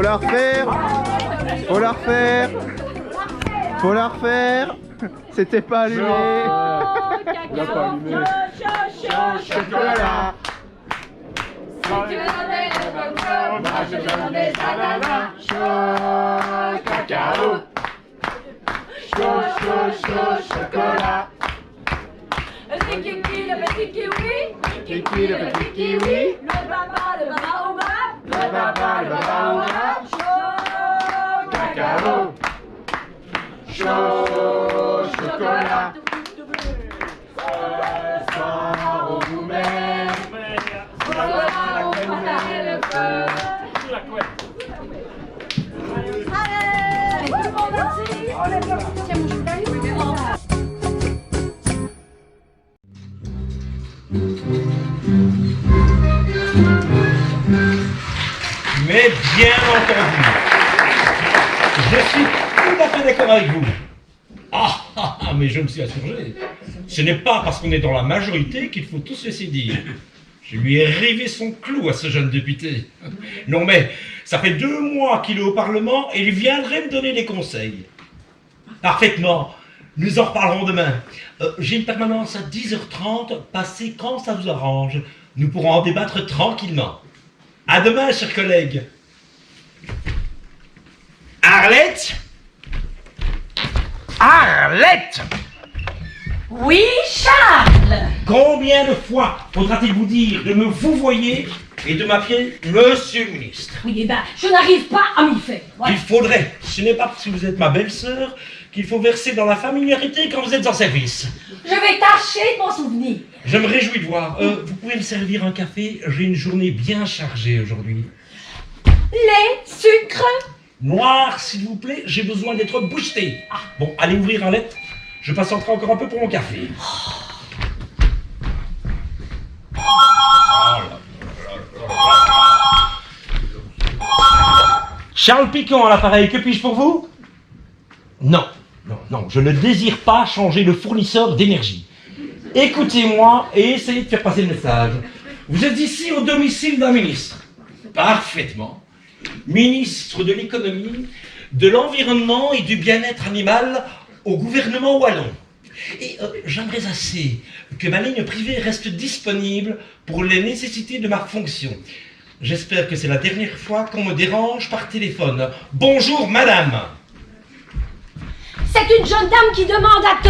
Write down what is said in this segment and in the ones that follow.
Faut la refaire. Faut la refaire. Faut la refaire. C'était pas allumé. On l'a pas allumé. Chocolat. Cacao. Chocolat. Le petit kiwi, le petit kiwi. Kiki le petit kiwi. Le baba au bas. Le baba au bas. Cacao. Chocolat. Soir au gourmet. Soir au partage le feu. Allez, tout le monde assis. Tiens, mon chocolat. Mais bien entendu, je suis tout à fait d'accord avec vous. Mais je me suis insurgé. Ce n'est pas parce qu'on est dans la majorité qu'il faut tous laisser dire. Je lui ai rivé son clou à ce jeune député. Non mais, ça fait 2 mois qu'il est au Parlement et il viendrait me donner des conseils. Parfaitement. Nous en reparlerons demain. J'ai une permanence à 10h30. Passez quand ça vous arrange. Nous pourrons en débattre tranquillement. À demain, chers collègues. Arlette? Arlette! Oui, Charles. Combien de fois faudra-t-il vous dire de me vouvoyer et de m'appeler Monsieur le Ministre? Oui, eh ben, je n'arrive pas à m'y faire. Voilà. Il faudrait, ce n'est pas parce que vous êtes ma belle-sœur qu'il faut verser dans la familiarité quand vous êtes en service. Je vais tâcher de m'en souvenir. Je me réjouis de voir. Vous pouvez me servir un café? J'ai une journée bien chargée aujourd'hui. Lait, sucre. Noir, s'il vous plaît, j'ai besoin d'être boosté. Bon, allez ouvrir un lettre. Je patienterai encore un peu pour mon café. Charles Piquant à l'appareil, que puis-je pour vous? Non, je ne désire pas changer de fournisseur d'énergie. Écoutez-moi et essayez de faire passer le message. Vous êtes ici au domicile d'un ministre. Parfaitement. Ministre de l'économie, de l'environnement et du bien-être animal au gouvernement wallon. Et j'aimerais assez que ma ligne privée reste disponible pour les nécessités de ma fonction. J'espère que c'est la dernière fois qu'on me dérange par téléphone. Bonjour, madame. C'est une jeune dame qui demande à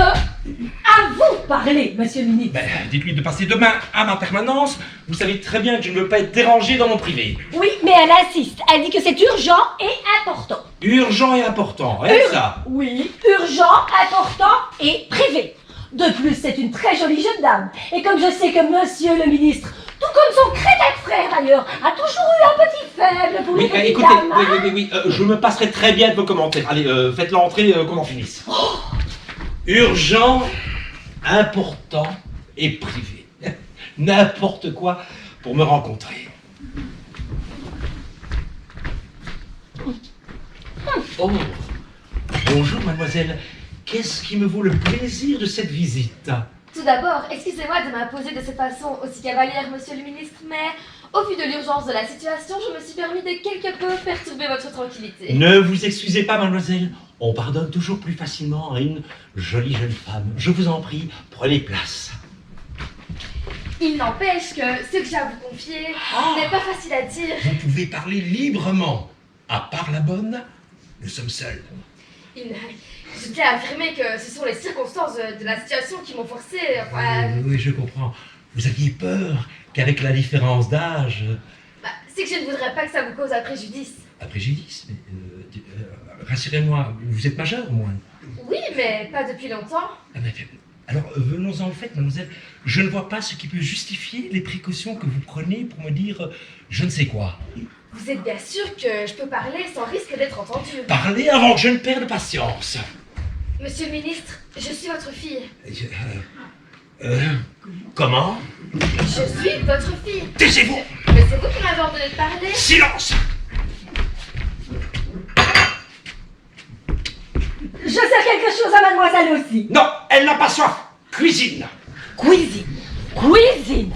vous parler, monsieur le ministre. Dites-lui de passer demain à ma permanence. Vous savez très bien que je ne veux pas être dérangé dans mon privé. Oui, mais elle insiste. Elle dit que c'est urgent et important. Urgent et important, hein, ça? Oui, urgent, important et privé. De plus, c'est une très jolie jeune dame. Et comme je sais que monsieur le ministre, tout comme son crétin frère d'ailleurs, a toujours eu un petit faible pour les petites écoutez, dames, hein. oui, je me passerai très bien de vos commentaires. Allez, faites l'entrée qu'on en finisse. Urgent, important et privé. N'importe quoi pour me rencontrer. Oh, bonjour mademoiselle. Qu'est-ce qui me vaut le plaisir de cette visite? Tout d'abord, excusez-moi de m'imposer de cette façon aussi cavalière, monsieur le ministre, mais au vu de l'urgence de la situation, je me suis permis de quelque peu perturber votre tranquillité. Ne vous excusez pas, mademoiselle. On pardonne toujours plus facilement à une jolie jeune femme. Je vous en prie, prenez place. Il n'empêche que ce que j'ai à vous confier n'est pas facile à dire. Vous pouvez parler librement. À part la bonne, nous sommes seuls. Je tiens à affirmer que ce sont les circonstances de la situation qui m'ont forcé, Oui, je comprends. Vous aviez peur qu'avec la différence d'âge... c'est que je ne voudrais pas que ça vous cause un préjudice. Un préjudice? Rassurez-moi, vous êtes majeur au moins? Oui, mais pas depuis longtemps. Alors, venons-en au fait, mademoiselle. Je ne vois pas ce qui peut justifier les précautions que vous prenez pour me dire je ne sais quoi. Vous êtes bien sûr que je peux parler sans risque d'être entendu. Parlez avant que je ne perde patience. Monsieur le ministre, je suis votre fille. Comment? Je suis votre fille. Taisez-vous! Mais c'est vous qui m'avez ordonné de parler. Silence! Je sais quelque chose à mademoiselle aussi. Non, elle n'a pas soif. Cuisine. Cuisine.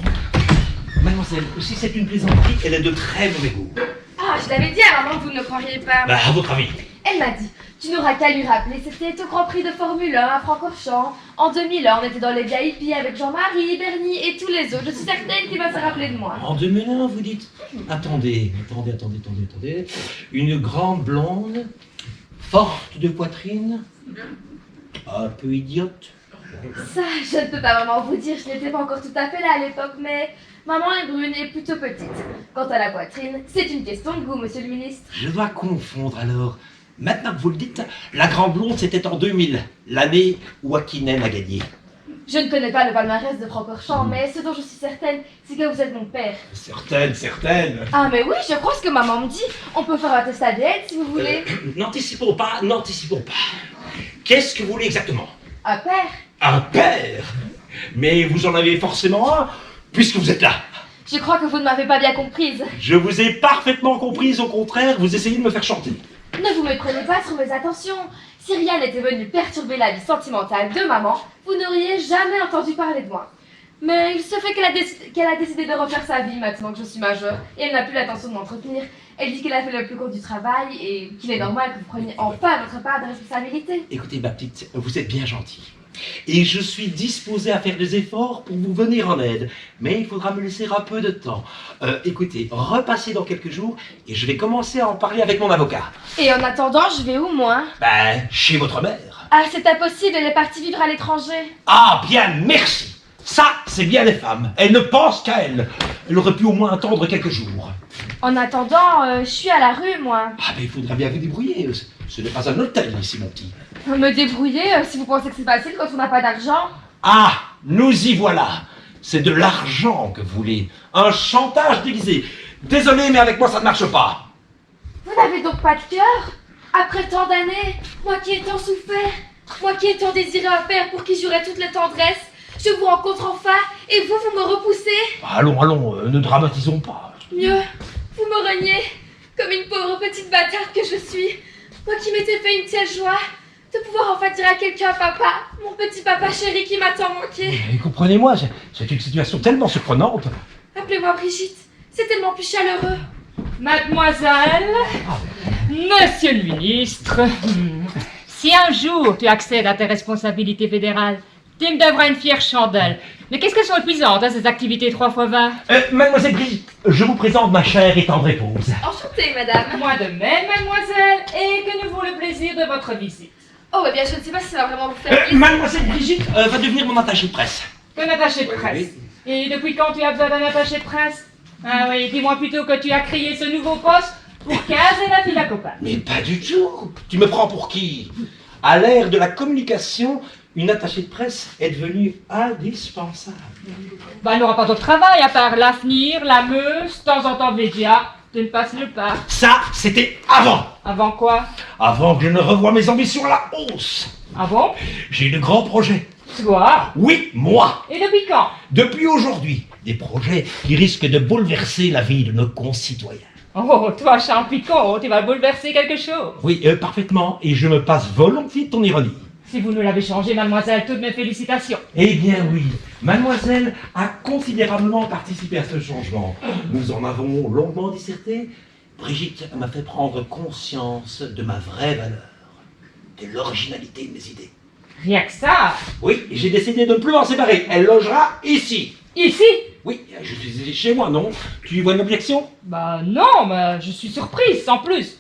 Mademoiselle, si c'est une plaisanterie, elle est de très mauvais goût. Ah, je l'avais dit à maman que vous ne le croiriez pas. Bah, à votre avis. Elle m'a dit, tu n'auras qu'à lui rappeler, c'était au Grand Prix de Formule 1 à Francorchamps. En 2001, on était dans les VIP avec Jean-Marie, Bernie et tous les autres. Je suis certaine qu'il va se rappeler de moi. En 2001, vous dites? Attendez. Une grande blonde, forte de poitrine, un peu idiote. Ça, je ne peux pas vraiment vous dire, je n'étais pas encore tout à fait là à l'époque, mais maman est brune et plutôt petite. Quant à la poitrine, c'est une question de goût, monsieur le ministre. Je dois confondre alors. Maintenant que vous le dites, la grande blonde c'était en 2000, l'année où Hakkinen a gagné. Je ne connais pas le palmarès de Francorchamps, mais ce dont je suis certaine, c'est que vous êtes mon père. Certaine. Ah mais oui, je crois ce que maman me dit. On peut faire un test ADN si vous voulez. N'anticipons pas. Qu'est-ce que vous voulez exactement? Un père? Un père? Mais vous en avez forcément un, puisque vous êtes là. Je crois que vous ne m'avez pas bien comprise. Je vous ai parfaitement comprise, au contraire, vous essayez de me faire chanter. Ne vous méprenez pas sur mes attentions. Si rien n'était venu perturber la vie sentimentale de maman, vous n'auriez jamais entendu parler de moi. Mais il se fait qu'elle a décidé de refaire sa vie maintenant que je suis majeure, et elle n'a plus l'intention de m'entretenir. Elle dit qu'elle a fait le plus court du travail et qu'il est normal que vous preniez enfin votre part de responsabilité. Écoutez, ma petite, vous êtes bien gentille. Et je suis disposé à faire des efforts pour vous venir en aide. Mais il faudra me laisser un peu de temps. Écoutez, repassez dans quelques jours et je vais commencer à en parler avec mon avocat. Et en attendant, je vais où, moi? Ben, chez votre mère. Ah, c'est impossible, elle est partie vivre à l'étranger. Ah, bien, merci. Ça, c'est bien les femmes. Elles ne pensent qu'à elles. Elle aurait pu au moins attendre quelques jours. En attendant, je suis à la rue, moi. Ah, mais il faudrait bien vous débrouiller. Ce n'est pas un hôtel ici, mon petit. Me débrouiller, si vous pensez que c'est facile quand on n'a pas d'argent. Ah, nous y voilà. C'est de l'argent que vous voulez. Un chantage déguisé. Désolé, mais avec moi, ça ne marche pas. Vous n'avez donc pas de cœur? Après tant d'années, moi qui ai tant souffert, moi qui ai tant désiré un père pour qui j'aurais toute la tendresse, je vous rencontre enfin, et vous me repoussez? Allons, ne dramatisons pas. Mieux, vous me reniez, comme une pauvre petite bâtarde que je suis. Moi qui m'étais fait une telle joie de pouvoir enfin dire à quelqu'un, papa, mon petit papa chéri qui m'a tant manqué. Mais comprenez-moi, c'est une situation tellement surprenante. Appelez-moi Brigitte, c'est tellement plus chaleureux. Mademoiselle, monsieur le ministre, si un jour tu accèdes à tes responsabilités fédérales, tu me devras une fière chandelle. Mais qu'est-ce qu'elles sont épuisantes, hein, ces activités 3x20? Mademoiselle Brigitte, je vous présente ma chère et tendre épouse. Enchantée, madame. Moi de même, mademoiselle, et que nous vaut le plaisir de votre visite. Oh, eh bien, je ne sais pas si ça va vraiment vous faire plaisir. Mademoiselle Brigitte va devenir mon attachée de presse. Un attaché de presse. Et depuis quand tu as besoin d'un attaché de presse? Ah oui, dis-moi plutôt que tu as créé ce nouveau poste pour caser la fille à copain. Mais pas du tout. Tu me prends pour qui? À l'ère de la communication, une attachée de presse est devenue indispensable. Bah, elle n'aura pas d'autre travail à part l'avenir, la meuse, de temps en temps média. Tu ne passes nulle part. Ça, c'était avant. Avant quoi? Avant que je ne revoie mes ambitions à la hausse. Ah bon? J'ai de grands projets. Toi? Oui, moi. Et depuis quand? Depuis aujourd'hui. Des projets qui risquent de bouleverser la vie de nos concitoyens. Oh, toi, Charles Picot, tu vas bouleverser quelque chose. Oui, parfaitement. Et je me passe volontiers de ton ironie. Si vous nous l'avez changé, mademoiselle, toutes mes félicitations. Eh bien oui, mademoiselle a considérablement participé à ce changement. Nous en avons longuement disserté. Brigitte m'a fait prendre conscience de ma vraie valeur, de l'originalité de mes idées. Rien que ça. Oui, j'ai décidé de ne plus m'en séparer. Elle logera ici. Ici? Oui, je suis chez moi, non? Tu y vois une objection? Bah non, mais je suis surprise, sans plus.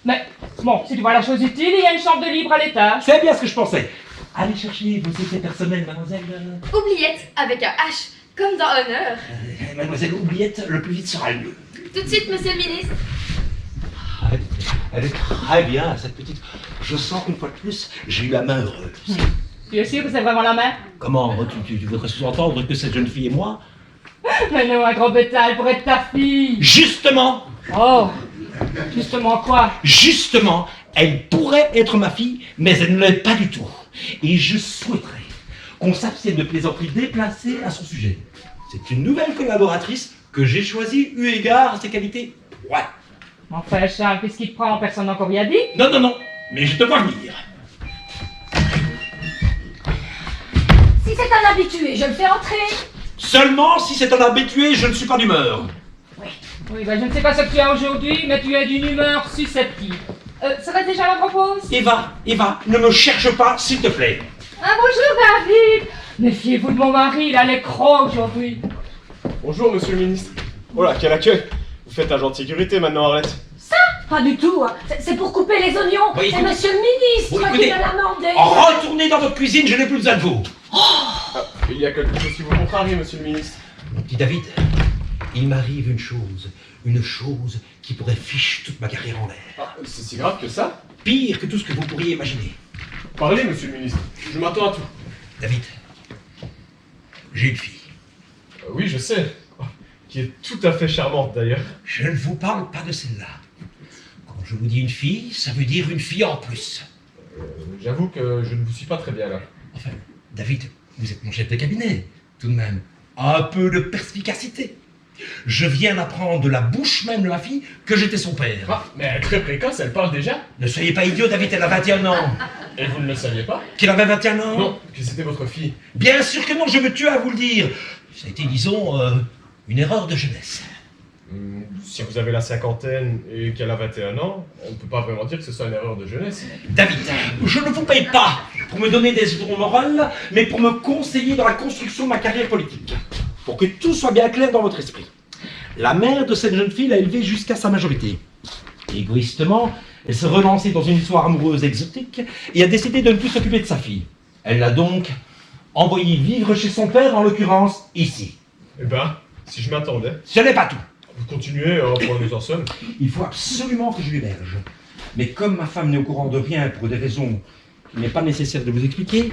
Mais bon, si tu vois la chose utile, il y a une chambre de libre à l'étage. C'est bien ce que je pensais. Allez chercher vos effets personnels, mademoiselle. Oubliette, avec un H, comme dans Honneur. Mademoiselle Oubliette, le plus vite sera le mieux. Tout de suite, monsieur le ministre. Elle est très bien, cette petite. Je sens qu'une fois de plus, j'ai eu la main heureuse. Tu es sûr que c'est vraiment la main? Comment? Tu voudrais sous-entendre que cette jeune fille et moi? Mais non, un gros bétail pour être ta fille. Justement! Oh, justement quoi? Justement, elle pourrait être ma fille, mais elle ne l'est pas du tout. Et je souhaiterais qu'on s'abstienne de plaisanteries déplacées à son sujet. C'est une nouvelle collaboratrice que j'ai choisie eu égard à ses qualités. Ouais. Enfin, Charles, qu'est-ce qu'il te prend? Personne n'a encore rien dit. Non, mais je te vois venir. Si c'est un habitué, je le fais entrer. Seulement si c'est un habitué, je ne suis pas d'humeur. Oui, Oui, je ne sais pas ce que tu as aujourd'hui, mais tu es d'une humeur susceptible. Serait déjà l'ordre pause? Eva, ne me cherche pas, s'il te plaît. Ah, bonjour, David. Méfiez-vous de mon mari, il a les crocs aujourd'hui. Bonjour, monsieur le ministre. Oh là, quel accueil. Vous faites agent de sécurité maintenant, Arlette. Pas du tout, hein. C'est pour couper les oignons. Oui, C'est monsieur le ministre oui, qui écoutez. me l'a demandé. Retournez dans votre cuisine, je n'ai plus besoin de vous. Ah, il y a quelque chose qui vous contrarie, monsieur le ministre. Mon petit David, il m'arrive une chose qui pourrait fiche toute ma carrière en l'air. Ah, c'est si grave que ça? Pire que tout ce que vous pourriez imaginer. Parlez, monsieur le ministre. Je m'attends à tout. David, j'ai une fille. Oui, je sais. Oh, qui est tout à fait charmante, d'ailleurs. Je ne vous parle pas de celle-là. Quand je vous dis une fille, ça veut dire une fille en plus. J'avoue que je ne vous suis pas très bien, là. Enfin, David, vous êtes mon chef de cabinet, tout de même. Un peu de perspicacité. Je viens d'apprendre de la bouche même de ma fille que j'étais son père. Ah, mais elle est très précoce, elle parle déjà. Ne soyez pas idiot, David, elle a 21 ans. Et vous ne le saviez pas? Qu'elle avait 21 ans? Non, que c'était votre fille. Bien sûr que non, je me tue à vous le dire. Ça a été, disons, une erreur de jeunesse. Si vous avez la cinquantaine et qu'elle a 21 ans, on ne peut pas vraiment dire que ce soit une erreur de jeunesse. David, je ne vous paye pas pour me donner des leçons morales, mais pour me conseiller dans la construction de ma carrière politique. Pour que tout soit bien clair dans votre esprit. La mère de cette jeune fille l'a élevée jusqu'à sa majorité. Égoïstement, elle se relançait dans une histoire amoureuse exotique et a décidé de ne plus s'occuper de sa fille. Elle l'a donc envoyée vivre chez son père, en l'occurrence ici. Eh ben, si je m'attendais. Ce n'est pas tout. Vous continuez, pour nous en sommes. Il faut absolument que je l'héberge. Mais comme ma femme n'est au courant de rien pour des raisons qu'il n'est pas nécessaire de vous expliquer,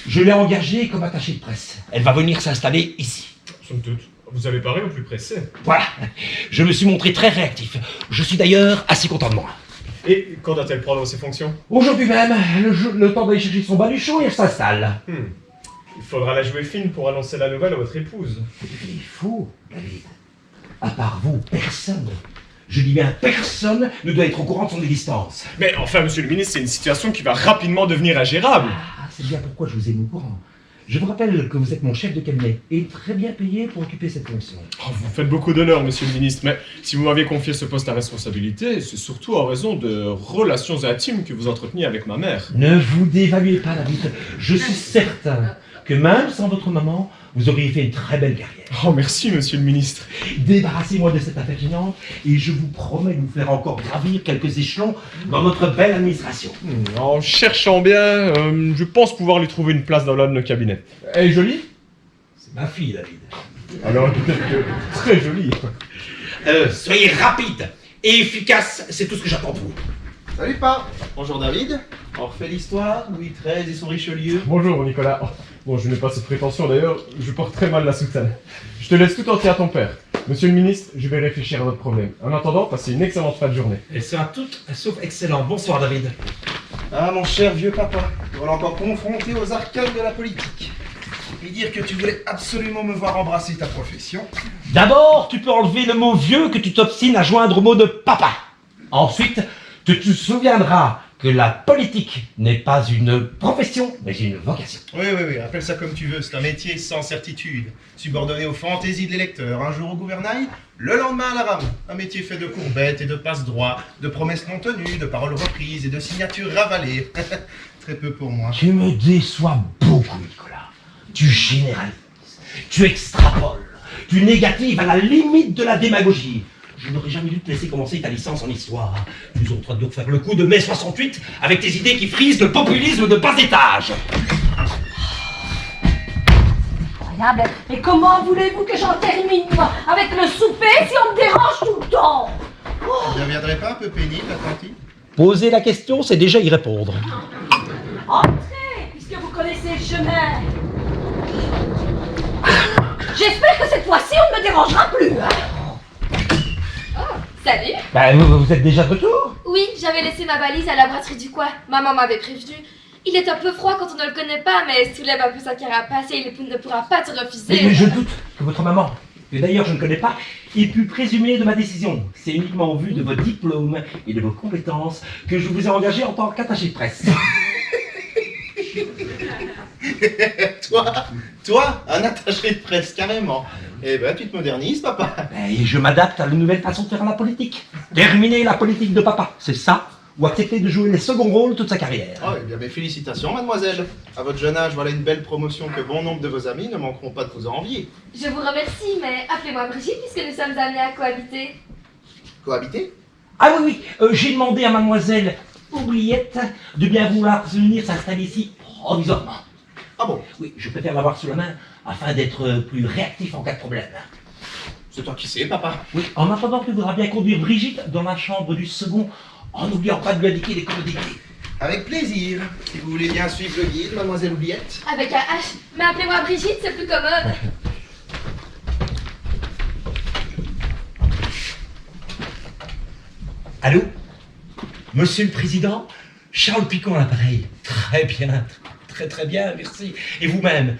je l'ai engagée comme attachée de presse. Elle va venir s'installer ici. Somme toute, vous avez parlé au plus pressé. Voilà. Je me suis montré très réactif. Je suis d'ailleurs assez content de moi. Et quand a-t-elle prendre ses fonctions? Aujourd'hui même, le temps d'aller chercher son baluchon et elle s'installe. Il faudra la jouer fine pour annoncer la nouvelle à votre épouse. Il faut, David. À part vous, personne. Je dis bien personne ne doit être au courant de son existence. Mais enfin, monsieur le ministre, c'est une situation qui va rapidement devenir ingérable. Ah, c'est bien pourquoi je vous ai mis au courant. Je vous rappelle que vous êtes mon chef de cabinet et très bien payé pour occuper cette fonction. Oh, vous faites beaucoup d'honneur, monsieur le ministre, mais si vous m'aviez confié ce poste à responsabilité, c'est surtout en raison de relations intimes que vous entreteniez avec ma mère. Ne vous dévaluez pas, David. Je suis certain que même sans votre maman, vous auriez fait une très belle carrière. Oh, merci, monsieur le ministre. Débarrassez-moi de cette affaire gênante et je vous promets de vous faire encore gravir quelques échelons dans notre belle administration. En cherchant bien, je pense pouvoir lui trouver une place dans l'un de nos cabinets. Elle est jolie? C'est ma fille, David. Alors, peut-être que très jolie. Soyez rapide et efficace, c'est tout ce que j'attends de vous. Salut pas. Bonjour David. On refait l'histoire, Louis XIII et son Richelieu. Bonjour, Nicolas. Oh, bon, je n'ai pas cette prétention d'ailleurs, je porte très mal la soutane. Je te laisse tout entier à ton père. Monsieur le ministre, je vais réfléchir à votre problème. En attendant, passez une excellente fin de journée. Elle sera toute sauf excellente. Bonsoir, David. Ah mon cher vieux papa, voilà encore confronté aux arcanes de la politique. Puis dire que tu voulais absolument me voir embrasser ta profession. D'abord, tu peux enlever le mot vieux que tu t'obstines à joindre au mot de papa. Ensuite, tu te souviendras que la politique n'est pas une profession, mais une vocation. Oui, appelle ça comme tu veux, c'est un métier sans certitude. Subordonné aux fantaisies de l'électeur, un jour au gouvernail, le lendemain à la rame. Un métier fait de courbettes et de passe-droits, de promesses non tenues, de paroles reprises et de signatures ravalées. Très peu pour moi. Tu me déçois beaucoup, Nicolas. Tu généralises, tu extrapoles, tu négatives à la limite de la démagogie. Je n'aurais jamais dû te laisser commencer ta licence en histoire. Tu aurais dû refaire le coup de mai 68 avec tes idées qui frisent le populisme de bas étage. Incroyable. Mais comment voulez-vous que j'en termine, moi, avec le souper, si on me dérange tout le temps? Ça ne deviendrait pas un peu pénible, Atlantique? Poser la question, c'est déjà y répondre. Entrez, puisque vous connaissez le chemin. J'espère que cette fois-ci, on ne me dérangera plus. Hein. Salut. Vous êtes déjà de retour? Oui, j'avais laissé ma valise à la brasserie du coin. Maman m'avait prévenu. Il est un peu froid quand on ne le connaît pas, mais soulève un peu sa carapace et il ne pourra pas te refuser. Mais je doute que votre maman, que d'ailleurs je ne connais pas, ait pu présumer de ma décision. C'est uniquement au vu de vos diplômes et de vos compétences que je vous ai engagé en tant qu'attaché de presse. Toi, un attaché de presse, carrément. Eh ben, tu te modernises, papa. Et je m'adapte à la nouvelle façon de faire la politique. Terminer la politique de papa, c'est ça? Ou accepter de jouer les seconds rôles toute sa carrière? Oh, eh bien, mes félicitations, mademoiselle. À votre jeune âge, voilà une belle promotion que bon nombre de vos amis ne manqueront pas de vous envier. Je vous remercie, mais appelez-moi Brigitte puisque nous sommes amenés à cohabiter. Cohabiter? Ah oui, oui, j'ai demandé à mademoiselle Oubliette de bien vouloir venir s'installer ici provisoirement. Ah bon? Oui, je préfère l'avoir sous la main afin d'être plus réactif en cas de problème. C'est toi qui sais, papa. Oui, en attendant, tu voudras bien conduire Brigitte dans la chambre du second en n'oubliant pas de lui indiquer les commodités. Avec plaisir. Si vous voulez bien suivre le guide, mademoiselle Oubliette. Avec un H. Mais appelez-moi Brigitte, c'est plus commode. Allô? Monsieur le Président? Charles Picon à l'appareil. Très bien, très bien, merci. Et vous-même?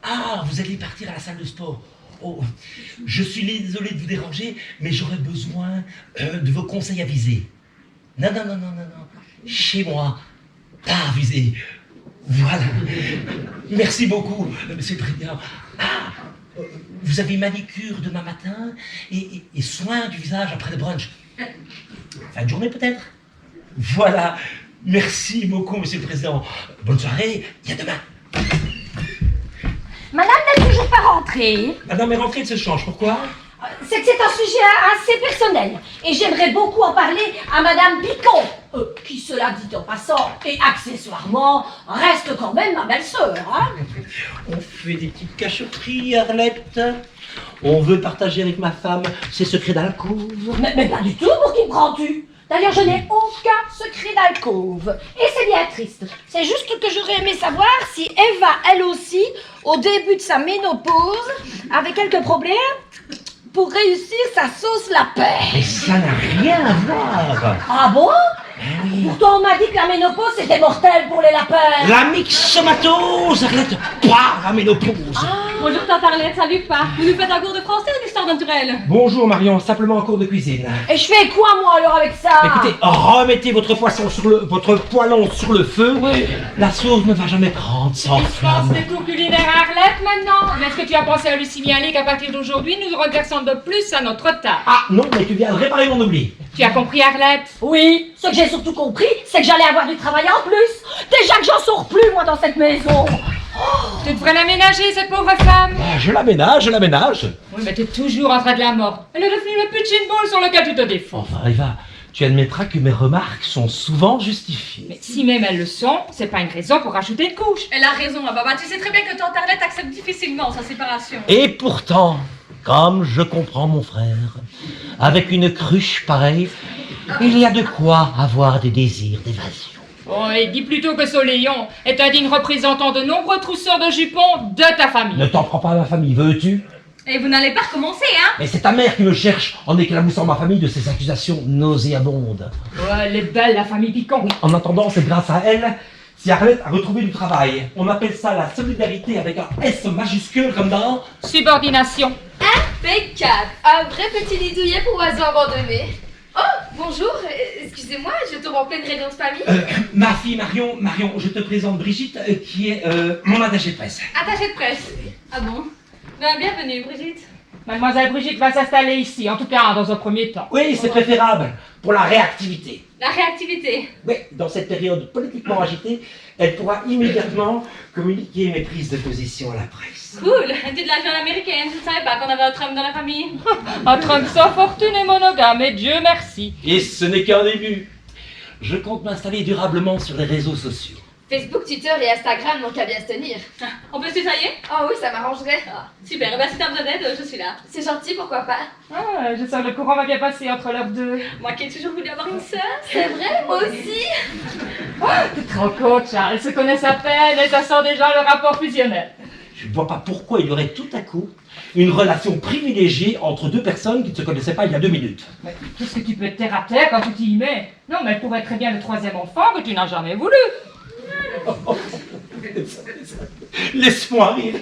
Ah, vous allez partir à la salle de sport. Oh, je suis désolé de vous déranger, mais j'aurais besoin de vos conseils avisés. Non. Chez moi, pas avisé. Voilà. Merci beaucoup, Monsieur le Président. Ah, vous avez manicure demain matin et soin du visage après le brunch. Fin de journée peut-être? Voilà. Merci beaucoup, Monsieur le Président. Bonne soirée, et à demain. Madame n'est toujours pas rentrée. Madame est rentrée, elle se change. Pourquoi? C'est que c'est un sujet assez personnel. Et j'aimerais beaucoup en parler à Madame Picon, qui, cela dit en passant, et accessoirement, reste quand même ma belle-sœur. Hein. On fait des petites cachotteries, Arlette. On veut partager avec ma femme ses secrets d'alcôve. Mais pas du tout, pour qui me prends-tu? D'ailleurs, je n'ai aucun secret d'alcôve. Et c'est bien triste. C'est juste que j'aurais aimé savoir si Eva, elle aussi, au début de sa ménopause, avait quelques problèmes pour réussir sa sauce lapin. Mais ça n'a rien à voir. Ah bon? Pourtant, on m'a dit que la ménopause, c'était mortel pour les lapins. La myxomatose, Arlette. Pas la ménopause. Bonjour tante Arlette, salut pas. Vous nous faites un cours de français ou d'histoire naturelle? Bonjour Marion, simplement un cours de cuisine. Et je fais quoi, moi, alors, avec ça? Écoutez, remettez votre poêlon sur le feu. Oui. La sauce ne va jamais prendre sans Je pense flamme. des cours culinaires à Arlette maintenant. Mais est-ce que tu as pensé à lui signaler qu'à partir d'aujourd'hui, nous aurons une personne de plus à notre table? Ah non, mais tu viens de réparer mon oubli. Tu as compris Arlette? Oui, ce que j'ai surtout compris, c'est que j'allais avoir du travail en plus. Déjà que j'en sors plus, moi, dans cette maison. Tu devrais l'aménager, cette pauvre femme. Ah, je l'aménage. Oui, mais t'es toujours en train de la mordre. Elle est devenue le pitching ball sur lequel tu te défends. Enfin, Eva, tu admettras que mes remarques sont souvent justifiées. Mais si même elles le sont, c'est pas une raison pour rajouter une couche. Elle a raison, la baba. Tu sais très bien que tante Arlette accepte difficilement sa séparation. Et pourtant, comme je comprends mon frère, avec une cruche pareille, il y a de quoi avoir des désirs d'évasion. Oh, et dis plutôt que Soléon est un digne représentant de nombreux trousseurs de jupons de ta famille. Ne t'en prends pas à ma famille, veux-tu? Et vous n'allez pas recommencer, hein? Mais c'est ta mère qui me cherche en éclaboussant ma famille de ses accusations nauséabondes. Ouais, elle est belle, la famille Picon. En attendant, c'est grâce à elle si Arlette a retrouvé du travail. On appelle ça la solidarité avec un S majuscule comme dans... Subordination. Impeccable. Un vrai petit nid douillet pour oiseaux abandonnés. Oh, bonjour. Excusez-moi, je tombe en pleine réunion de famille. Ma fille Marion, je te présente Brigitte qui est mon attachée de presse. Attachée de presse. Ah bon? Ben, bienvenue, Brigitte. Mademoiselle Brigitte va s'installer ici, en tout cas dans un premier temps. Oui, c'est préférable pour la réactivité. La réactivité. Oui, dans cette période politiquement agitée, elle pourra immédiatement communiquer mes prises de position à la presse. Cool. Tu es de la jeune américaine. Je ne savais pas qu'on avait un Trump dans la famille. Un Trump sans fortune et monogame, et Dieu merci. Et ce n'est qu'un début. Je compte m'installer durablement sur les réseaux sociaux. Facebook, Twitter et Instagram n'ont qu'à bien se tenir. On peut se tutoyer? Oh oui, ça m'arrangerait. Super. Ben, si t'as besoin d'aide, je suis là. C'est gentil, pourquoi pas? Ah, je sens que le courant va bien passer entre leurs deux. Moi qui ai toujours voulu avoir une sœur. C'est vrai, moi aussi. Tu te rends compte, Charles, elles se connaissent à peine et ça sent déjà le rapport fusionnel. Je ne vois pas pourquoi il y aurait tout à coup une relation privilégiée entre deux personnes qui ne se connaissaient pas il y a 2 minutes. Mais qu'est-ce que tu peux être terre à terre quand tu t'y mets? Non, mais elle pourrait être très bien le 3e enfant que tu n'as jamais voulu. Laisse-moi rire.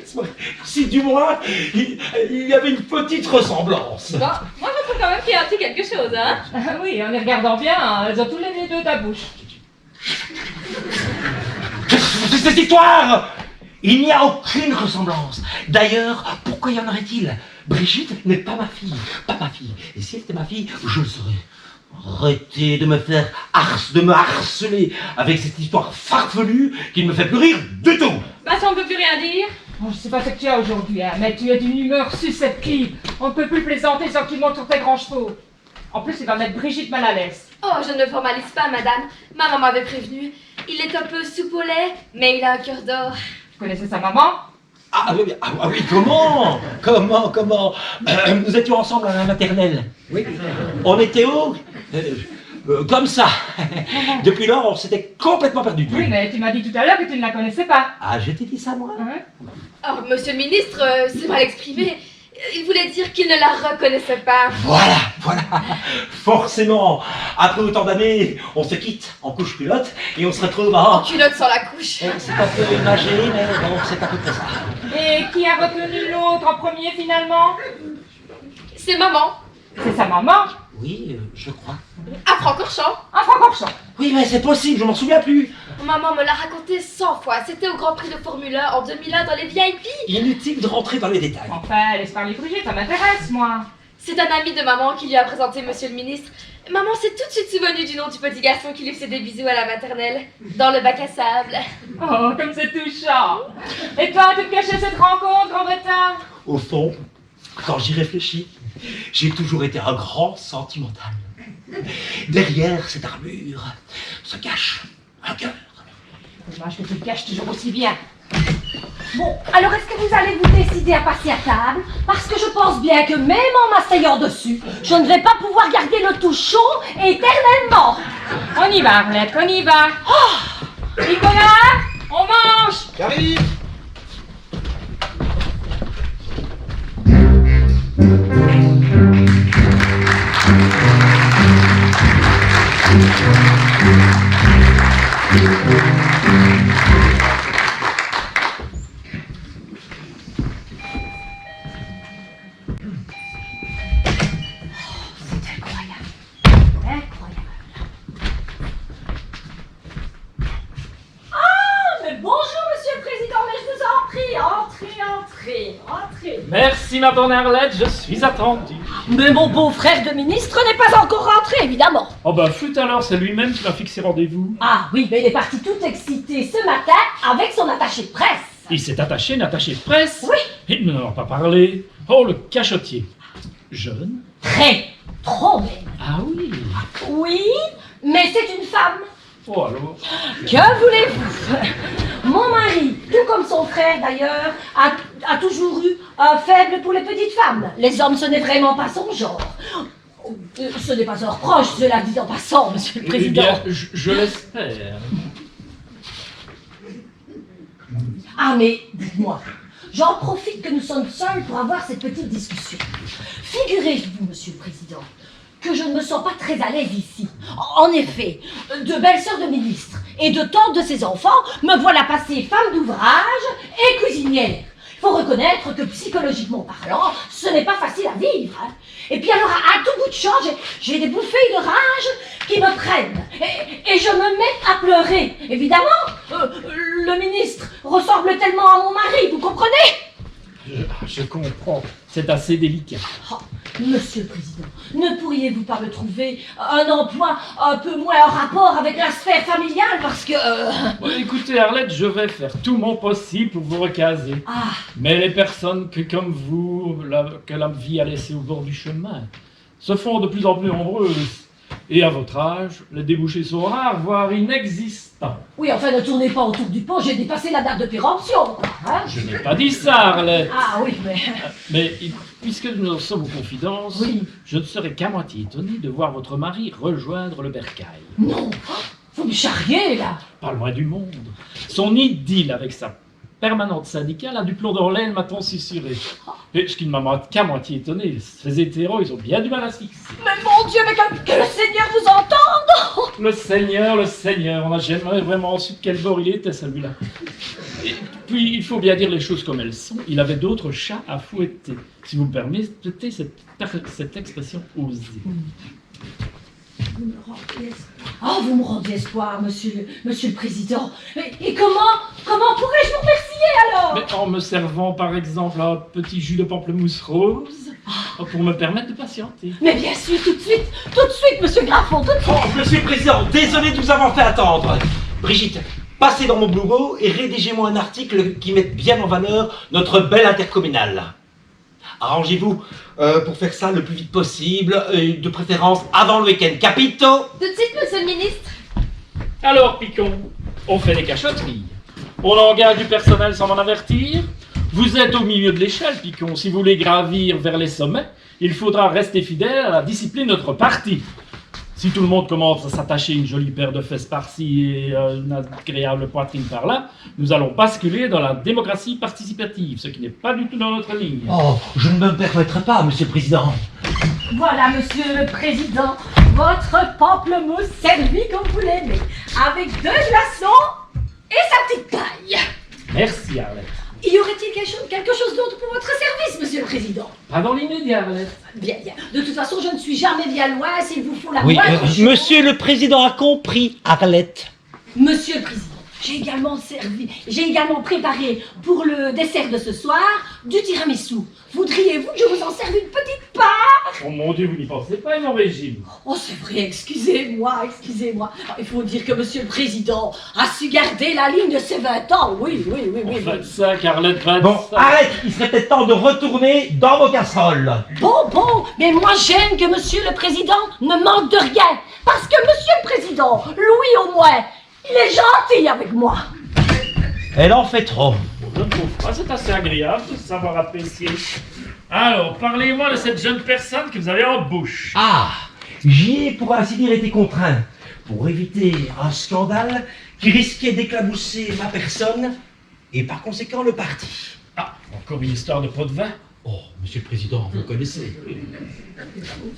Si du moins il y avait une petite ressemblance. Bon, moi je trouve quand même qu'il y a un petit quelque chose, hein? Ah oui, en les regardant bien, elles ont tous les deux ta bouche. Qu'est-ce que cette histoire? Il n'y a aucune ressemblance. D'ailleurs, pourquoi y en aurait-il? Brigitte n'est pas ma fille, pas ma fille. Et si elle était ma fille, je le saurais. Arrêtez de me harceler avec cette histoire farfelue qui ne me fait plus rire du tout. Bah ça on ne peut plus rien dire. Oh, je sais pas ce que tu as aujourd'hui, hein, mais tu es d'une humeur susceptible. On ne peut plus plaisanter sans que tu montes sur tes grands chevaux. En plus, il va mettre Brigitte mal à l'aise. Oh, je ne me formalise pas, madame. Maman m'avait prévenu. Il est un peu soupe au lait, mais il a un cœur d'or. Tu connaissais sa maman? Ah oui, comment nous étions ensemble à la maternelle. Oui. On était où comme ça. Depuis lors, on s'était complètement perdu. Oui, mais tu m'as dit tout à l'heure que tu ne la connaissais pas. Ah, je t'ai dit ça, moi? Hein? Oh, monsieur le ministre, c'est mal exprimé. Il voulait dire qu'il ne la reconnaissait pas. Voilà. Forcément, après autant d'années, on se quitte en couche culotte et on se retrouve En culotte sans la couche. C'est un peu imagé, mais bon, c'est à peu près ça. Et qui a reconnu l'autre en premier finalement? C'est maman, C'est sa maman. Oui, je crois. à Francorchamps. Un Francorchamps. Oui, mais c'est possible, je m'en souviens plus. Maman me l'a raconté 100 fois. C'était au Grand Prix de Formule 1 en 2001 dans les VIP. Inutile de rentrer dans les détails. Enfin, laisse parler Brigitte, ça m'intéresse, moi. C'est un ami de maman qui lui a présenté monsieur le ministre. Maman s'est tout de suite souvenue du nom du petit garçon qui lui faisait des bisous à la maternelle, dans le bac à sable. Oh, comme c'est touchant. Et toi, tu te cachais cette rencontre, Grand-Bretagne? Au fond, quand j'y réfléchis, j'ai toujours été un grand sentimental. Derrière cette armure se cache un cœur. Dommage que tu le caches toujours aussi bien. Bon, alors est-ce que vous allez vous décider à passer à table? Parce que je pense bien que même en m'asseyant dessus, je ne vais pas pouvoir garder le tout chaud éternellement. On y va, Arlette, on y va. Oh, Nicolas, on mange. J'arrive. Merci, ma bonne Arlette, je suis attendue. Mais mon beau-frère de ministre n'est pas encore rentré, évidemment. Oh bah, flûte alors, c'est lui-même qui m'a fixé rendez-vous. Ah oui, mais il est parti tout excité ce matin avec son attaché de presse. Il s'est attaché une attachée de presse. Oui. Il ne m'en a pas parlé. Oh, le cachotier. Jeune. Très, trop même. Ah oui. Oui, mais c'est une femme. Oh alors. Que voulez-vous? Mon mari, tout comme son frère d'ailleurs, a toujours eu un faible pour les petites femmes. Les hommes, ce n'est vraiment pas son genre. Ce n'est pas un reproche, cela dit en passant, monsieur le Eh président. bien, je l'espère. Ah mais, dites-moi, j'en profite que nous sommes seuls pour avoir cette petite discussion. Figurez-vous, monsieur le président, que je ne me sens pas très à l'aise ici. En effet, de belles-sœurs de ministre et de tantes de ses enfants me voilà passer femme d'ouvrage et cuisinière. Il faut reconnaître que psychologiquement parlant, ce n'est pas facile à vivre. Hein. Et puis alors, à tout bout de champ, j'ai des bouffées de rage qui me prennent. Et je me mets à pleurer. Évidemment, le ministre ressemble tellement à mon mari, vous comprenez? Je comprends. C'est assez délicat. Oh, monsieur le président, ne pourriez-vous pas me trouver un emploi un peu moins en rapport avec la sphère familiale parce que... Bon, écoutez, Arlette, je vais faire tout mon possible pour vous recaser. Ah, Mais les personnes comme vous, que la vie a laissées au bord du chemin, se font de plus en plus nombreuses. Et à votre âge, les débouchés sont rares, voire inexistants. oui, enfin, ne tournez pas autour du pot, j'ai dépassé la date de péremption, quoi, hein. Je n'ai pas dit ça, Arlette. Ah oui, mais... Mais puisque nous en sommes aux confidences, Oui. je ne serais qu'à moitié étonné de voir votre mari rejoindre le bercail. Non, vous me charriez, là. Pas loin du monde. Son idylle avec sa permanente syndicale a du plomb dans l'aile, m'a-t-on susurré. Et ce qui ne m'a qu'à moitié étonné, ces hétéros, ils ont bien du mal à se fixer. Mais mon Dieu, mais que le Seigneur vous entende. Le Seigneur, on n'a jamais vraiment su de quel bord il était, celui-là. Et puis, il faut bien dire les choses comme elles sont, il avait d'autres chats à fouetter. Si vous me permettez cette expression osée. Vous me rendez espoir. Oh, vous me rendez espoir, monsieur le Président. Et comment pourrais-je vous remercier alors? Mais en me servant par exemple un petit jus de pamplemousse rose, pour me permettre de patienter. Mais bien sûr, tout de suite, monsieur Graffon, tout de suite. Oh, Monsieur le Président, désolé de vous avoir fait attendre. Brigitte, passez dans mon bureau et rédigez-moi un article qui mette bien en valeur notre belle intercommunale. Arrangez-vous pour faire ça le plus vite possible, et de préférence avant le week-end. Capito? Tout de suite, monsieur le ministre. Alors, Picon, on fait des cachotteries. On engage du personnel sans m'en avertir. Vous êtes au milieu de l'échelle, Picon. Si vous voulez gravir vers les sommets, il faudra rester fidèle à la discipline de notre parti. Si tout le monde commence à s'attacher une jolie paire de fesses par-ci et une agréable poitrine par-là, nous allons basculer dans la démocratie participative, ce qui n'est pas du tout dans notre ligne. Oh, je ne me permettrai pas, Monsieur le Président. Voilà, monsieur le Président, votre pamplemousse servi comme vous l'aimez, avec 2 glaçons et sa petite taille. Merci, Arlette. Y aurait-il quelque chose d'autre pour votre service, monsieur le Président? Pas dans l'immédiat, Arlette. Bien. De toute façon, je ne suis jamais bien loin s'il vous faut la Oui, moindre chose. Monsieur le Président a compris, Arlette. Monsieur le Président, j'ai également préparé pour le dessert de ce soir du tiramisu. Voudriez-vous que je vous en serve une petite part? Oh mon Dieu, vous n'y pensez pas, mon régime. Oh, c'est vrai, excusez-moi. Il faut dire que monsieur le Président a su garder la ligne de ses 20 ans. Oui. 25, Arlette, 25. Bon, arrête, il serait peut-être temps de retourner dans vos casseroles. Bon, mais moi j'aime que monsieur le Président ne manque de rien. Parce que monsieur le Président, Louis au moins, il est gentil avec moi. Elle en fait trop. Je ne trouve pas, c'est assez agréable de savoir apprécier. Alors, parlez-moi de cette jeune personne que vous avez en bouche. Ah, j'y ai pour ainsi dire été contraint, pour éviter un scandale qui risquait d'éclabousser ma personne et par conséquent le parti. Ah, encore une histoire de pot de vin. Oh, Monsieur le Président, vous le connaissez.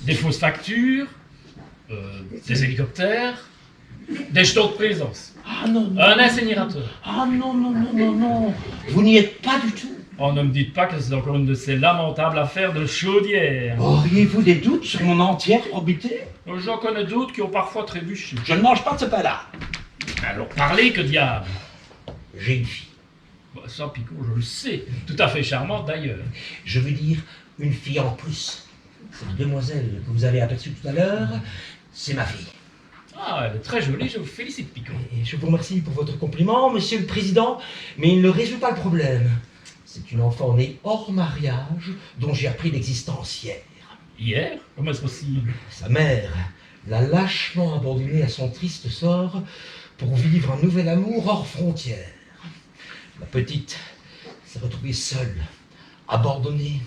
Des fausses factures, des hélicoptères, des jetons de présence, Ah non, un incinérateur. Ah non. Vous n'y êtes pas du tout. Oh, ne me dites pas que c'est encore une de ces lamentables affaires de chaudière. Auriez-vous des doutes sur mon entière probité? J'en connais d'autres qui ont parfois trébuché. Je ne mange pas de ce pain-là. Alors parlez, que diable. J'ai une fille. Bah, ça, Picot, je le sais. Tout à fait charmante d'ailleurs. Je veux dire une fille en plus. Cette demoiselle que vous avez aperçue tout à l'heure, c'est ma fille. Ah, elle est très jolie, je vous félicite, Picot. Et je vous remercie pour votre compliment, Monsieur le Président, mais il ne résout pas le problème. C'est une enfant née hors mariage dont j'ai appris l'existence hier. Hier? Comment est-ce possible? Sa mère l'a lâchement abandonnée à son triste sort pour vivre un nouvel amour hors frontières. La petite s'est retrouvée seule, abandonnée,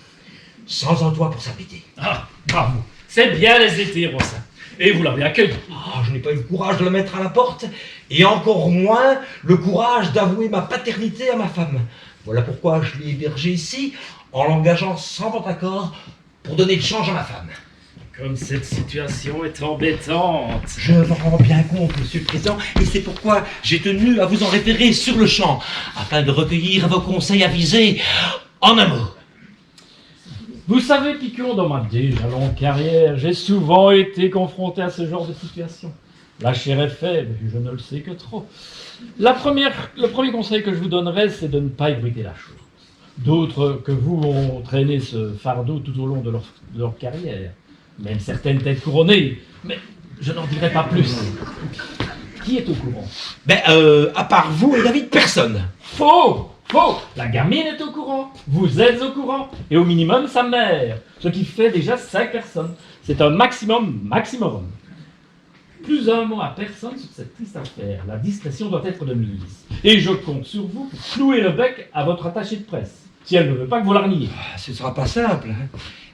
sans un toit pour s'habiter. Ah, bravo. C'est bien les hétéros, ça. Et vous l'avez accueilli. Ah, je n'ai pas eu le courage de la mettre à la porte, et encore moins le courage d'avouer ma paternité à ma femme. Voilà pourquoi je l'ai hébergée ici, en l'engageant sans votre accord, pour donner le change à ma femme. Comme cette situation est embêtante. Je m'en rends bien compte, Monsieur le Président, et c'est pourquoi j'ai tenu à vous en référer sur le champ, afin de recueillir vos conseils avisés en un mot. Vous savez, Picon, dans ma déjà longue carrière, j'ai souvent été confronté à ce genre de situation. La chair est faible, et je ne le sais que trop. Le premier conseil que je vous donnerais, c'est de ne pas ébruiter la chose. D'autres que vous ont traîné ce fardeau tout au long de leur carrière. Même certaines têtes couronnées. Mais je n'en dirai pas plus. Qui est au courant? À part vous et David, personne. Faux! La gamine est au courant, vous êtes au courant, et au minimum sa mère, ce qui fait déjà 5 personnes. C'est un maximum. Plus un mot à personne sur cette triste affaire. La discrétion doit être de mise. Et je compte sur vous pour clouer le bec à votre attachée de presse, si elle ne veut pas que vous la reniez. Ce ne sera pas simple.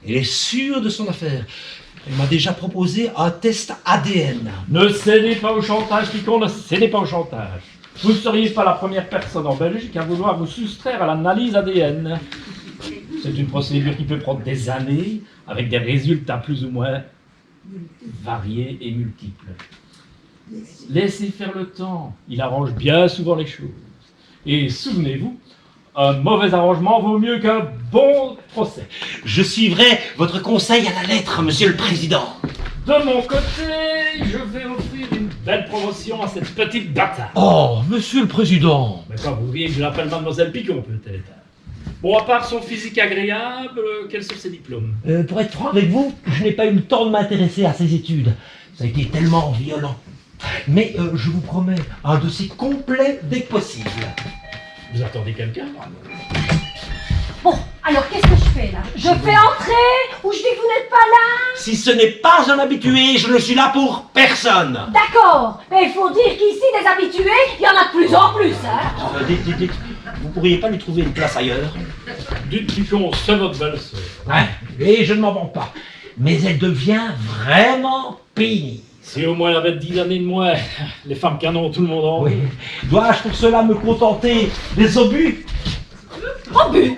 Elle est sûre de son affaire. Elle m'a déjà proposé un test ADN. Ne cédez pas au chantage, Picon, ne cédez pas au chantage. Vous ne seriez pas la première personne en Belgique à vouloir vous soustraire à l'analyse ADN. C'est une procédure qui peut prendre des années, avec des résultats plus ou moins variés et multiples. Laissez faire le temps, il arrange bien souvent les choses. Et souvenez-vous, un mauvais arrangement vaut mieux qu'un bon procès. Je suivrai votre conseil à la lettre, Monsieur le Président. De mon côté, je vais offrir une belle promotion à cette petite bâtarde. Oh, monsieur le président. Mais quand vous voyez que je l'appelle Mademoiselle Picon, peut-être. Bon, à part son physique agréable, quels sont ses diplômes? Pour être franc avec vous, je n'ai pas eu le temps de m'intéresser à ses études. Ça a été tellement violent. Mais je vous promets un dossier complet dès que possible. Vous attendez quelqu'un? Bon, alors qu'est-ce que je fais là? Je fais entrer ou je dis que vous n'êtes pas là? Si ce n'est pas un habitué, je ne suis là pour personne. D'accord, mais il faut dire qu'ici, des habitués, il y en a de plus en plus, hein? Dites, vous pourriez pas lui trouver une place ailleurs? Dites Picon, c'est votre belle-sœur. Ouais, et je ne m'en vante pas. Mais elle devient vraiment pénible. Si au moins elle avait 10 années de moins, les femmes canon, tout le monde en Oui. Dois-je pour cela me contenter des obus? Obus?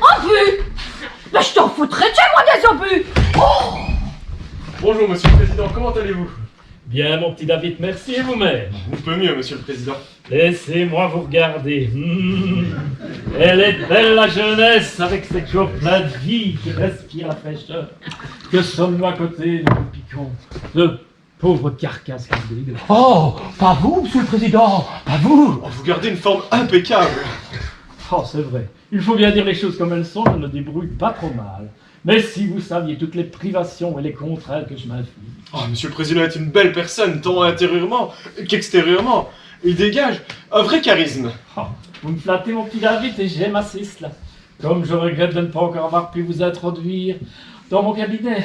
Obus? Mais je t'en foutrais de chez moi des obus! Oh! Bonjour, monsieur le président, comment allez-vous? Bien, mon petit David, merci, et vous-même? On peut mieux, monsieur le président. Laissez-moi vous regarder. Elle est belle la jeunesse, avec ses cheveux pleins de vie qui respire la fraîcheur. Que sommes-nous à côté de Picon? De pauvres carcasses qui se dégueulent. Oh, pas vous, monsieur le président, pas vous. Vous gardez une forme impeccable. Oh, c'est vrai. Il faut bien dire les choses comme elles sont, je me débrouille pas trop mal. Mais si vous saviez toutes les privations et les contraintes que je m'inflige. Oh, monsieur le président est une belle personne, tant intérieurement qu'extérieurement. Il dégage un vrai charisme. Oh, vous me flattez, mon petit David, et j'aime assez cela. Comme je regrette de ne pas encore avoir pu vous introduire dans mon cabinet.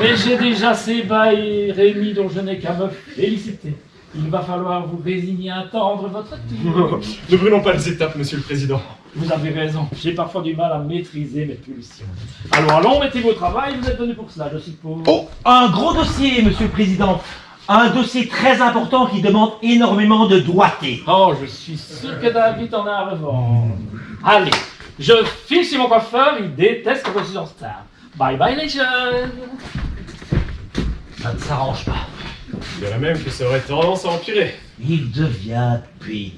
Mais j'ai déjà Séba et Rémi dont je n'ai qu'à me féliciter. Il va falloir vous résigner à attendre votre tour. Ne brûlons pas les étapes, monsieur le président. Vous avez raison, j'ai parfois du mal à maîtriser mes pulsions. Allons, mettez-vous au travail, vous êtes venu pour cela, je suppose. Oh, un gros dossier, monsieur le président. Un dossier très important qui demande énormément de doigté. Oh, je suis sûr que David en a à revendre. Allez, je file chez mon coiffeur, il déteste quand je suis en retard. Bye bye les jeunes. Ça ne s'arrange pas. Je dirais même que ça aurait tendance à empirer. Il devient pénible.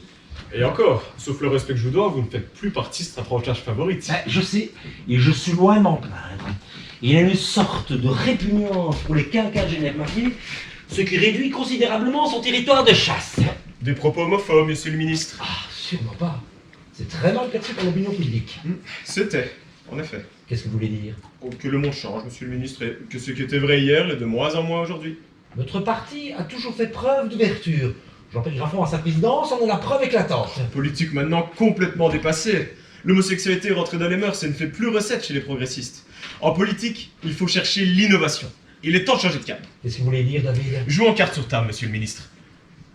Et encore, sauf le respect que je vous dois, vous ne faites plus partie de cette approchage favorite. Je sais, et je suis loin de m'en plaindre. Il y a une sorte de répugnance pour les quinquagénaires mariés, ce qui réduit considérablement son territoire de chasse. Des propos homophobes, monsieur le ministre. Ah, sûrement pas. C'est très mal perçu par l'opinion publique. C'était, en effet. Qu'est-ce que vous voulez dire? Oh, que le monde change, monsieur le ministre, et que ce qui était vrai hier l'est de moins en moins aujourd'hui. Notre parti a toujours fait preuve d'ouverture. Jean-Pierre Graffon à sa présidence en est la preuve éclatante. La politique maintenant complètement dépassée. L'homosexualité est rentrée dans les mœurs et ne fait plus recette chez les progressistes. En politique, il faut chercher l'innovation. Il est temps de changer de cap. Qu'est-ce que vous voulez dire, David? Jouons carte sur table, monsieur le ministre.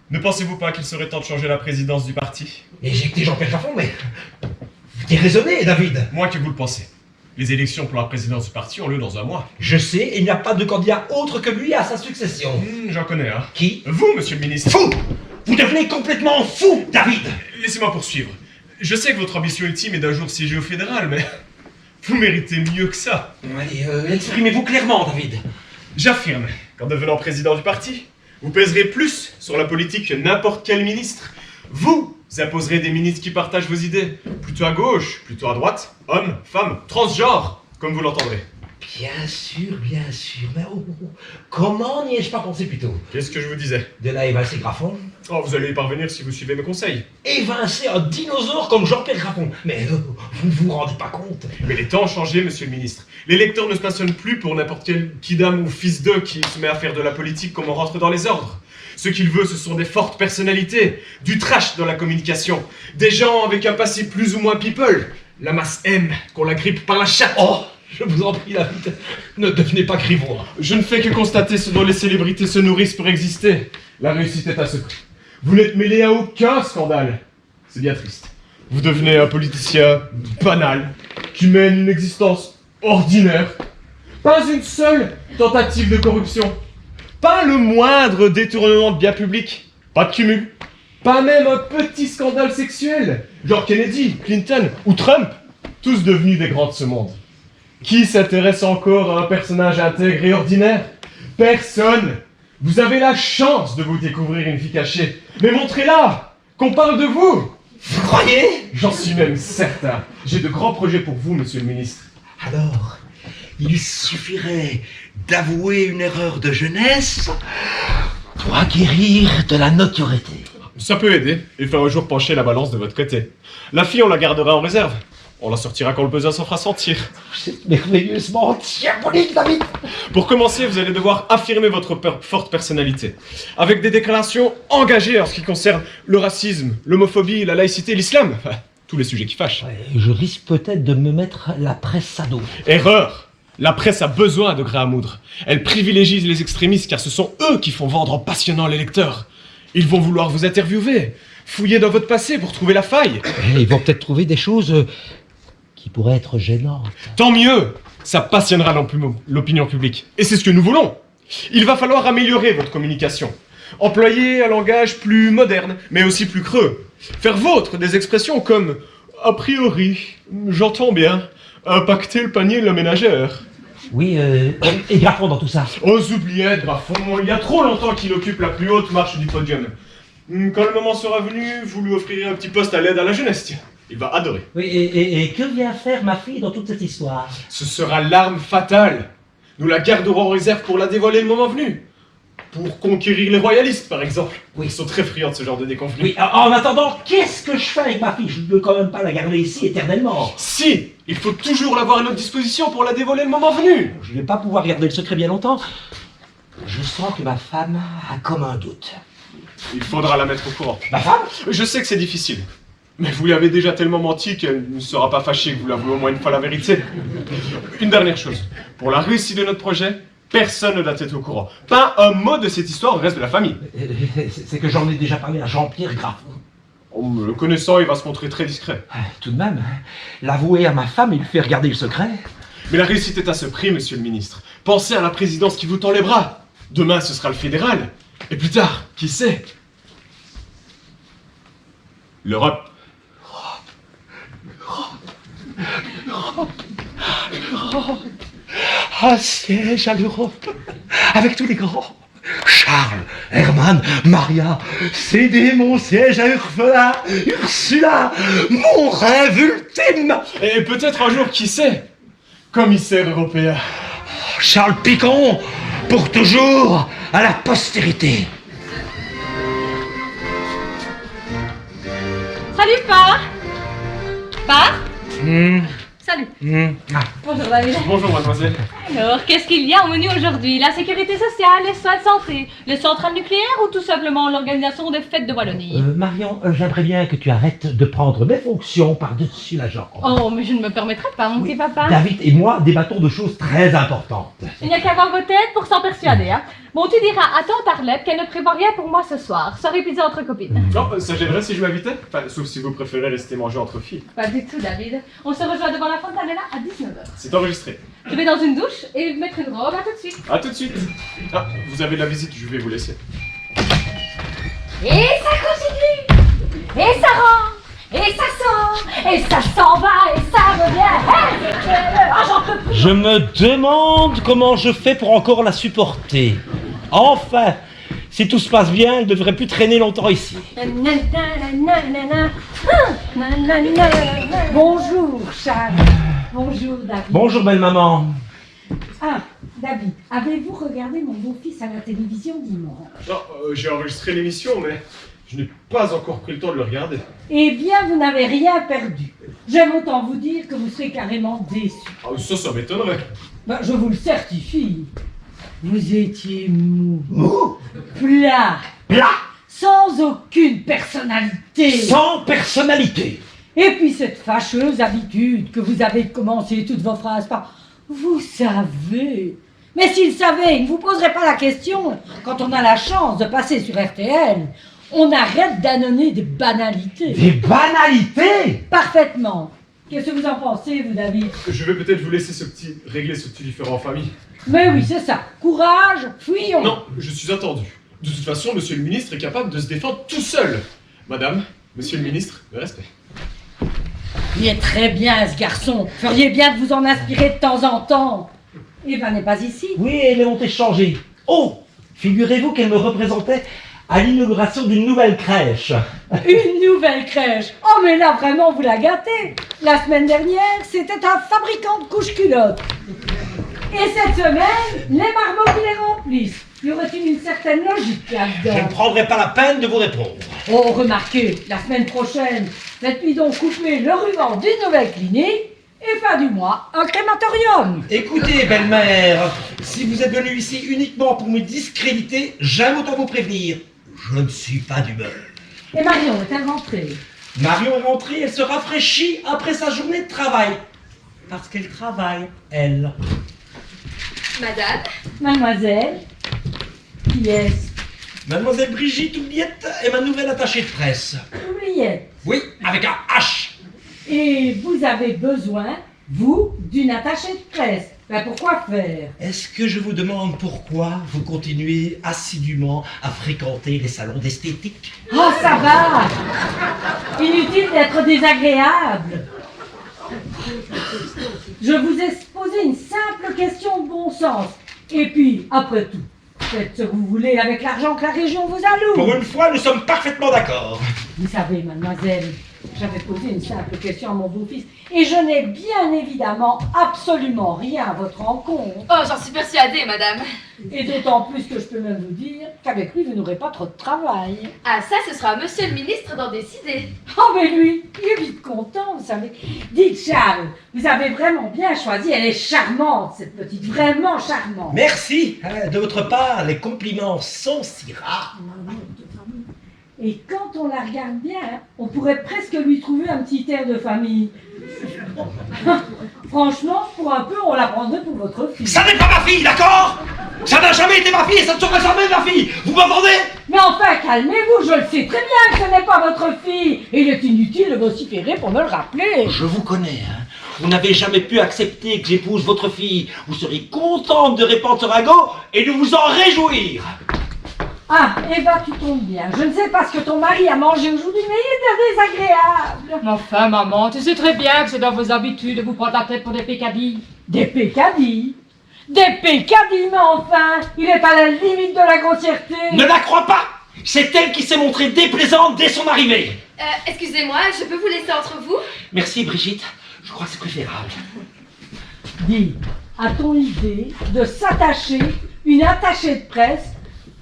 Ne pensez-vous pas qu'il serait temps de changer la présidence du parti? Éjecter Jean-Pierre Graffon, mais... Vous déraisonnez, David. Moins que vous le pensez. Les élections pour la présidence du parti ont lieu dans un mois. Je sais, et il n'y a pas de candidat autre que lui à sa succession. J'en connais un. Qui? Vous, monsieur le ministre. Fou! Vous devenez complètement fou, David! Laissez-moi poursuivre. Je sais que votre ambition ultime est d'un jour siéger au fédéral, mais vous méritez mieux que ça. Allez, exprimez-vous clairement, David. J'affirme qu'en devenant président du parti, vous pèserez plus sur la politique que n'importe quel ministre. Vous imposerez des ministres qui partagent vos idées, plutôt à gauche, plutôt à droite, hommes, femmes, transgenres, comme vous l'entendrez. Bien sûr, mais comment n'y ai-je pas pensé plus tôt? Qu'est-ce que je vous disais? De là évincer Graffon? Oh, vous allez y parvenir si vous suivez mes conseils. Évincer un dinosaure comme Jean-Pierre Graffon? Mais vous ne vous rendez pas compte? Mais les temps ont changé, monsieur le ministre. Les lecteurs ne se passionnent plus pour n'importe quel kidam ou fils d'eux qui se met à faire de la politique comme on rentre dans les ordres. Ce qu'il veut, ce sont des fortes personnalités, du trash dans la communication, des gens avec un passé plus ou moins people. La masse aime qu'on la grippe par la chatte. Oh, je vous en prie, David, ne devenez pas grivois. Je ne fais que constater ce dont les célébrités se nourrissent pour exister. La réussite est à ce prix. Vous n'êtes mêlé à aucun scandale. C'est bien triste. Vous devenez un politicien banal, qui mène une existence ordinaire. Pas une seule tentative de corruption. Pas le moindre détournement de biens publics. Pas de cumul. Pas même un petit scandale sexuel. Genre Kennedy, Clinton ou Trump. Tous devenus des grands de ce monde. Qui s'intéresse encore à un personnage intègre et ordinaire? Personne. Vous avez la chance de vous découvrir une fille cachée. Mais montrez-la. Qu'on parle de vous. Vous croyez? J'en suis même certain. J'ai de grands projets pour vous, monsieur le ministre. Alors, Il suffirait d'avouer une erreur de jeunesse pour acquérir de la notoriété. Ça peut aider et faire un jour pencher la balance de votre côté. La fille, on la gardera en réserve. On la sortira quand le besoin s'en fera sentir. C'est merveilleusement diabolique, David. Pour commencer, vous allez devoir affirmer votre forte personnalité. Avec des déclarations engagées en ce qui concerne le racisme, l'homophobie, la laïcité, l'islam. Enfin, tous les sujets qui fâchent. Ouais, je risque peut-être de me mettre la presse à dos. Erreur! La presse a besoin de grains à moudre. Elle privilégie les extrémistes car ce sont eux qui font vendre en passionnant les lecteurs. Ils vont vouloir vous interviewer, fouiller dans votre passé pour trouver la faille. Et ils vont peut-être trouver des choses qui pourraient être gênantes. Tant mieux! Ça passionnera l'opinion publique. Et c'est ce que nous voulons. Il va falloir améliorer votre communication. Employer un langage plus moderne, mais aussi plus creux. Faire vôtre des expressions comme « a priori »,« j'entends bien »,« impacter le panier de la ménagère ». Oui, et Graffon dans tout ça. Oh, oubliez Graffon, il y a trop longtemps qu'il occupe la plus haute marche du podium. Quand le moment sera venu, vous lui offrirez un petit poste à l'aide à la jeunesse, tiens. Il va adorer. Oui, et que vient faire ma fille dans toute cette histoire? Ce sera l'arme fatale. Nous la garderons en réserve pour la dévoiler le moment venu. Pour conquérir les royalistes, par exemple. Oui. Ils sont très friands de ce genre de déconvenus. Oui, en attendant, qu'est-ce que je fais avec ma fille? Je ne peux quand même pas la garder ici éternellement. Si, il faut toujours l'avoir à notre disposition pour la dévoiler le moment venu. Je ne vais pas pouvoir garder le secret bien longtemps. Je sens que ma femme a comme un doute. Il faudra la mettre au courant. Ma femme? Je sais que c'est difficile. Mais vous lui avez déjà tellement menti qu'elle ne sera pas fâchée que vous l'avouez au moins une fois la vérité. Une dernière chose. Pour la réussite de notre projet, personne ne doit être au courant. Pas un mot de cette histoire au reste de la famille. C'est que j'en ai déjà parlé à Jean-Pierre Graffon. En me le connaissant, il va se montrer très discret. Tout de même, l'avouer à ma femme et lui faire garder le secret. Mais la réussite est à ce prix, monsieur le ministre. Pensez à la présidence qui vous tend les bras. Demain, ce sera le fédéral. Et plus tard, qui sait? L'Europe. Un siège à l'Europe, avec tous les grands. Charles, Hermann, Maria, cédez mon siège à Ursula, mon rêve ultime. Et peut-être un jour, qui sait? Commissaire européen. Charles Picon, pour toujours, à la postérité. Salut, Pa. Salut. Bonjour David. Bonjour, mademoiselle. Alors, qu'est-ce qu'il y a au menu aujourd'hui? La sécurité sociale, les soins de santé, les centrales nucléaires ou tout simplement l'organisation des fêtes de Wallonie? Marion, j'aimerais bien que tu arrêtes de prendre mes fonctions par-dessus la jambe. Oh, mais je ne me permettrai pas, mon petit papa. David et moi débattons de choses très importantes. Il n'y a qu'à voir vos têtes pour s'en persuader, hein. Bon, tu diras à tante Arlette qu'elle ne prévoit rien pour moi ce soir. Soirée pizza entre copines. Non, ça gênerait si je m'invitais? Enfin, sauf si vous préférez rester manger entre filles. Pas du tout, David. On se rejoint devant la fontanella à 19h. C'est enregistré. Je vais dans une douche et mettre une robe. À tout de suite. A tout de suite. Ah, vous avez de la visite, je vais vous laisser. Et ça continue, et ça rentre, et ça sort, et ça s'en va, et ça revient. Ah, j'en peux plus. Je me demande comment je fais pour encore la supporter. Enfin, si tout se passe bien, elle ne devrait plus traîner longtemps ici. Bonjour, Charles. Bonjour, David. Bonjour, belle maman. Ah, David, avez-vous regardé mon beau-fils à la télévision dimanche? Non, j'ai enregistré l'émission, mais je n'ai pas encore pris le temps de le regarder. Eh bien, vous n'avez rien perdu. J'aime autant vous dire que vous serez carrément déçus. Ah, ça m'étonnerait. Ben, je vous le certifie. Vous étiez mou, plat, sans aucune personnalité. Sans personnalité. Et puis cette fâcheuse habitude que vous avez de commencer toutes vos phrases par « vous savez ». Mais s'il savait, il ne vous poserait pas la question. Quand on a la chance de passer sur RTL, on arrête d'annoncer des banalités. Des banalités? Parfaitement. Qu'est-ce que vous en pensez, vous, David? Je vais peut-être vous laisser régler ce petit différend en famille. Mais oui, c'est ça. Courage, fuyons. Non, je suis attendu. De toute façon, monsieur le ministre est capable de se défendre tout seul. Madame, monsieur le ministre, le respect. Il est très bien, ce garçon. Feriez bien de vous en inspirer de temps en temps. Eva n'est pas ici. Oui, elle est montée changer. Oh, figurez-vous qu'elle me représentait à l'inauguration d'une nouvelle crèche. Une nouvelle crèche. Oh, mais là, vraiment, vous la gâtez. La semaine dernière, c'était un fabricant de couches-culottes. Et cette semaine, les marmots qui les remplissent. Y aurait-il une certaine logique Je ne là-dedans? prendrai pas la peine de vous répondre. Oh, remarquez, la semaine prochaine, faites-lui donc couper le ruban d'une nouvelle clinique et fin du mois, un crématorium. Écoutez, belle-mère, si vous êtes venue ici uniquement pour me discréditer, j'aime autant vous prévenir. Je ne suis pas d'humeur. Et Marion est-elle rentrée? Marion est rentrée, elle se rafraîchit après sa journée de travail. Parce qu'elle travaille, elle. Madame, Mademoiselle, qui est-ce? Mademoiselle Brigitte Oubliette est ma nouvelle attachée de presse. Oubliette. Oui, avec un H. Et vous avez besoin, vous, d'une attachée de presse. Ben pourquoi faire? Est-ce que je vous demande pourquoi vous continuez assidûment à fréquenter les salons d'esthétique? Oh, ça va! Inutile d'être désagréable. Je vous ai posé une simple question de bon sens. Et puis, après tout, faites ce que vous voulez avec l'argent que la région vous alloue. Pour une fois, nous sommes parfaitement d'accord. Vous savez, mademoiselle, j'avais posé une simple question à mon beau-fils et je n'ai bien évidemment absolument rien à votre rencontre. oh, j'en suis persuadée, madame. Et d'autant plus que je peux même vous dire qu'avec lui, vous n'aurez pas trop de travail. Ah, ça, ce sera à monsieur le ministre d'en décider. Oh, mais lui, il est vite content, vous savez. Dites, Charles, vous avez vraiment bien choisi. Elle est charmante, cette petite, vraiment charmante. Merci. De votre part, les compliments sont si rares. Et quand on la regarde bien, on pourrait presque lui trouver un petit air de famille. Franchement, pour un peu, on la prendrait pour votre fille. Ça n'est pas ma fille, d'accord? Ça n'a jamais été ma fille et ça ne sera jamais ma fille. Vous m'entendez? Mais enfin, calmez-vous, je le sais très bien que ce n'est pas votre fille. Et il est inutile de vociférer pour me le rappeler. Je vous connais, hein. Vous n'avez jamais pu accepter que j'épouse votre fille. Vous serez contente de répandre ce ragot et de vous en réjouir. Ah, Eva, tu tombes bien. Je ne sais pas ce que ton mari a mangé aujourd'hui, mais il est désagréable. Mais enfin, maman, tu sais très bien que c'est dans vos habitudes de vous prendre la tête pour des pécadilles. Des pécadilles. Des pécadilles, mais enfin, il est à la limite de la grossièreté. Ne la crois pas. C'est elle qui s'est montrée déplaisante dès son arrivée. Excusez-moi, je peux vous laisser entre vous? Merci, Brigitte. Je crois que c'est préférable. Dis, a-t-on idée de s'attacher une attachée de presse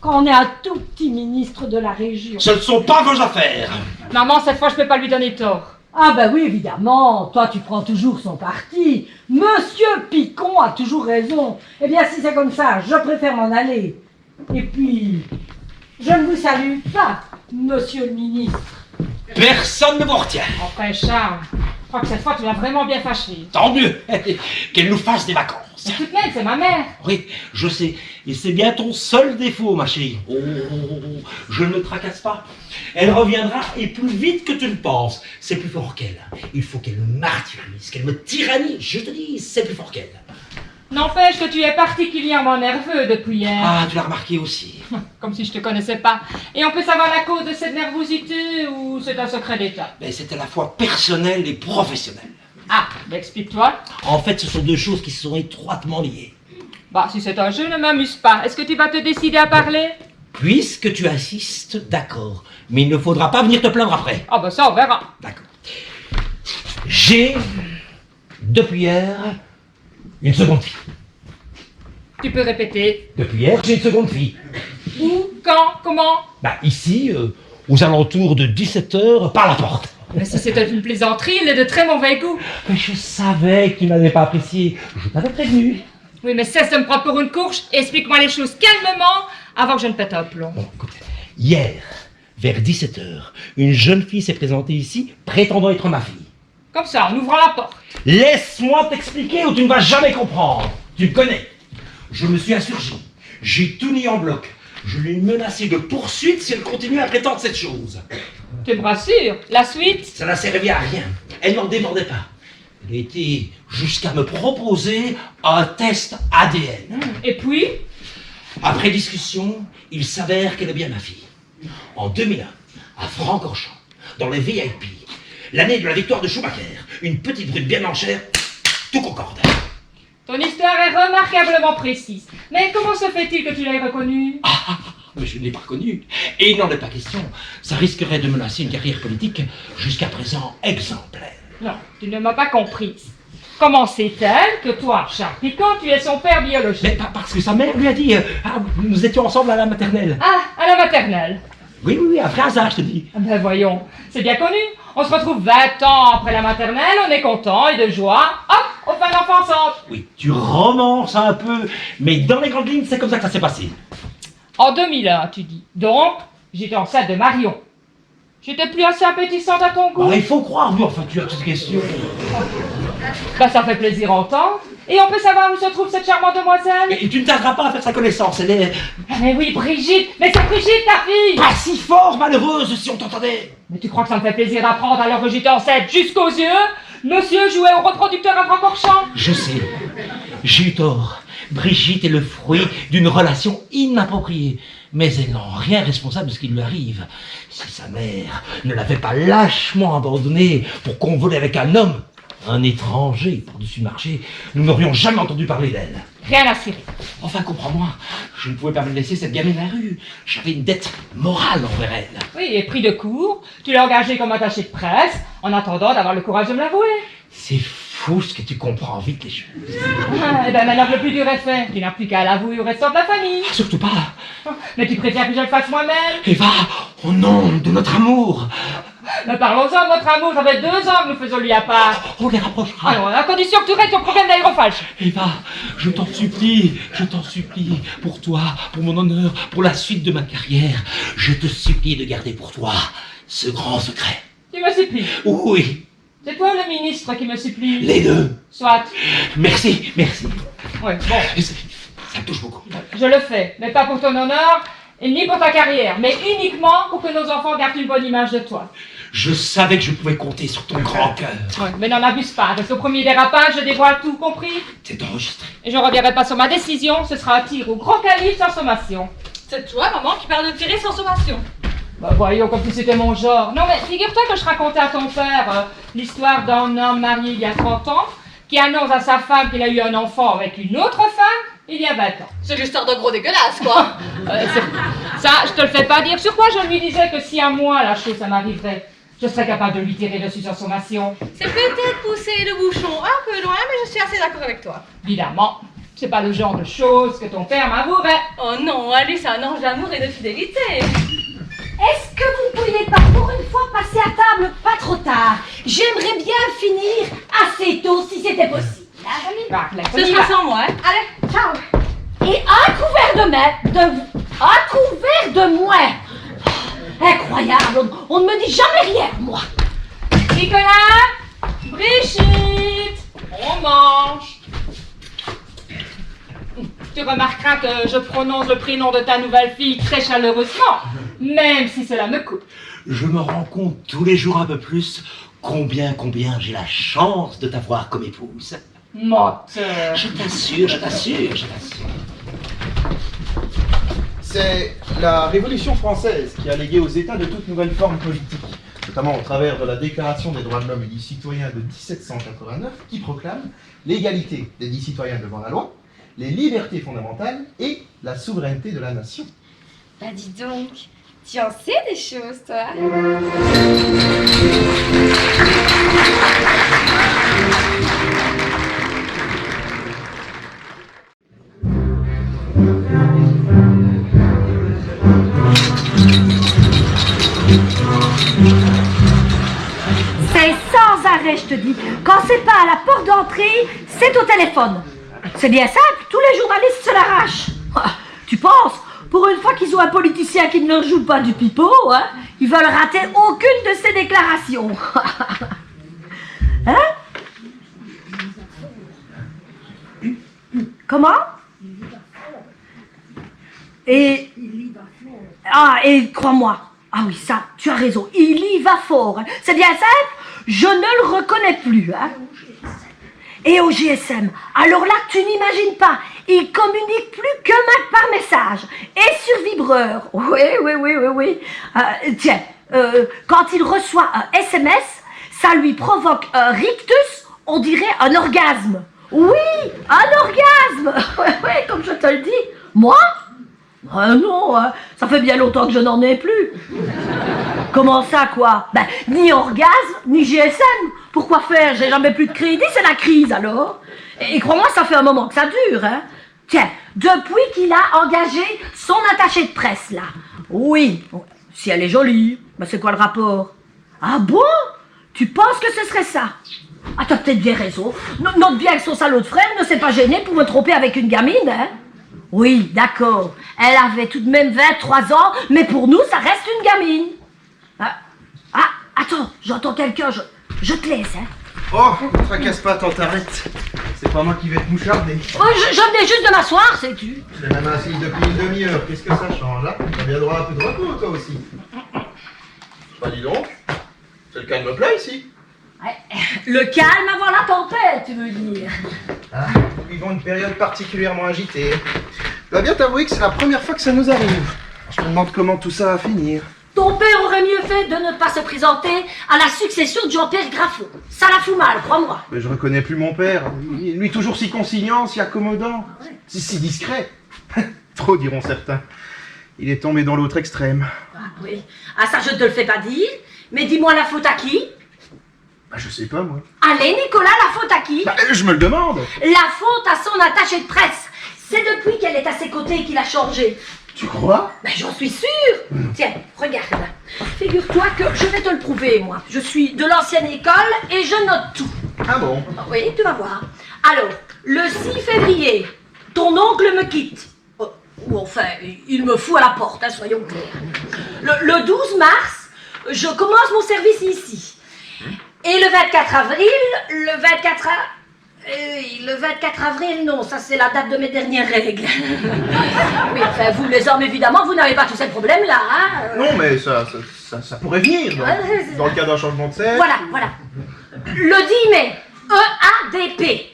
quand on est un tout petit ministre de la région? Ce ne sont pas vos affaires. Maman, cette fois, je peux pas lui donner tort. Ah ben oui, évidemment, toi tu prends toujours son parti. Monsieur Picon a toujours raison. Eh bien, si c'est comme ça, je préfère m'en aller. Et puis, je ne vous salue pas, monsieur le ministre. Personne ne vous retient. Enfin, Charles, je crois que cette fois, tu l'as vraiment bien fâché. Tant mieux. Qu'elle nous fasse des vacances. C'est toute même, c'est ma mère. Oui, je sais. Et c'est bien ton seul défaut, ma chérie. Oh, je ne me tracasse pas. Elle reviendra et plus vite que tu le penses. C'est plus fort qu'elle. Il faut qu'elle me martyrise, qu'elle me tyrannise. Je te dis, c'est plus fort qu'elle. N'empêche que tu es particulièrement nerveux depuis hier. Ah, tu l'as remarqué aussi. Comme si je te connaissais pas. Et on peut savoir la cause de cette nervosité ou c'est un secret d'État? Mais c'est à la fois personnel et professionnel. Ah, bah explique-toi. En fait, ce sont deux choses qui sont étroitement liées. Bah, si c'est un jeu, ne m'amuse pas. Est-ce que tu vas te décider à parler? Puisque tu insistes, d'accord. Mais il ne faudra pas venir te plaindre après. Ah bah ça, on verra. D'accord. J'ai, depuis hier, une seconde fille. Tu peux répéter. Depuis hier, j'ai une seconde fille. Où? Quand? Comment? Bah ici, aux alentours de 17h, par la porte. Mais si c'était une plaisanterie, il est de très mauvais goût. Mais je savais que tu n'avais pas apprécié. Je t'avais prévenu. Oui, mais cesse de me prendre pour une courge et explique-moi les choses calmement avant que je ne pète un plomb. Bon, écoute. Hier, vers 17h, une jeune fille s'est présentée ici, prétendant être ma fille. Comme ça, en ouvrant la porte. Laisse-moi t'expliquer ou tu ne vas jamais comprendre. Tu me connais. Je me suis insurgé. J'ai tout mis en bloc. Je l'ai menacé de poursuite si elle continuait à prétendre cette chose. Tu me rassures. La suite? Ça n'a servi à rien. Elle n'en démordait pas. Elle a été jusqu'à me proposer un test ADN. Et puis? Après discussion, il s'avère qu'elle est bien ma fille. En 2001, à Francorchamps, dans les VIP, l'année de la victoire de Schumacher, une petite brute bien en chair, tout concorde. Ton histoire est remarquablement précise. Mais comment se fait-il que tu l'aies reconnue? Mais je ne l'ai pas reconnue. Et il n'en est pas question. Ça risquerait de menacer une carrière politique jusqu'à présent exemplaire. Non, tu ne m'as pas comprise. Comment sait-elle que toi, Charles Picon, tu es son père biologique? Mais parce que sa mère lui a dit, nous étions ensemble à la maternelle. Ah, à la maternelle. Oui, après hasard, je te dis. Ben voyons, c'est bien connu. On se retrouve 20 ans après la maternelle, on est content et de joie. Hop, on fait un enfant ensemble. Oui, tu romances un peu, mais dans les grandes lignes, c'est comme ça que ça s'est passé. En 2001, tu dis. Donc, j'étais enceinte de Marion. J'étais plus assez appétissante à ton goût. Ah, il faut croire, oui, enfin, tu as cette question. Ben ça fait plaisir à entendre. Et on peut savoir où se trouve cette charmante demoiselle? Et tu ne tarderas pas à faire sa connaissance, elle est Mais oui, Brigitte. Mais c'est Brigitte, ta fille. pas si fort malheureuse, si on t'entendait. Mais tu crois que ça me fait plaisir d'apprendre alors que j'étais enceinte jusqu'aux yeux? Monsieur jouait au reproducteur à Francorchamps. Je sais, j'ai eu tort. Brigitte est le fruit d'une relation inappropriée. Mais elle n'en rien responsable de ce qui lui arrive. Si sa mère ne l'avait pas lâchement abandonnée pour convoler avec un homme, un étranger par-dessus le marché, nous n'aurions jamais entendu parler d'elle. Rien à cirer. Enfin, comprends-moi, je ne pouvais pas me laisser cette gamine à la rue. J'avais une dette morale envers elle. Oui, et pris de court, tu l'as engagé comme attaché de presse en attendant d'avoir le courage de me l'avouer. C'est fou ce que tu comprends vite les choses. Ah, et ben maintenant que le plus dur est fait, tu n'as plus qu'à l'avouer au restant de la famille. Surtout pas. Mais tu préfères que je le fasse moi-même? Eva, au nom de notre amour. Mais parlons-en de notre amour, ça fait 2 ans que nous faisons lui à part. On les rapprochera. Alors, à condition que tu règles ton problème d'aérophage. Eva, je t'en supplie, pour toi, pour mon honneur, pour la suite de ma carrière, je te supplie de garder pour toi ce grand secret. Tu me supplies. Oui, C'est toi le ministre qui me supplie. les deux. Soit. Merci. Oui, bon, Ça me touche beaucoup. je le fais, mais pas pour ton honneur, et ni pour ta carrière, mais uniquement pour que nos enfants gardent une bonne image de toi. Je savais que je pouvais compter sur ton grand cœur. Oui, mais n'en abuse pas, reste au premier dérapage, je dévoile tout, compris? C'est enregistré. Et je ne reviendrai pas sur ma décision, ce sera un tir au grand calibre sans sommation. C'est toi, maman, qui parle de tirer sans sommation. Bah voyons, comme si c'était mon genre. Non mais figure-toi que je racontais à ton père l'histoire d'un homme marié il y a 30 ans, qui annonce à sa femme qu'il a eu un enfant avec une autre femme il y a 20 ans. C'est l'histoire d'un gros dégueulasse, quoi. Ça, je te le fais pas dire. Sur quoi je lui disais que si à moi la chose ça m'arriverait, je serais capable de lui tirer dessus sans sommation. C'est peut-être pousser le bouchon un peu loin, mais je suis assez d'accord avec toi. Évidemment, c'est pas le genre de choses que ton père m'avouerait. Oh non, Ali, c'est un ange d'amour et de fidélité. Est-ce que vous pourriez pas pour une fois passer à table pas trop tard? J'aimerais bien finir assez tôt si c'était possible. Bah, Ce sera sans moi, hein. Allez, ciao. Et un couvert de moins. Incroyable, on ne me dit jamais rien, moi. Nicolas, Brigitte, on mange. Tu remarqueras que je prononce le prénom de ta nouvelle fille très chaleureusement, même si cela me coupe. Je me rends compte tous les jours un peu plus combien j'ai la chance de t'avoir comme épouse. Menteur. Je t'assure. C'est la Révolution française qui a légué aux États de toutes nouvelles formes politiques, notamment au travers de la Déclaration des droits de l'homme et du citoyen de 1789, qui proclame l'égalité des 10 citoyens devant la loi, les libertés fondamentales et la souveraineté de la nation. Bah dis donc, tu en sais des choses, toi. C'est sans arrêt, je te dis. Quand c'est pas à la porte d'entrée, c'est au téléphone. C'est bien simple, tous les journalistes se l'arrachent. Ah, tu penses, pour une fois qu'ils ont un politicien qui ne leur joue pas du pipeau, hein, ils veulent rater aucune de ses déclarations. Hein? Comment? Et crois-moi, ah oui, ça, tu as raison, il y va fort. Hein. C'est bien simple, je ne le reconnais plus. Hein. Et au GSM, alors là, tu n'imagines pas, il communique plus que par message. Et sur vibreur, oui. Tiens, quand il reçoit un SMS, ça lui provoque un rictus, on dirait un orgasme. Oui, un orgasme. Ouais, comme je te le dis. Moi? Non, hein, ça fait bien longtemps que je n'en ai plus. Comment ça, quoi? Ben, ni orgasme, ni GSM. Pourquoi faire? J'ai jamais plus de crédit, c'est la crise alors. Et crois-moi, ça fait un moment que ça dure, hein. Tiens, depuis qu'il a engagé son attachée de presse, là. Oui, si elle est jolie, mais c'est quoi le rapport? Ah bon? Tu penses que ce serait ça? Ah, t'as peut-être bien raison. Note bien que son salaud de frère ne s'est pas gêné pour me tromper avec une gamine, hein? Oui, d'accord. Elle avait tout de même 23 ans, mais pour nous, ça reste une gamine. Ah, attends, j'entends quelqu'un, je te laisse, hein. Oh, ne tracasse pas, tante, arrête. C'est pas moi qui vais te moucharder. Oh, je venais juste de m'asseoir, sais-tu. Je suis même assis depuis une demi-heure, qu'est-ce que ça change, là? T'as bien droit à un peu de repos, toi aussi. Bah dis donc, c'est le calme plat ici. Ouais, le calme avant la tempête, tu veux dire. Ah, nous vivons une période particulièrement agitée. Je dois bien t'avouer que c'est la première fois que ça nous arrive. Je me demande comment tout ça va finir. Ton père aurait mieux fait de ne pas se présenter à la succession de Jean-Pierre Graffo. Ça la fout mal, crois-moi. Mais je reconnais plus mon père. Lui toujours si conciliant, si accommodant, si discret. Trop diront certains. Il est tombé dans l'autre extrême. Ah oui, ah ça je te le fais pas dire. Mais dis-moi la faute à qui? Bah je sais pas moi. Allez Nicolas, la faute à qui? Bah, je me le demande. La faute à son attachée de presse. C'est depuis qu'elle est à ses côtés qu'il a changé. Tu crois? Ben j'en suis sûre. Tiens, regarde. Figure-toi que je vais te le prouver, moi. Je suis de l'ancienne école et je note tout. Ah bon? Oui, tu vas voir. Alors, le 6 février, ton oncle me quitte. Ou enfin, il me fout à la porte, hein, soyons clairs. Le 12 mars, je commence mon service ici. Et le 24 avril, le 24 avril, non, ça c'est la date de mes dernières règles. Oui, enfin, vous les hommes, évidemment, vous n'avez pas tous ces problèmes-là, hein. Non, mais ça pourrait venir, dans le cas d'un changement de sexe. Voilà. Le 10 mai, EADP.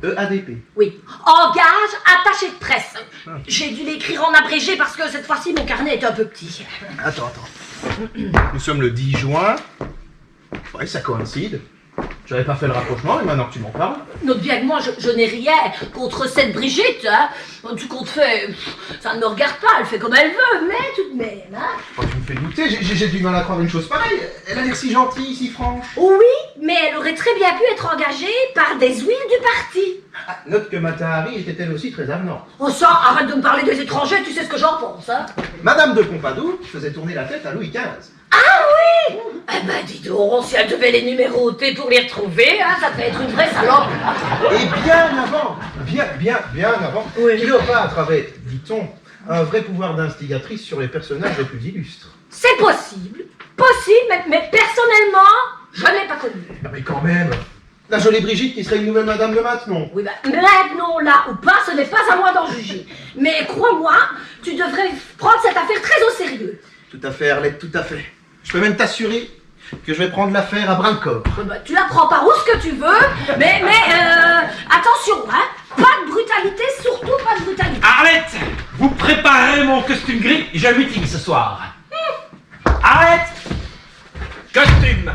EADP. Oui, engage attaché de presse. J'ai dû l'écrire en abrégé parce que cette fois-ci, mon carnet est un peu petit. Attends. Nous sommes le 10 juin. Ouais, ça coïncide. J'avais pas fait le rapprochement, et maintenant que tu m'en parles. Note bien que moi, je n'ai rien contre cette Brigitte, hein. Tout compte fait, ça ne me regarde pas, elle fait comme elle veut, mais tout de même, hein. Oh, tu me fais douter, j'ai du mal à croire une chose pareille. Elle a l'air si gentille, si franche. Oui, mais elle aurait très bien pu être engagée par des huiles du parti. Ah, note que Matahari était elle aussi très avenante. Oh ça, arrête de me parler des étrangers, tu sais ce que j'en pense, hein. Madame de Pompadour faisait tourner la tête à Louis XV. Ah oui! Eh ben dis donc, si elle devait les numéroter pour les retrouver, hein, ça devait être une vraie salope. Et bien avant, Oui. Cléopâtre avait, dit-on, un vrai pouvoir d'instigatrice sur les personnages les plus illustres. C'est possible, mais personnellement, je ne l'ai pas connue. Ah, mais quand même, la jolie Brigitte qui serait une nouvelle Madame de Maintenon. Oui, maintenant, là ou pas, ce n'est pas à moi d'en juger. Mais crois-moi, tu devrais prendre cette affaire très au sérieux. Tout à fait, Arlette, tout à fait. Je peux même t'assurer que je vais prendre l'affaire à bras-le-corps. Tu la prends par où ce que tu veux, mais attention, hein, pas de brutalité, surtout pas de brutalité. Arlette, vous préparez mon costume gris, j'ai un meeting ce soir. Arlette, costume.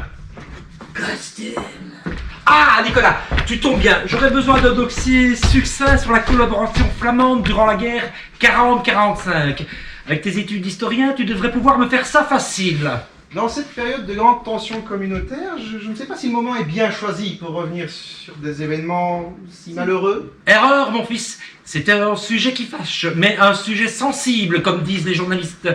Ah, Nicolas, tu tombes bien. J'aurais besoin d'un dossier succinct sur la collaboration flamande durant la guerre 40-45. Avec tes études d'historien, tu devrais pouvoir me faire ça facile. Dans cette période de grande tension communautaire, je ne sais pas si le moment est bien choisi pour revenir sur des événements si malheureux. Erreur, mon fils. C'était un sujet qui fâche, mais un sujet sensible, comme disent les journalistes.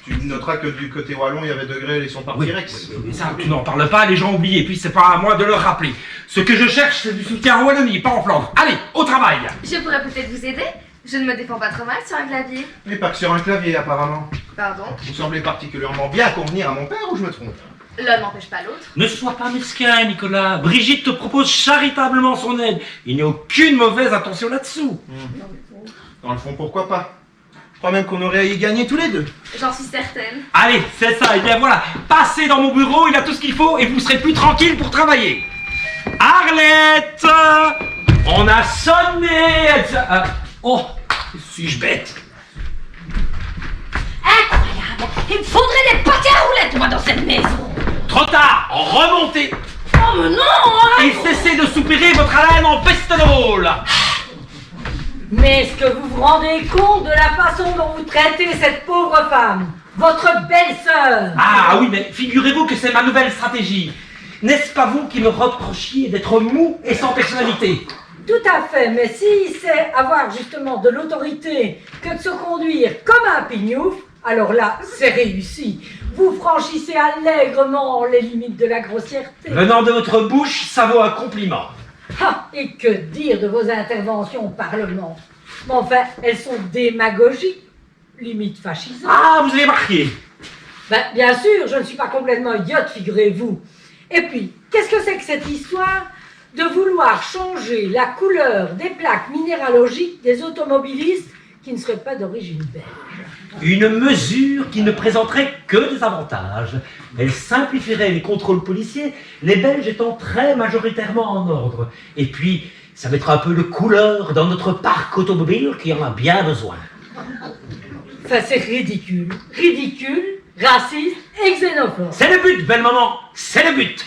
Tu noteras que du côté wallon, il y avait de grêle et son parti Rex. Mais ça, tu n'en parles pas, les gens oublient, et puis c'est pas à moi de leur rappeler. Ce que je cherche, c'est du soutien en Wallonie, pas en Flandre. Allez, au travail. Je pourrais peut-être vous aider. Je ne me défends pas trop mal sur un clavier. Mais pas que sur un clavier, apparemment. Pardon. Vous semblez particulièrement bien convenir à mon père, ou je me trompe? L'un n'empêche pas l'autre. Ne sois pas mesquin, Nicolas. Brigitte te propose charitablement son aide. Il n'y a aucune mauvaise intention là-dessous. Dans le fond, pourquoi pas? Je crois même qu'on aurait à y gagner tous les deux. J'en suis certaine. Allez, c'est ça, et bien voilà. Passez dans mon bureau, il a tout ce qu'il faut, et vous serez plus tranquille pour travailler. Arlette, on a sonné. Oh, suis-je bête? Incroyable! Il me faudrait des pâtés à roulettes, moi, dans cette maison! Trop tard, remontez. Oh, mais non, hein! Et cessez de soupirer votre haleine en pestonol. Mais est-ce que vous vous rendez compte de la façon dont vous traitez cette pauvre femme? Votre belle-sœur. Ah oui, mais figurez-vous que c'est ma nouvelle stratégie. N'est-ce pas vous qui me reprochiez d'être mou et sans personnalité? Tout à fait, mais s'il sait avoir justement de l'autorité que de se conduire comme un pignouf, alors là, c'est réussi. Vous franchissez allègrement les limites de la grossièreté. Venant de votre bouche, ça vaut un compliment. Ah, et que dire de vos interventions au Parlement? Mais enfin, elles sont démagogiques, limite fascisantes. Ah, vous avez marqué. Ben, bien sûr, je ne suis pas complètement idiote, figurez-vous. Et puis, qu'est-ce que c'est que cette histoire de vouloir changer la couleur des plaques minéralogiques des automobilistes qui ne seraient pas d'origine belge? Une mesure qui ne présenterait que des avantages. Elle simplifierait les contrôles policiers, les Belges étant très majoritairement en ordre. Et puis, ça mettra un peu de couleur dans notre parc automobile qui en a bien besoin. Ça, c'est ridicule. Ridicule, raciste et xénophobe. C'est le but, belle maman, c'est le but.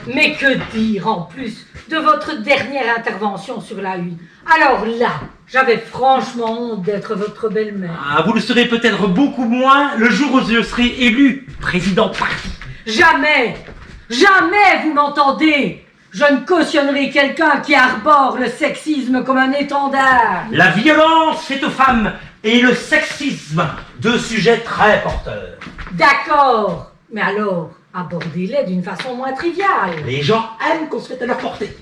Mais que dire en plus de votre dernière intervention sur la une? Alors là, j'avais franchement honte d'être votre belle-mère. Ah, vous le serez peut-être beaucoup moins le jour où je serai élu président parti. Jamais, jamais vous m'entendez. Je ne cautionnerai quelqu'un qui arbore le sexisme comme un étendard. La violence faite aux femmes et le sexisme, deux sujets très porteurs. D'accord, mais alors, abordez-les d'une façon moins triviale. Les gens aiment qu'on se mette à leur portée.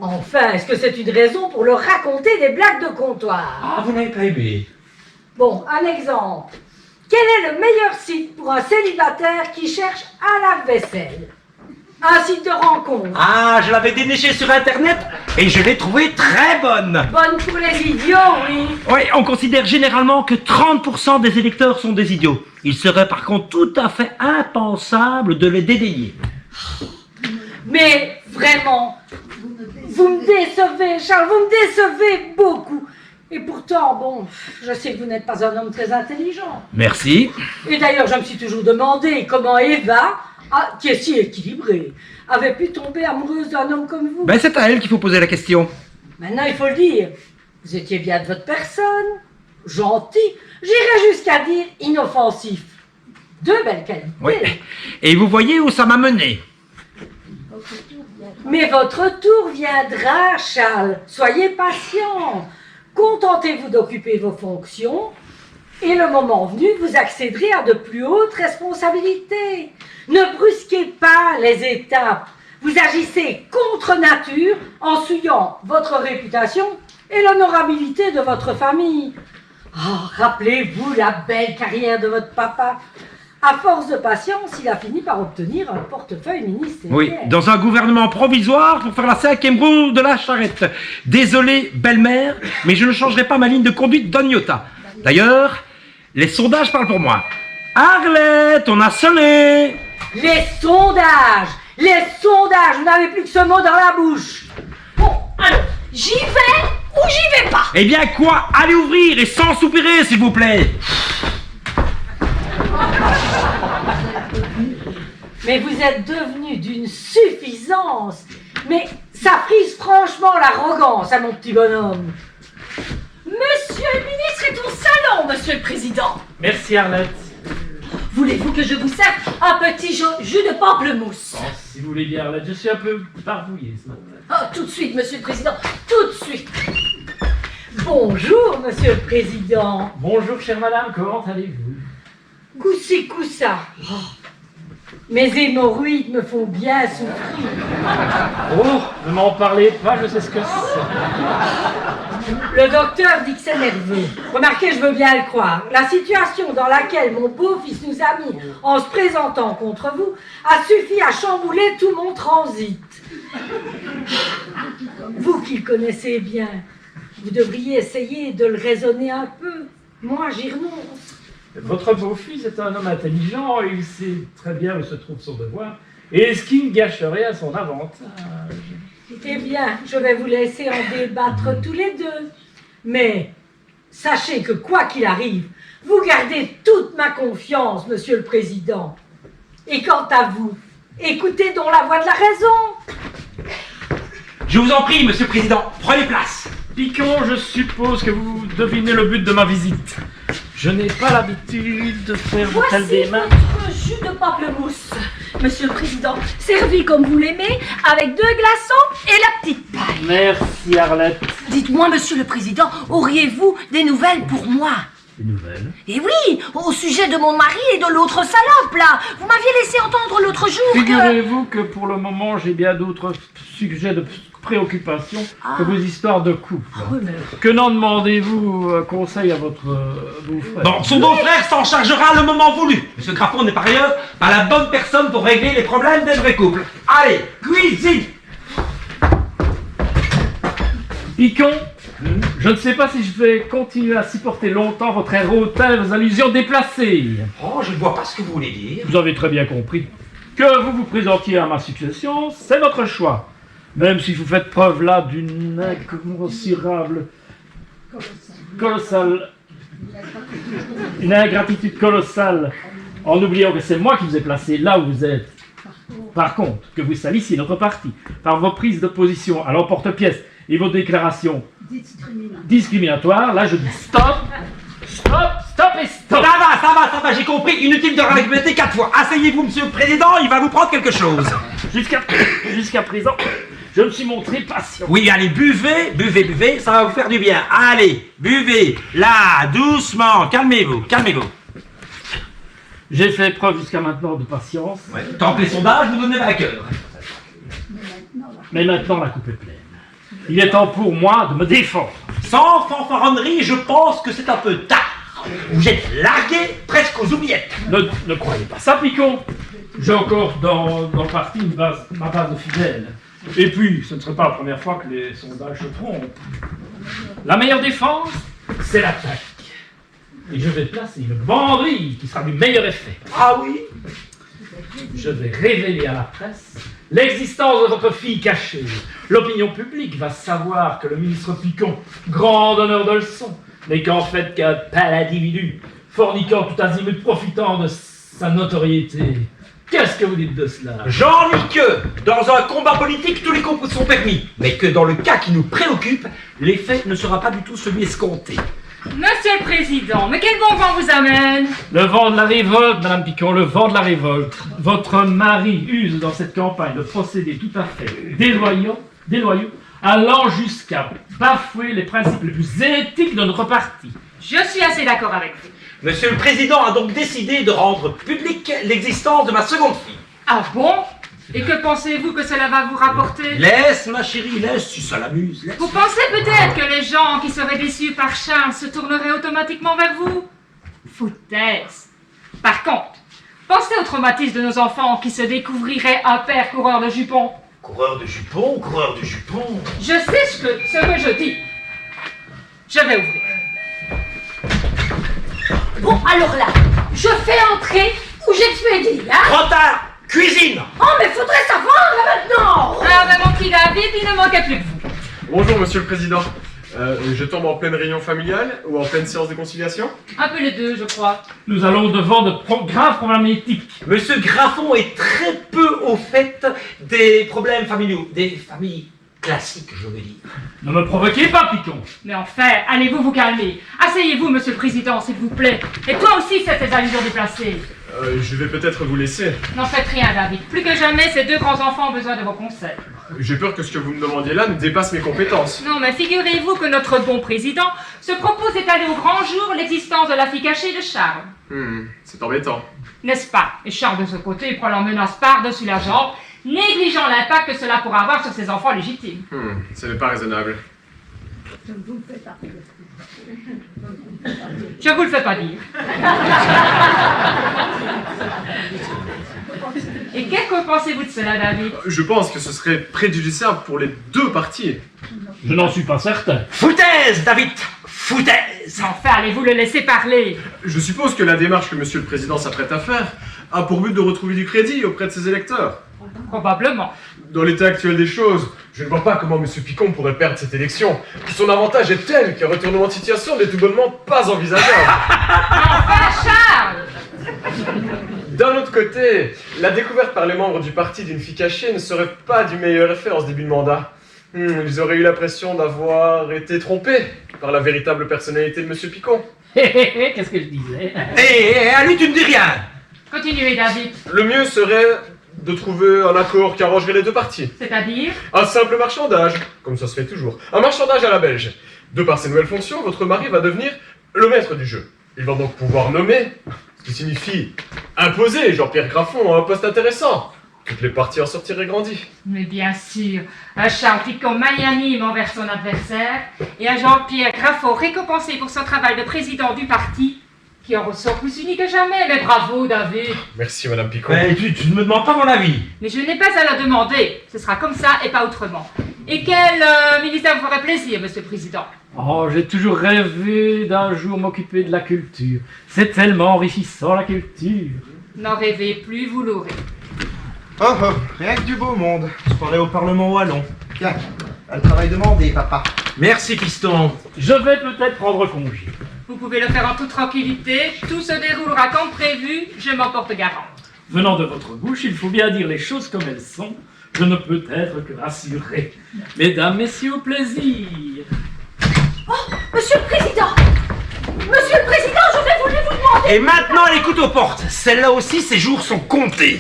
Enfin, est-ce que c'est une raison pour leur raconter des blagues de comptoir? Ah, vous n'avez pas aimé. Bon, un exemple. Quel est le meilleur site pour un célibataire qui cherche un lave-vaisselle? Un site de rencontre. Ah, je l'avais déniché sur Internet et je l'ai trouvé très bonne. Bonne pour les idiots, oui. Oui, on considère généralement que 30% des électeurs sont des idiots. Il serait par contre tout à fait impensable de les dédaigner. Mais vraiment, vous me décevez, Charles, vous me décevez beaucoup. Et pourtant, bon, je sais que vous n'êtes pas un homme très intelligent. Merci. Et d'ailleurs, je me suis toujours demandé comment Eva, qui est si équilibrée, avait pu tomber amoureuse d'un homme comme vous. Ben, c'est à elle qu'il faut poser la question. Maintenant, il faut le dire, vous étiez bien de votre personne, gentil, j'irais jusqu'à dire inoffensif. Deux belles qualités. Oui. Et vous voyez où ça m'a mené. Mais votre tour viendra, Charles. Soyez patient. Contentez-vous d'occuper vos fonctions et le moment venu, vous accéderez à de plus hautes responsabilités. Ne brusquez pas les étapes. Vous agissez contre nature en souillant votre réputation et l'honorabilité de votre famille. Oh, rappelez-vous la belle carrière de votre papa. À force de patience, il a fini par obtenir un portefeuille ministériel. Oui, dans un gouvernement provisoire pour faire la 5e roue de la charrette. Désolé, belle-mère, mais je ne changerai pas ma ligne de conduite d'un iota. D'ailleurs, les sondages parlent pour moi. Arlette, on a sonné. Les sondages, vous n'avez plus que ce mot dans la bouche. Bon, alors, j'y vais ou j'y vais pas? Eh bien quoi? Allez ouvrir et sans soupirer, s'il vous plaît. Mais vous êtes devenu d'une suffisance. Mais ça frise franchement l'arrogance à mon petit bonhomme. Monsieur le ministre est au salon, monsieur le président. Merci Arlette. Voulez-vous que je vous serve un petit jus de pamplemousse? Oh, si vous voulez bien Arlette, je suis un peu barbouillé ce matin. Oh, tout de suite, monsieur le président, tout de suite. Bonjour, monsieur le président. Bonjour chère madame, comment allez-vous? Coussi coussa. Oh, mes hémorroïdes me font bien souffrir. Oh, ne m'en parlez pas, je sais ce que c'est. Le docteur dit que c'est nerveux. Remarquez, je veux bien le croire. La situation dans laquelle mon beau-fils nous a mis en se présentant contre vous a suffi à chambouler tout mon transit. Vous qui le connaissez bien, vous devriez essayer de le raisonner un peu. Moi, j'y renonce. Votre beau-fils est un homme intelligent, il sait très bien où se trouve son devoir, et ce qui ne gâche rien à son avantage. Eh bien, je vais vous laisser en débattre tous les deux. Mais sachez que quoi qu'il arrive, vous gardez toute ma confiance, monsieur le président. Et quant à vous, écoutez donc la voix de la raison. Je vous en prie, monsieur le président, prenez place. Picon, je suppose que vous devinez le but de ma visite. Je n'ai pas l'habitude de faire de telles Voici démarches. votre jus de pamplemousse, Monsieur le Président, servi comme vous l'aimez, avec 2 glaçons et la petite paille. Merci Arlette. Dites-moi, Monsieur le Président, auriez-vous des nouvelles pour moi? Des nouvelles? Eh oui, au sujet de mon mari et de l'autre salope, là. Vous m'aviez laissé entendre l'autre jour que... Figurez-vous que pour le moment, j'ai bien d'autres sujets de préoccupation que vos histoires de couple. Oui, mais... Que n'en demandez-vous conseil à votre beau-frère? Bon, son beau-frère s'en chargera le moment voulu. Monsieur Graffon n'est par ailleurs pas la bonne personne pour régler les problèmes d'un vrai couple. Allez, cuisine! Picon, je ne sais pas si je vais continuer à supporter longtemps votre air hautain et vos allusions déplacées. Oh, je ne vois pas ce que vous voulez dire. Vous avez très bien compris. Que vous vous présentiez à ma succession, c'est votre choix. Même si vous faites preuve là d'une incommensurable... colossale... une ingratitude colossale en oubliant que c'est moi qui vous ai placé là où vous êtes. Par contre, que vous salissiez notre parti par vos prises de position à l'emporte-pièce et vos déclarations discriminatoires, là je dis stop, stop, stop et stop. Ça va, j'ai compris. Inutile de répéter 4 fois. Asseyez-vous, monsieur le président, il va vous prendre quelque chose. Jusqu'à présent, je me suis montré patient. Oui, allez, buvez, ça va vous faire du bien. Allez, buvez, là, doucement, calmez-vous. J'ai fait preuve jusqu'à maintenant de patience, Ouais, tant que les sondages vous donnez vainqueur. mais maintenant la coupe est pleine. Il est temps pour moi de me défendre. Sans fanfaronnerie, je pense que c'est un peu tard. Vous êtes largué presque aux oubliettes. Ne croyez pas ça, Picon. J'ai encore dans le parti ma base de fidèles. Et puis, ce ne serait pas la première fois que les sondages se trompent. La meilleure défense, c'est l'attaque. Et je vais placer une banderille qui sera du meilleur effet. Ah oui? Je vais révéler à la presse l'existence de votre fille cachée. L'opinion publique va savoir que le ministre Picon, grand donneur de leçons, n'est qu'en fait qu'un pâle individu, forniquant tout azimut, profitant de sa notoriété. Qu'est-ce que vous dites de cela? J'en dis que, dans un combat politique, tous les coups sont permis. Mais que dans le cas qui nous préoccupe, l'effet ne sera pas du tout celui escompté. Monsieur le Président, mais quel bon vent vous amène? Le vent de la révolte, Madame Picon, le vent de la révolte. Votre mari use dans cette campagne de procédés tout à fait déloyaux, allant jusqu'à bafouer les principes les plus éthiques de notre parti. Je suis assez d'accord avec vous. Monsieur le Président a donc décidé de rendre publique l'existence de ma seconde fille. Ah bon? Et que pensez-vous que cela va vous rapporter? Laisse, ma chérie, laisse, si ça l'amuse, laisse. Vous pensez peut-être que les gens qui seraient déçus par Charles se tourneraient automatiquement vers vous? Foutaise. Par contre, pensez au traumatisme de nos enfants qui se découvriraient un père coureur de jupons. Coureur de jupons. Je sais ce que je dis. Je vais ouvrir. Bon, alors là, je fais entrer où j'expédie, hein? Trop tard. Cuisine. Oh, mais faudrait savoir, là, maintenant! Ah ben mon petit David, il ne manquait plus que vous. Bonjour, monsieur le président. Je tombe en pleine réunion familiale ou en pleine séance de conciliation? Un peu les deux, je crois. Nous allons devant de graves problèmes éthiques. Monsieur Graffon est très peu au fait des problèmes familiaux, des familles classiques, je veux dire. Ne me provoquez pas, Picon. Mais enfin, allez-vous vous calmer. Asseyez-vous, monsieur le Président, s'il vous plaît. Et toi aussi, faites tes allusions déplacées. Je vais peut-être vous laisser. N'en faites rien, David. Plus que jamais, ces 2 grands-enfants ont besoin de vos conseils. J'ai peur que ce que vous me demandiez là ne dépasse mes compétences. Non, mais figurez-vous que notre bon président se propose d'étaler au grand jour l'existence de la fille cachée de Charles. C'est embêtant. N'est-ce pas? Et Charles, de ce côté, prend la menace par-dessus la jambe, négligeant l'impact que cela pourra avoir sur ses enfants légitimes. Ce n'est pas raisonnable. Je vous le fais pas dire. Et qu'est-ce que pensez-vous de cela, David? Je pense que ce serait préjudiciable pour les 2 parties. Je n'en suis pas certain. Foutaise, David. Foutaise. Enfin, allez-vous le laisser parler? Je suppose que la démarche que monsieur le président s'apprête à faire a pour but de retrouver du crédit auprès de ses électeurs. Probablement. Dans l'état actuel des choses, je ne vois pas comment monsieur Picon pourrait perdre cette élection. Son avantage est tel qu'un retournement de situation n'est tout bonnement pas envisageable. Enfin, Charles! D'un autre côté, la découverte par les membres du parti d'une fille cachée ne serait pas du meilleur effet en ce début de mandat. Ils auraient eu l'impression d'avoir été trompés par la véritable personnalité de monsieur Picon. Qu'est-ce que je disais? Et à lui, tu ne dis rien. Continuez, David. Le mieux serait de trouver un accord qui arrangerait les deux parties. C'est-à-dire? Un simple marchandage, comme ça se fait toujours. Un marchandage à la belge. De par ses nouvelles fonctions, votre mari va devenir le maître du jeu. Il va donc pouvoir nommer, ce qui signifie imposer Jean-Pierre Graffon à un poste intéressant. Toutes les parties en sortiraient grandies. Mais bien sûr, un Charles Picon magnanime envers son adversaire et un Jean-Pierre Graffon récompensé pour son travail de président du parti qui en ressort plus uni que jamais. Mais bravo, David. Merci, Madame Picon. Mais tu ne me demandes pas mon avis. Mais je n'ai pas à le demander. Ce sera comme ça et pas autrement. Et quel ministère vous ferait plaisir, Monsieur le Président? Oh, j'ai toujours rêvé d'un jour m'occuper de la culture. C'est tellement enrichissant, la culture. N'en rêvez plus, vous l'aurez. Oh oh, rien que du beau monde. Soirée au Parlement wallon. Tiens, le travail demandé, papa. Merci, fiston. Je vais peut-être prendre congé. Vous pouvez le faire en toute tranquillité. Tout se déroulera comme prévu. Je m'en porte garant. Venant de votre bouche, il faut bien dire les choses comme elles sont. Je ne peux être que rassuré. Mesdames, messieurs, au plaisir. Oh, Monsieur le Président! Monsieur le Président, j'aurais voulu vous demander... Et maintenant, elle écoute aux portes. Celle-là aussi, ses jours sont comptés.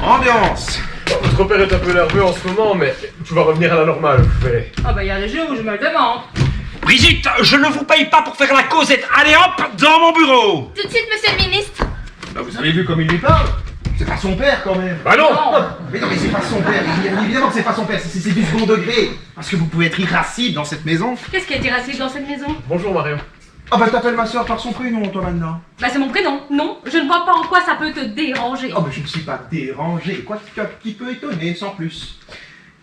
Ambiance. Votre père est un peu nerveux en ce moment, mais tu vas revenir à la normale, vous verrez. Ah bah il y a des jours où je me le demande. Brigitte, je ne vous paye pas pour faire la causette. Allez hop, dans mon bureau. Tout de suite, monsieur le ministre. Bah vous avez vu comme il lui parle? C'est pas son père quand même. Bah non. Mais non mais c'est pas son père, évidemment que c'est pas son père, c'est du second degré. Parce que vous pouvez être irascible dans cette maison. Qu'est-ce qui est irascible dans cette maison? Bonjour, Marion. Ah bah t'appelles ma soeur par son prénom toi maintenant. Bah c'est mon prénom. Non, je ne vois pas en quoi ça peut te déranger. Oh bah je ne suis pas dérangé, quoi un petit peu étonné, sans plus.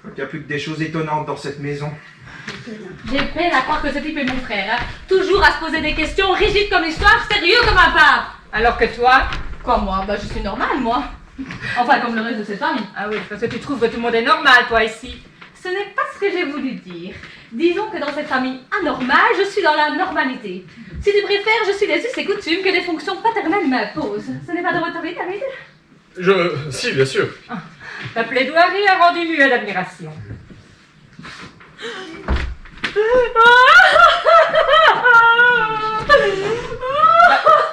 Il n'y a plus que des choses étonnantes dans cette maison. J'ai peine à croire que ce type est mon frère. Hein. Toujours à se poser des questions, rigide comme l'histoire, sérieux comme un pape. Alors que toi? Quoi moi? Bah je suis normale moi. Enfin comme le reste de cette famille. Ah oui, parce que tu trouves que tout le monde est normal, toi, ici. Ce n'est pas ce que j'ai voulu dire. Disons que dans cette famille anormale, je suis dans la normalité. Si tu préfères, je suis les us et coutumes que les fonctions paternelles m'imposent. Ce n'est pas de votre avis, David? Si, bien sûr. Ta plaidoirie a rendu muet d'admiration.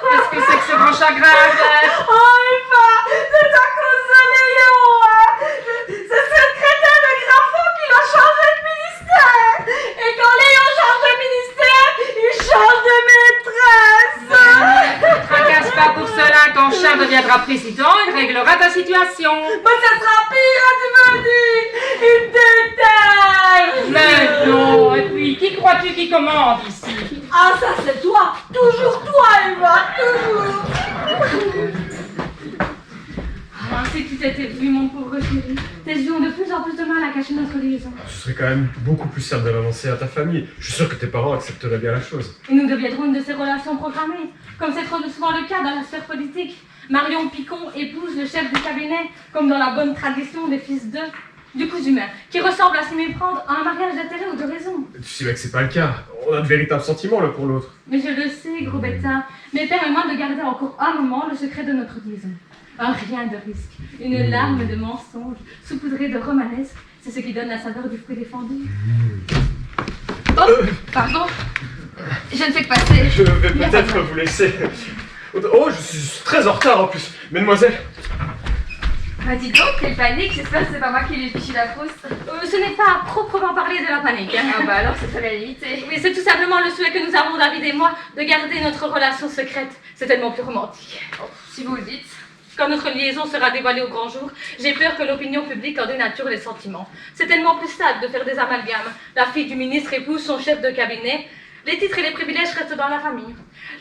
Qu'est-ce que c'est que ce grand chagrin, Albert? Oh, Eva, c'est à cause de Léon, hein. C'est ce crétin de Graffon qui l'a changé de ministère. Et quand Léon change de ministère, il change de maîtresse. Tracasse pas pour cela, quand Charles deviendra président, il réglera ta situation. Mais ça sera pire, tu me dis. Il déteste. Mais non, et puis, qui crois-tu qui commande ici? Ah, ça c'est toi. Toujours toi, Eva, toujours. Ah, si tu t'étais vu, mon pauvre chéri. Tes yeux ont de plus en plus de mal à cacher notre liaison. Ce serait quand même beaucoup plus simple de l'annoncer à ta famille. Je suis sûr que tes parents accepteraient bien la chose. Et nous deviendrons une de ces relations programmées, comme c'est trop souvent le cas dans la sphère politique. Marion Picon épouse le chef du cabinet, comme dans la bonne tradition des fils du cousin humain, qui ressemble à s'y méprendre à un mariage d'intérêt ou de raison. Tu sais bien que c'est pas le cas. On a de véritables sentiments l'un pour l'autre. Mais je le sais, gros bêta, mais permets-moi de garder encore un moment le secret de notre liaison. Un rien de risque, une larme de mensonge, saupoudrée de romanesque, c'est ce qui donne la saveur du fruit défendu. Oh, pardon. Je ne fais que passer. Je vais peut-être vous laisser. Oh, je suis très en retard en plus. Mesdemoiselles. Bah dis donc, quelle panique, j'espère que c'est pas moi qui lui ai piché la frousse. Ce n'est pas à proprement parler de la panique. Hein. Ah bah alors c'est très bien limité. Mais c'est tout simplement le souhait que nous avons, David et moi, de garder notre relation secrète. C'est tellement plus romantique. Oh, si vous le dites. Quand notre liaison sera dévoilée au grand jour, j'ai peur que l'opinion publique en dénature les sentiments. C'est tellement plus stable de faire des amalgames. La fille du ministre épouse son chef de cabinet. Les titres et les privilèges restent dans la famille.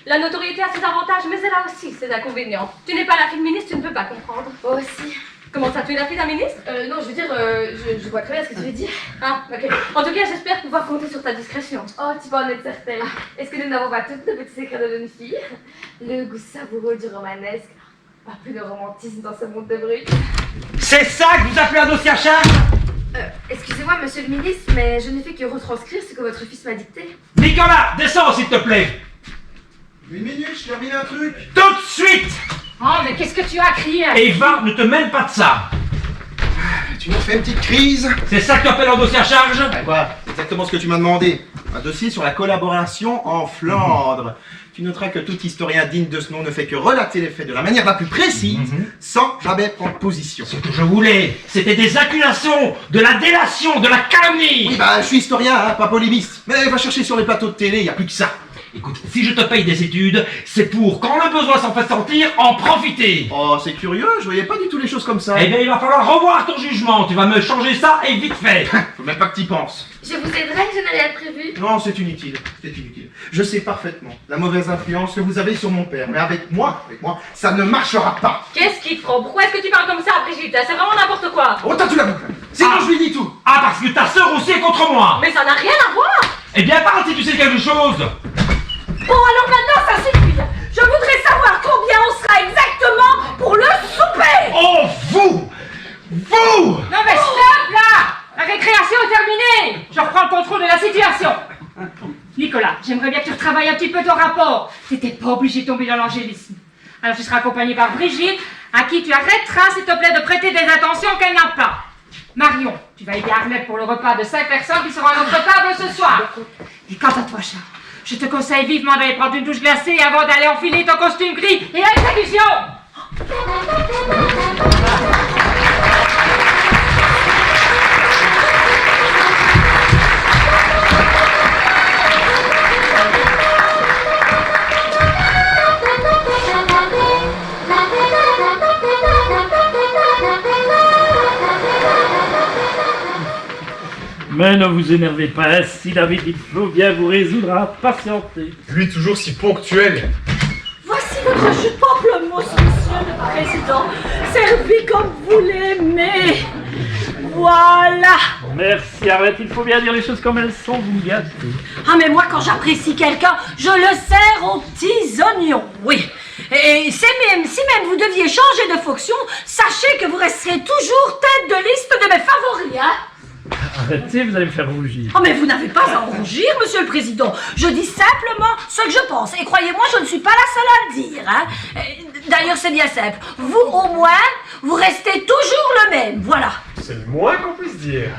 La notoriété a ses avantages, mais elle a aussi ses inconvénients. Tu n'es pas la fille de ministre, tu ne peux pas comprendre. Oh si. Comment ça, tu es la fille d'un ministre? Non, je veux dire, je vois très bien ce que tu veux dire. Ah, ok. En tout cas, j'espère pouvoir compter sur ta discrétion. Oh, tu peux en être certaine. Est-ce que nous n'avons pas toutes de petits secrets de jeune fille? Le goût savoureux du romanesque. Pas plus de romantisme dans ce monde de brut. C'est ça que vous appelez un dossier à charge? Excusez-moi, monsieur le ministre, mais je n'ai fait que retranscrire ce que votre fils m'a dicté. Nicolas, descends s'il te plaît. Une minute, je termine un truc. Tout de suite. Oh, mais qu'est-ce que tu as crié? Eva, ne te mêle pas de ça. Tu m'as fait une petite crise. C'est ça que tu appelles un dossier à charge? Bah quoi? exactement ce que tu m'as demandé. Un dossier sur la collaboration en Flandre. Tu noteras que tout historien digne de ce nom ne fait que relater les faits de la manière la plus précise, sans jamais prendre position. Ce que je voulais, c'était des accusations, de la délation, de la calomnie. Oui, bah, je suis historien, hein, pas polémiste. Mais va chercher sur les plateaux de télé, y a plus que ça. Écoute, si je te paye des études, c'est pour, quand le besoin s'en fait sentir, en profiter. Oh, c'est curieux, je voyais pas du tout les choses comme ça. Eh bien, il va falloir revoir ton jugement. Tu vas me changer ça et vite fait. Faut même pas que t'y penses. Je vous aiderai, je n'ai rien prévu. Non, c'est inutile, c'est inutile. Je sais parfaitement la mauvaise influence que vous avez sur mon père, mais avec moi, ça ne marchera pas. Qu'est-ce qui te prend? Pourquoi est-ce que tu parles comme ça à Brigitte? C'est vraiment n'importe quoi. Oh, t'as tu la boucle. Sinon, je lui dis tout. Ah, parce que ta sœur aussi est contre moi. Mais ça n'a rien à voir. Eh bien, parle si tu sais quelque chose. Bon, alors maintenant, ça suffit. Je voudrais savoir combien on sera exactement pour le souper. Oh, vous. Non mais stop là! La récréation est terminée! Je reprends le contrôle de la situation. Nicolas, j'aimerais bien que tu retravailles un petit peu ton rapport. T'étais pas obligé de tomber dans l'angélisme. Alors tu seras accompagné par Brigitte, à qui tu arrêteras, s'il te plaît, de prêter des attentions qu'elle n'a pas. Marion, tu vas aider Arlette pour le repas de 5 personnes qui seront à notre table ce soir. Et quant à toi, Charles, je te conseille vivement d'aller prendre une douche glacée avant d'aller enfiler ton costume gris et à l'exécution. Mais ne vous énervez pas, si David il faut bien vous résoudre à patienter. Lui toujours si ponctuel. Voici votre jus de pamplemousse, monsieur le président. Servi comme vous l'aimez. Voilà. Merci Arlette, il faut bien dire les choses comme elles sont, vous me gâtez. Ah, mais moi, quand j'apprécie quelqu'un, je le sers aux petits oignons, oui. Et si même vous deviez changer de fonction, sachez que vous resterez toujours tête de liste de mes favoris, hein. Arrêtez, vous allez me faire rougir. Oh, mais vous n'avez pas à en rougir, monsieur le président. Je dis simplement ce que je pense. Et croyez-moi, je ne suis pas la seule à le dire, hein. D'ailleurs, c'est bien simple. Vous, au moins, vous restez toujours le même, voilà. C'est le moins qu'on puisse dire.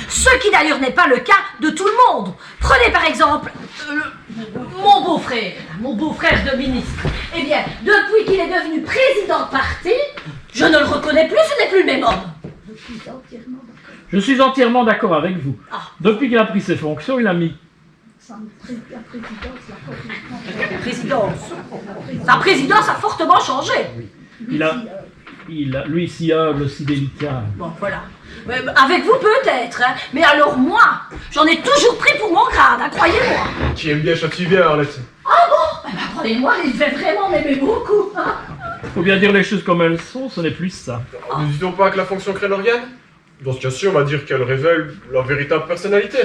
Ce qui d'ailleurs n'est pas le cas de tout le monde. Prenez par exemple mon beau-frère de ministre. Eh bien, depuis qu'il est devenu président de parti, je ne le reconnais plus, ce n'est plus le même homme. Je suis entièrement d'accord avec vous. Ah. Depuis qu'il a pris ses fonctions, il a mis... Sa présidence a fortement changé. Lui si humble, si délicat. Bon, voilà. Avec vous peut-être, hein. Mais alors moi, j'en ai toujours pris pour mon grade, hein, croyez-moi. Qui aime bien châtie bien, Arlette. Ah bon? Croyez-moi, il devait vraiment m'aimer beaucoup, hein. Faut bien dire les choses comme elles sont, ce n'est plus ça. Ne dit-on pas que la fonction crée l'organe? Dans ce cas-ci, on va dire qu'elle révèle leur véritable personnalité.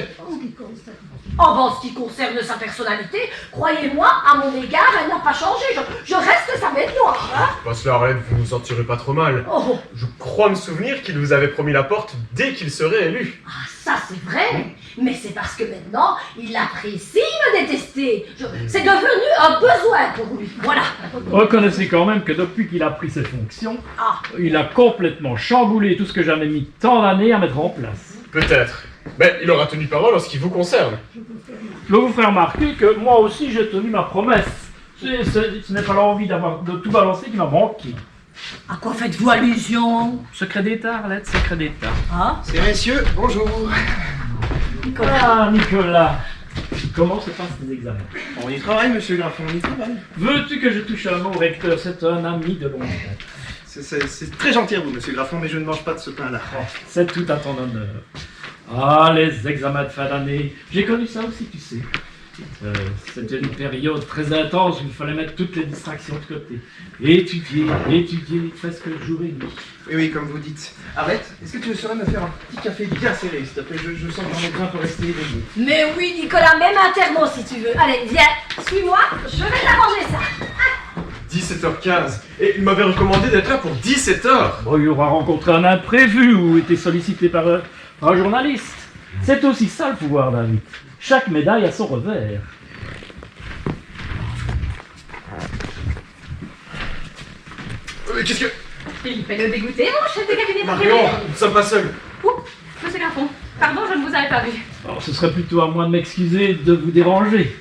En ce qui concerne sa personnalité, croyez-moi, à mon égard, elle n'a pas changé. Je reste sa bête noire, hein. Bah cela, Arlette, vous vous en tirez pas trop mal. Oh. Je crois me souvenir qu'il vous avait promis la porte dès qu'il serait élu. Ah, ça c'est vrai, mais c'est parce que maintenant, il apprécie me détester. C'est devenu un besoin pour lui, voilà. Reconnaissez quand même que depuis qu'il a pris ses fonctions, Ah. il a complètement chamboulé tout ce que j'avais mis tant d'années à mettre en place. Peut-être. Mais il aura tenu parole en ce qui vous concerne. Je vous ferai remarquer que moi aussi j'ai tenu ma promesse. Ce n'est pas l'envie de tout balancer qui m'a manqué. À quoi faites-vous allusion? Secret d'État, Arlette, secret d'État. Hein? C'est messieurs, bonjour. Ah, Nicolas, comment se passent tes examens? On y travaille, monsieur Graffon, on y travaille. Veux-tu que je touche un mot au recteur? C'est un ami de longue date. C'est très gentil à vous, monsieur Graffon, mais je ne mange pas de ce pain-là. C'est tout à ton honneur. Ah, les examens de fin d'année. J'ai connu ça aussi, tu sais. C'était une période très intense où il fallait mettre toutes les distractions de côté. Étudier, presque jour et nuit. Oui, comme vous dites. Arrête, est-ce que tu saurais me faire un petit café bien serré, s'il te plaît? Je sens que j'en ai besoin pour rester éveillé. Mais oui, Nicolas, même un thermos si tu veux. Allez, viens, suis-moi, je vais t'arranger ça. 17h15. Et il m'avait recommandé d'être là pour 17h. Bon, il aura rencontré un imprévu ou été sollicité par un journaliste. C'est aussi ça le pouvoir, David. Chaque médaille a son revers. Qu'est-ce que... Philippe est le dégoûté, mon chef de cabinet. Marion, nous ne sommes pas seuls. Monsieur Graffon, Pardon, je ne vous avais pas vu. Alors, ce serait plutôt à moi de m'excuser de vous déranger.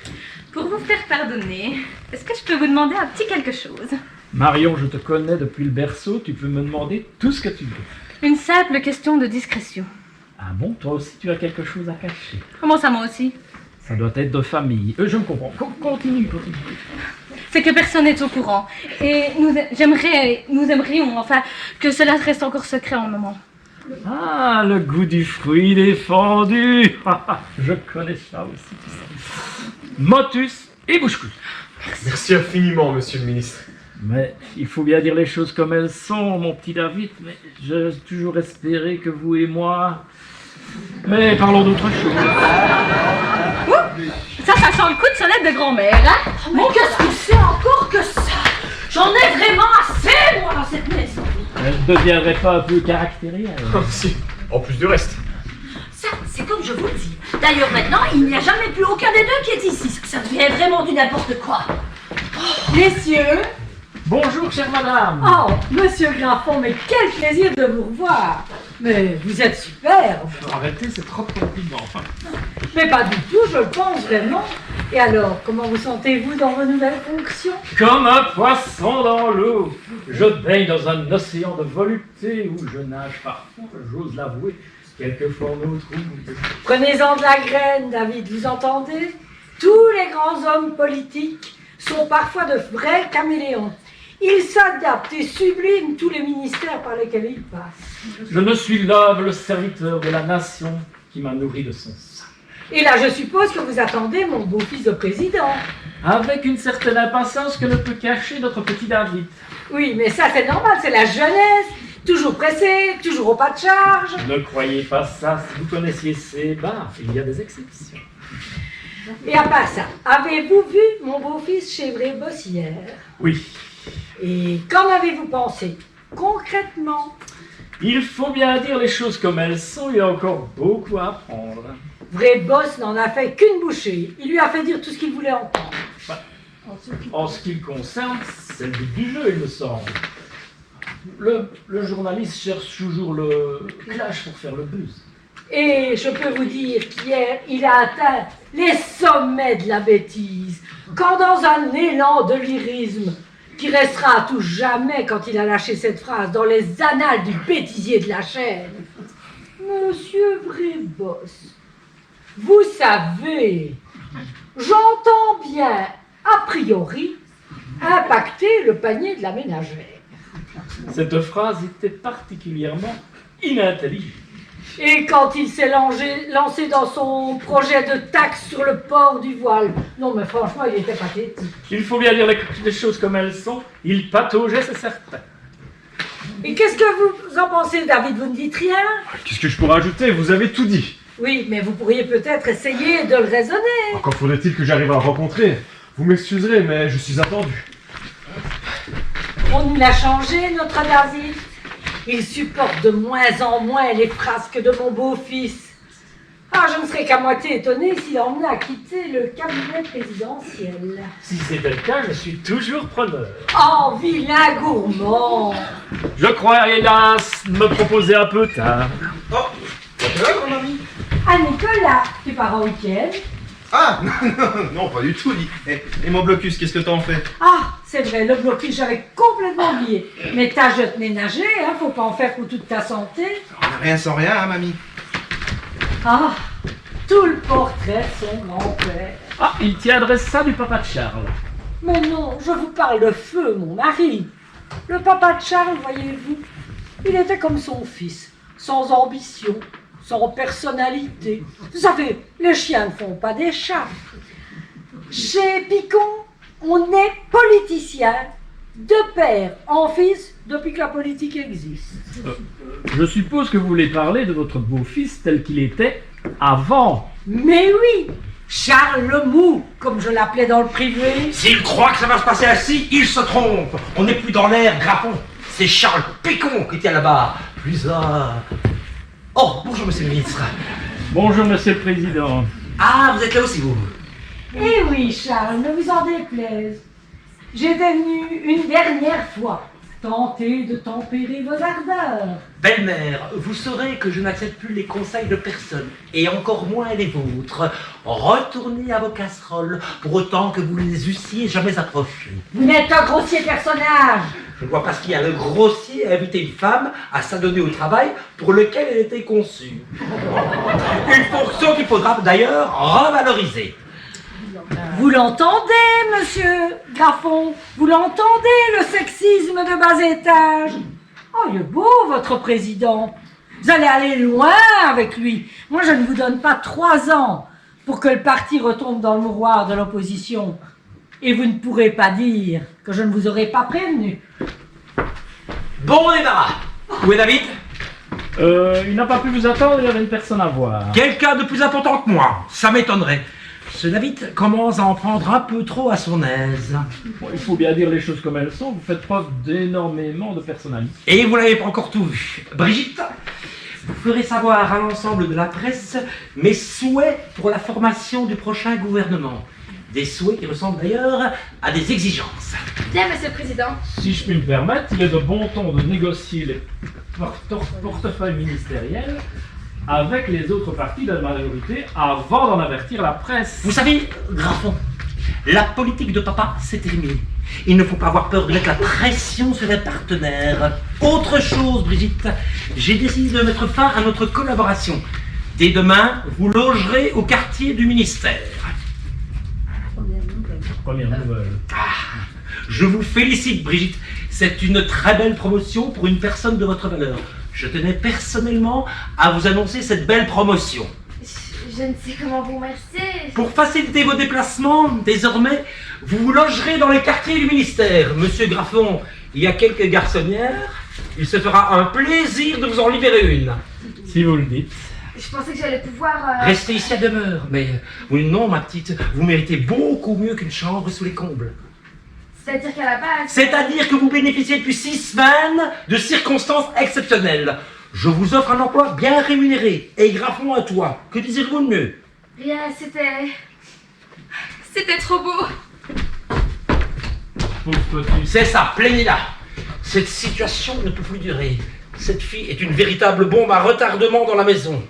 Pour vous faire pardonner, est-ce que je peux vous demander un petit quelque chose? Marion, je te connais depuis le berceau, tu peux me demander tout ce que tu veux. Une simple question de discrétion. Ah bon, toi aussi tu as quelque chose à cacher. Comment ça, moi aussi? Ça doit être de famille. Je me comprends. Continue. C'est que personne n'est au courant. Et nous aimerions, enfin, que cela reste encore secret en moment. Ah, le goût du fruit défendu. Je connais ça aussi, tout ça. Motus et bouche-clou. Merci infiniment, monsieur le ministre. Mais il faut bien dire les choses comme elles sont, mon petit David. Mais j'ai toujours espéré que vous et moi... Mais parlons d'autre chose. Ça sent le coup de sonnette de grand-mère, hein? Mais qu'est-ce que c'est encore que ça? J'en ai vraiment assez, moi, dans cette maison. Elle ne deviendrait pas un peu caractérielle. Si, en plus du reste. Ça, c'est comme je vous le dis. D'ailleurs, maintenant, il n'y a jamais plus aucun des deux qui est ici. Ça devient vraiment du n'importe quoi. Messieurs, Bonjour, chère madame. oh, monsieur Grimpon, mais quel plaisir de vous revoir. Mais vous êtes superbe. Arrêtez, c'est trop compliment. Mais pas du tout, je le pense vraiment. Et alors, comment vous sentez-vous dans vos nouvelles fonctions? Comme un poisson dans l'eau. Je baigne dans un océan de volupté où je nage parfois, j'ose l'avouer, quelquefois en eau trouble. Prenez-en de la graine, David, vous entendez? Tous les grands hommes politiques sont parfois de vrais caméléons. Ils s'adaptent et subliment tous les ministères par lesquels ils passent. Je ne suis l'humble serviteur de la nation qui m'a nourri de son sein. Et là, je suppose que vous attendez mon beau-fils de président. Avec une certaine impatience que ne peut cacher notre petit David. Oui, mais ça c'est normal, c'est la jeunesse. Toujours pressé, toujours au pas de charge. Ne croyez pas ça, si vous connaissiez ses bars, il y a des exceptions. Et à part ça, avez-vous vu mon beau-fils Chevrier-Bossière? Oui, Et qu'en avez-vous pensé, concrètement? il faut bien dire les choses comme elles sont, il y a encore beaucoup à apprendre. Vrai boss n'en a fait qu'une bouchée. Il lui a fait dire tout ce qu'il voulait entendre. En ce qui le concerne, c'est le but du jeu, il me semble. Le journaliste cherche toujours le clash pour faire le buzz. Et je peux vous dire qu'hier, il a atteint les sommets de la bêtise. Quand dans un élan de lyrisme, qui restera à tout jamais quand il a lâché cette phrase dans les annales du bêtisier de la chaîne. Monsieur Vrébos, vous savez, j'entends bien, a priori, impacter le panier de la ménagère. Cette phrase était particulièrement inintelligible. Et quand il s'est lancé dans son projet de taxe sur le port du voile, non mais franchement, il était pathétique. Il faut bien dire les choses comme elles sont, il pataugeait, c'est certain. Et qu'est-ce que vous en pensez, David? Vous ne dites rien? Qu'est-ce que je pourrais ajouter? Vous avez tout dit. Oui, mais vous pourriez peut-être essayer de le raisonner. Encore faudrait-il que j'arrive à le rencontrer. Vous m'excuserez, mais je suis attendu. On nous l'a changé, notre David. Il supporte de moins en moins les frasques de mon beau-fils. Ah, je ne serais qu'à moitié étonnée s'il emmenait à quitter le cabinet présidentiel. Si c'était le cas, je suis toujours preneur. Oh, vilain gourmand! Je crois, hélas, me proposer un peu tard. Oh, là, mon ami. Ah, Nicolas, tu pars en week-end? Ah, non, pas du tout. Et mon blocus, qu'est-ce que t'en fais? Ah, c'est vrai, le blocus, j'avais complètement oublié. Mais tâche de te ménager, hein, faut pas en faire pour toute ta santé. Rien sans rien, hein, mamie. Ah, tout le portrait de son grand-père. Ah, il tiendrait ça du papa de Charles. Mais non, je vous parle de feu, mon mari. Le papa de Charles, voyez-vous, il était comme son fils, sans ambition, sans personnalité. Vous savez, les chiens ne font pas des chats. Chez Picon, on est politicien, de père en fils, depuis que la politique existe. Je suppose que vous voulez parler de votre beau-fils tel qu'il était avant. Mais oui, Charles le Mou, comme je l'appelais dans le privé. S'il croit que ça va se passer ainsi, il se trompe. On n'est plus dans l'air Grappon. C'est Charles Picon qui tient là-bas. Plus un... Oh, bonjour monsieur le ministre. Bonjour monsieur le président. Ah, vous êtes là aussi vous. Eh oui, Charles, ne vous en déplaise. J'étais venu une dernière fois. tentez de tempérer vos ardeurs. Belle-mère, vous saurez que je n'accepte plus les conseils de personne, et encore moins les vôtres. Retournez à vos casseroles, pour autant que vous ne les eussiez jamais approchées. Vous n'êtes qu'un grossier personnage. Je ne vois pas ce qu'il y a de grossier à inviter une femme à s'adonner au travail pour lequel elle était conçue. Une fonction qu'il faudra d'ailleurs revaloriser. Vous l'entendez, monsieur Graffon? Vous l'entendez, le sexisme de bas étage? Oh, il est beau, votre président. Vous allez aller loin avec lui. Moi, je ne vous donne pas 3 ans pour que le parti retombe dans le mouroir de l'opposition. Et vous ne pourrez pas dire que je ne vous aurais pas prévenu. Bon débarras. Où est David? Il n'a pas pu vous attendre, il y avait une personne à voir. Quelqu'un de plus important que moi, ça m'étonnerait. Ce David commence à en prendre un peu trop à son aise. Bon, il faut bien dire les choses comme elles sont, vous faites preuve d'énormément de personnalité. Et vous n'avez pas encore tout vu. Brigitte, vous ferez savoir à l'ensemble de la presse mes souhaits pour la formation du prochain gouvernement. Des souhaits qui ressemblent d'ailleurs à des exigences. Bien, Monsieur le Président. Si je puis me permettre, il est de bon ton de négocier les portefeuilles ministériels avec les autres partis de la majorité avant d'en avertir la presse. Vous savez, Graffon, la politique de papa, c'est terminé. Il ne faut pas avoir peur de mettre la pression sur les partenaires. Autre chose, Brigitte, j'ai décidé de mettre fin à notre collaboration. Dès demain, vous logerez au quartier du ministère. Première nouvelle. Je vous félicite, Brigitte. C'est une très belle promotion pour une personne de votre valeur. Je tenais personnellement à vous annoncer cette belle promotion. Je ne sais comment vous remercier. Pour faciliter vos déplacements, désormais, vous vous logerez dans les quartiers du ministère. Monsieur Graffon, il y a quelques garçonnières. Il se fera un plaisir de vous en libérer une. Si vous le dites. Je pensais que j'allais pouvoir... Restez ici à demeure, mais oui, non, ma petite, vous méritez beaucoup mieux qu'une chambre sous les combles. C'est-à-dire qu'à la base... C'est-à-dire que vous bénéficiez depuis 6 semaines de circonstances exceptionnelles. Je vous offre un emploi bien rémunéré et Graffon à toi. Que désirez-vous de mieux? Rien, c'était trop beau. Pauvre petit. C'est ça, plaignez-la. Cette situation ne peut plus durer. Cette fille est une véritable bombe à retardement dans la maison.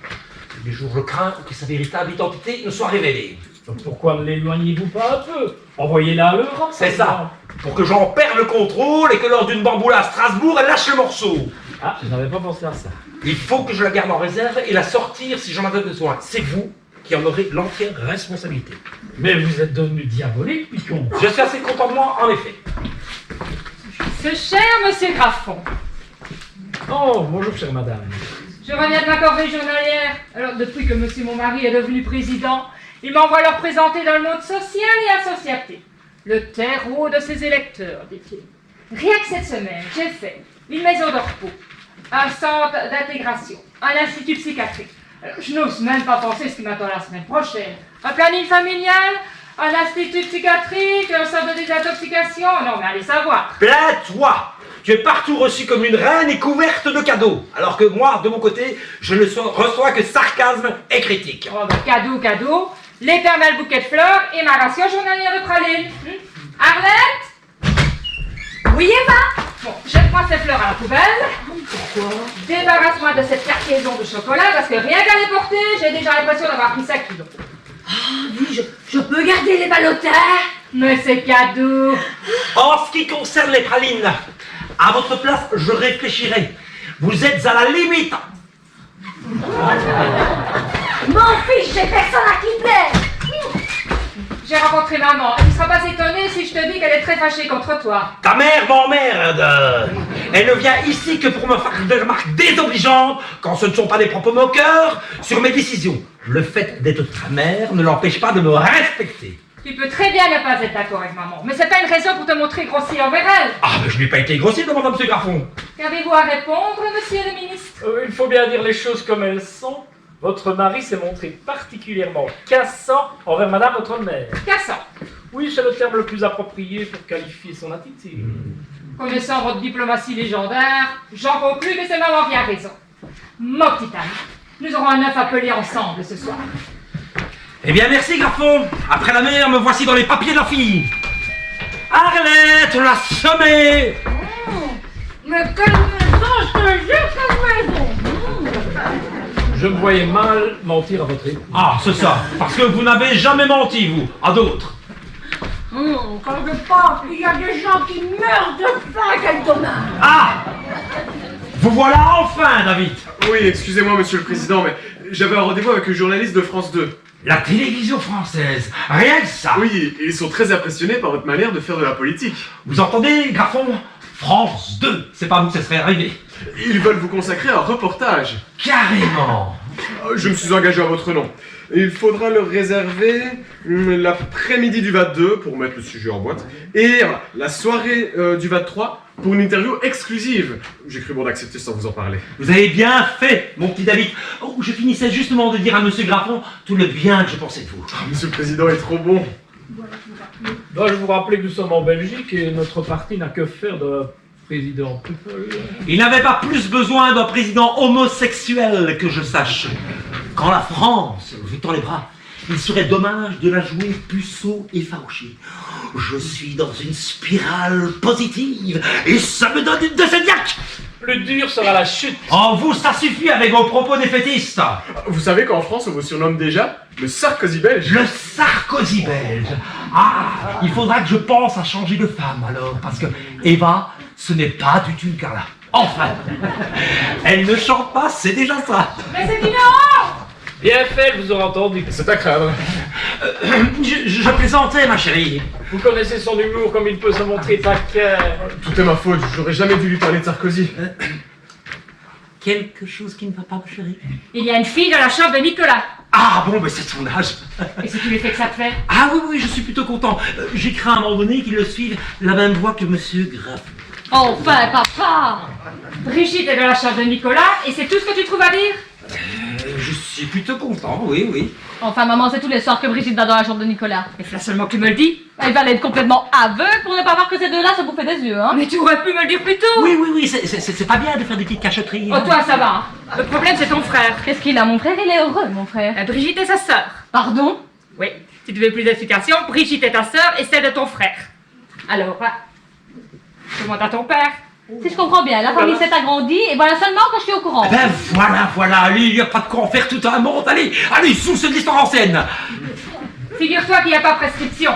Les jours, je crains que sa véritable identité ne soit révélée. Donc pourquoi ne l'éloignez-vous pas un peu? Envoyez-la à l'Europe. C'est ça, pour que j'en perde le contrôle et que lors d'une bamboula à Strasbourg, elle lâche le morceau. Ah, je n'avais pas pensé à ça. Il faut que je la garde en réserve et la sortir si j'en avais besoin. C'est vous qui en aurez l'entière responsabilité. Mais vous êtes devenu diabolique, Picon. Je suis assez content de moi, en effet. Ce cher monsieur Graffon, Oh, bonjour, chère madame. je reviens de ma corvée journalière. Alors, depuis que monsieur mon mari est devenu président, il m'envoie leur présenter dans le monde social et associatif le terreau de ses électeurs, dit-il. Rien que cette semaine, j'ai fait une maison de repos, un centre d'intégration, un institut psychiatrique. Alors, je n'ose même pas penser ce qui m'attend la semaine prochaine. Un planning familial, un institut psychiatrique, un centre de désintoxication. Non, mais allez savoir. Plains-toi! Tu es partout reçu comme une reine et couverte de cadeaux. Alors que moi, de mon côté, je ne reçois que sarcasme et critique. Oh, bah, cadeau, l'éternel bouquet de fleurs et ma ration journalière de pralines. Arlette? Oui, Eva? Bon, je prends ces fleurs à la poubelle. Pourquoi? Débarrasse-moi de cette cargaison de chocolat parce que rien qu'à les porter, j'ai déjà l'impression d'avoir pris 5 kilos. Oui, je peux garder les ballotteurs? Mais c'est cadeau. En ce qui concerne les pralines, à votre place, je réfléchirai. Vous êtes à la limite. M'en fiche, j'ai personne à qui plaire! J'ai rencontré maman. Elle ne sera pas étonnée si je te dis qu'elle est très fâchée contre toi. Ta mère m'emmerde. Elle ne vient ici que pour me faire des remarques désobligeantes quand ce ne sont pas des propos moqueurs sur mes décisions. Le fait d'être ta mère ne l'empêche pas de me respecter. Tu peux très bien ne pas être d'accord avec maman, mais c'est pas une raison pour te montrer grossier envers elle. Ah, mais je n'ai pas été grossier devant M. Graffon. Qu'avez-vous à répondre, monsieur le ministre? Il faut bien dire les choses comme elles sont. Votre mari s'est montré particulièrement cassant envers madame votre mère. Cassant. Oui, c'est le terme le plus approprié pour qualifier son attitude. Connaissant votre diplomatie légendaire, j'en conclus que c'est maman qui a raison. Mon petit ami, nous aurons un œuf à peler ensemble ce soir. Eh bien, merci, Graffon. Après la mère, me voici dans les papiers de la fille. Arlette, la sommée. Mais quelle maison, je te jure, quelle maison! Je me voyais mal mentir à votre époux. Ah, c'est ça. Parce que vous n'avez jamais menti, vous, à d'autres. Quand je pense qu'il y a des gens qui meurent de faim, quel dommage! Ah! Vous voilà enfin, David. Oui, excusez-moi, monsieur le président, mais j'avais un rendez-vous avec le journaliste de France 2. La télévision française. Rien que ça. Oui, et ils sont très impressionnés par votre manière de faire de la politique. Vous entendez, Graffon? France 2. C'est pas vous que ça serait arrivé. Ils veulent vous consacrer un reportage. Carrément. Je me suis engagé à votre nom. Il faudra le réserver l'après-midi du 22 pour mettre le sujet en boîte. Et voilà, la soirée du 23 pour une interview exclusive. J'ai cru bon d'accepter sans vous en parler. Vous avez bien fait, mon petit David. Oh, je finissais justement de dire à monsieur Graffon tout le bien que je pensais de vous. Monsieur le président est trop bon. Dois-je vous rappeler que nous sommes en Belgique et notre parti n'a que faire de président people? Il n'avait pas plus besoin d'un président homosexuel que je sache. Quand la France vous tend les bras, il serait dommage de la jouer puceau et farouchée. Je suis dans une spirale positive et ça me donne une de ces diaques. Plus dur sera la chute. Oh, vous, ça suffit avec vos propos défaitistes. Vous savez qu'en France, on vous surnomme déjà le Sarkozy belge. Le Sarkozy belge. Ah, il faudra que je pense à changer de femme alors, parce que Eva, ce n'est pas du tout une Carla. Enfin, elle ne chante pas, c'est déjà ça. Mais c'est ignorant! Bien fait, vous aurez entendu. C'est à craindre. Je plaisantais, ma chérie. Vous connaissez son humour comme il peut se montrer taquin. Tout est ma faute, j'aurais jamais dû lui parler de Sarkozy. Quelque chose qui ne va pas, ma chérie. Il y a une fille dans la chambre de Nicolas. Ah bon, mais c'est son âge. Et c'est tu l'effet que ça te fait? Ah oui, oui, je suis plutôt content. J'ai craint à un moment donné qu'il le suive la même voie que monsieur Graff. Enfin, papa! Brigitte est dans la chambre de Nicolas et c'est tout ce que tu trouves à dire? Je suis plutôt content, oui, oui. Enfin, maman, c'est tous les soirs que Brigitte va dans la chambre de Nicolas. Et là seulement que tu me le dis. Elle va être complètement aveugle pour ne pas voir que ces deux-là se bouffaient des yeux, hein. Mais tu aurais pu me le dire plus tôt. Oui, oui, oui, c'est pas bien de faire des petites cachotteries. Oh, toi, ça va. Hein. Le problème, c'est ton frère. Qu'est-ce qu'il a, mon frère? Il est heureux, mon frère. Brigitte est sa sœur. Pardon? Oui. Si tu veux plus d'explications, Brigitte est ta sœur et celle de ton frère. Alors, demande à ton père. Si je comprends bien, la famille s'est agrandie et voilà seulement que je suis au courant. Ben voilà, allez, il n'y a pas de quoi en faire tout un monde, allez, sous cette l'histoire en scène. Figure-toi qu'il n'y a pas prescription.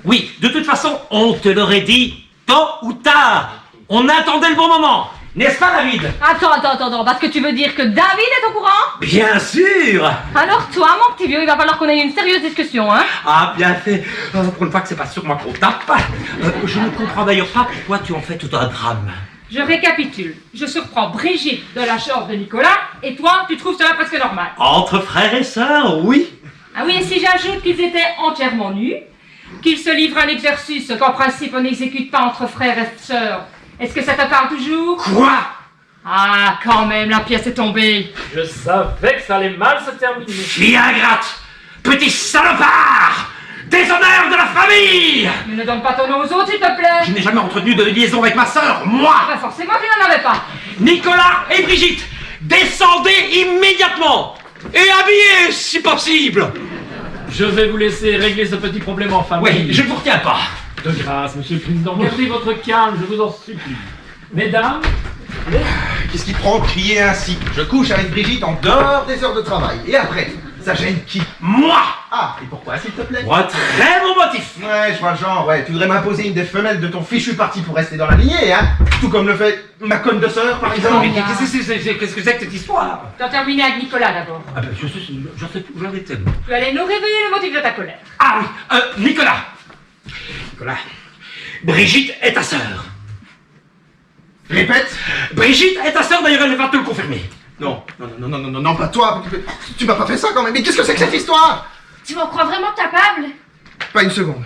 Oui, de toute façon, on te l'aurait dit tôt ou tard. On attendait le bon moment, n'est-ce pas, David? Attends, parce que tu veux dire que David est au courant? Bien sûr. Alors toi, mon petit vieux, il va falloir qu'on ait une sérieuse discussion, hein. Ah, bien fait. Pour une fois que c'est pas sur moi qu'on tape. Je ne comprends d'ailleurs pas pourquoi tu en fais tout un drame. Je récapitule. Je surprends Brigitte de la chambre de Nicolas et toi, tu trouves cela presque normal. Entre frères et sœurs, oui. Ah oui, et si j'ajoute qu'ils étaient entièrement nus, qu'ils se livrent à un exercice qu'en principe on n'exécute pas entre frères et sœurs, est-ce que ça te parle toujours? Quoi? Ah, quand même, la pièce est tombée. Je savais que ça allait mal se terminer. Fille ingrate, petit salopard, déshonneur de la famille. Mais ne donne pas ton nom aux autres, s'il te plaît. Je n'ai jamais entretenu de liaison avec ma sœur, moi. Pas forcément, tu n'en avais pas. Nicolas et Brigitte, descendez immédiatement et habillez si possible. Je vais vous laisser régler ce petit problème en famille. Oui, je ne vous retiens pas. De grâce, monsieur le président, gardez votre calme, je vous en supplie. Mesdames, Qu'est-ce qui prend crier ainsi? Je couche avec Brigitte en dehors des heures de travail. Et après, ça gêne qui? Moi. Ah, et pourquoi, s'il te plaît? Pour un très bon motif. Ouais, je vois le genre, ouais. Tu voudrais m'imposer une des femelles de ton fichu parti pour rester dans la lignée, hein? Tout comme le fait ma conne de sœur, par exemple. Mais qu'est-ce que c'est que cette histoire? Tu as terminé avec Nicolas d'abord. Ah ben, je sais tout, j'en ai tellement. Tu allais nous révéler le motif de ta colère. Ah oui, Nicolas, Brigitte est ta sœur. Répète. Brigitte est ta sœur, d'ailleurs elle va te le confirmer. Non, pas toi. Tu m'as pas fait ça quand même. Mais qu'est-ce que c'est que cette histoire? Tu m'en crois vraiment capable? Pas une seconde.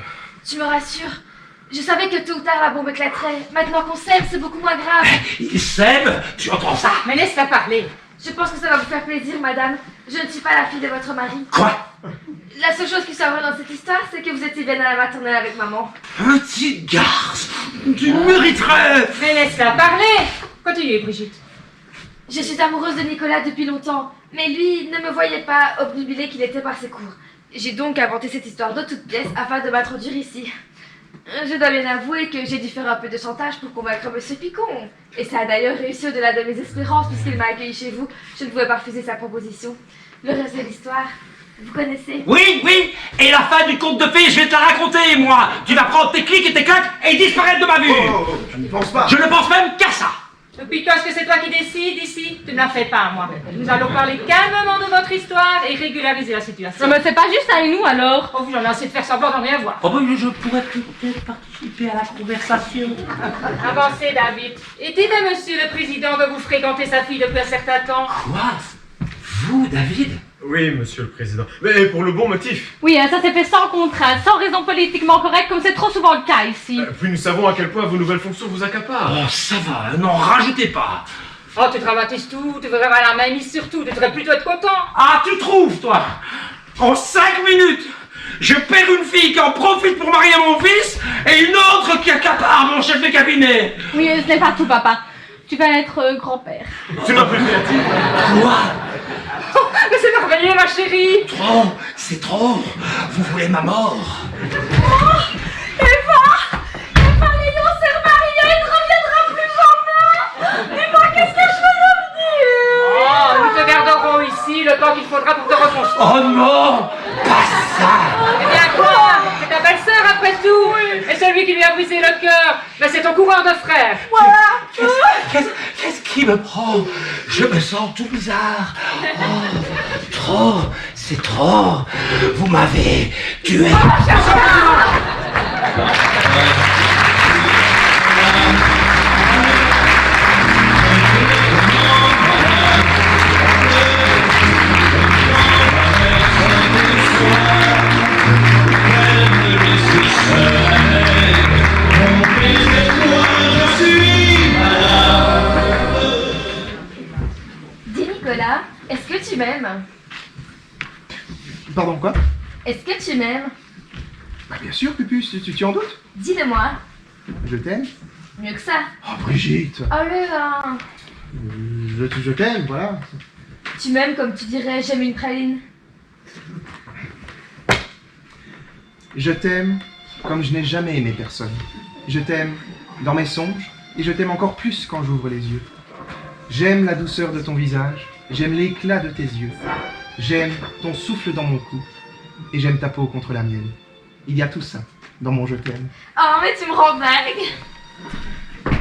Tu me rassures. Je savais que tôt ou tard la bombe éclaterait. Maintenant qu'on s'aime, c'est beaucoup moins grave. Il s'aime, tu entends ça? Mais laisse-la parler. Je pense que ça va vous faire plaisir, madame. Je ne suis pas la fille de votre mari. Quoi? La seule chose qui soit vraie dans cette histoire, c'est que vous étiez bien à la maternelle avec maman. Petit garce, tu mériterais. Mais laisse-la parler. Continue, Brigitte. Je suis amoureuse de Nicolas depuis longtemps, mais lui ne me voyait pas obnubilé qu'il était par ses cours. J'ai donc inventé cette histoire de toute pièce afin de m'introduire ici. Je dois bien avouer que j'ai dû faire un peu de chantage pour convaincre Monsieur Picon. Et ça a d'ailleurs réussi au-delà de mes espérances puisqu'il m'a accueilli chez vous. Je ne pouvais pas refuser sa proposition. Le reste de l'histoire, vous connaissez. Oui, oui, et la fin du conte de fées, je vais te la raconter, moi. Tu vas prendre tes clics et tes claques et disparaître de ma vue. Je n'y pense pas. Je ne pense même qu'à ça. Depuis quand est-ce que c'est toi qui décides ici? Tu ne la fais pas, moi. Nous allons parler calmement de votre histoire et régulariser la situation. Non mais c'est pas juste avec nous alors. Oh, j'en ai assez de faire semblant de rien voir. Oh, ben, je pourrais peut-être participer à la conversation. Avancez, David. Et dites à Monsieur le Président que vous fréquentez sa fille depuis un certain temps. Quoi? Vous, David? Oui, monsieur le président. Mais pour le bon motif. Oui, ça s'est fait sans contrainte, sans raison politiquement correcte, comme c'est trop souvent le cas ici. Puis nous savons à quel point vos nouvelles fonctions vous accaparent. Oh, ça va, n'en rajoutez pas. Oh, tu dramatises tout, tu veux vraiment la main mise sur tout, tu devrais plutôt être content. Ah, tu trouves, toi? En 5 minutes, je perds une fille qui en profite pour marier mon fils et une autre qui accapare mon chef de cabinet. Oui, ce n'est pas tout, papa. Tu vas être grand-père. C'est ma préférative. Quoi? Oh, mais c'est merveilleux, ma chérie. Trop, c'est trop. Vous voulez ma mort? Eva, Léon s'est remarié, il ne reviendra plus jamais. Et moi, qu'est-ce que je fais devenir? Oh, nous te garderons ici le temps qu'il faudra pour te reconstruire. Oh non, pas ça. Eh bien quoi? C'est ta belle-sœur après tout. Et celui qui lui a brisé le cœur, mais c'est ton coureur de frère. Voilà. Qu'est-ce qui me prend? Je me sens tout bizarre. Oh, trop, c'est trop. Vous m'avez tué. Dis Nicolas, est-ce que tu m'aimes? Pardon, quoi? Est-ce que tu m'aimes? Bah, bien sûr, Pupus, tu en doutes? Dis-le-moi. Je t'aime. Mieux que ça. Oh, Brigitte. Oh le vin. Je t'aime, voilà. Tu m'aimes comme tu dirais j'aime une praline. Je t'aime comme je n'ai jamais aimé personne. Je t'aime dans mes songes et je t'aime encore plus quand j'ouvre les yeux. J'aime la douceur de ton visage, j'aime l'éclat de tes yeux. J'aime ton souffle dans mon cou et j'aime ta peau contre la mienne. Il y a tout ça dans mon je t'aime. Oh mais tu me rends dingue.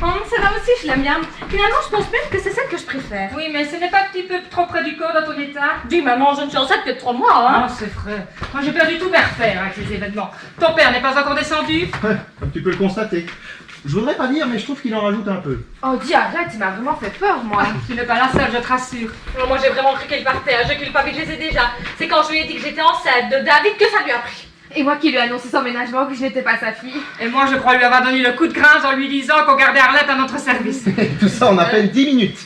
Oh, celle-là aussi je l'aime bien. Finalement je pense même que c'est celle que je préfère. Oui, mais ce n'est pas un petit peu trop près du corps dans ton état? Dis maman, je ne suis enceinte que de 3 mois, hein. Non, c'est vrai. Moi j'ai perdu tout mes repères avec les événements. Ton père n'est pas encore descendu? Ouais, comme tu peux le constater. Je voudrais pas dire, mais je trouve qu'il en rajoute un peu. Oh dis arrête, il m'a vraiment fait peur moi. Tu n'es pas la seule, je te rassure. Non, moi j'ai vraiment cru qu'elle partait, je culpabilisais déjà. C'est quand je lui ai dit que j'étais enceinte de David que ça lui a pris. Et moi qui lui ai annoncé son ménagement que je n'étais pas sa fille. Et moi je crois lui avoir donné le coup de grâce en lui disant qu'on gardait Arlette à notre service. Tout ça en à peine 10 minutes.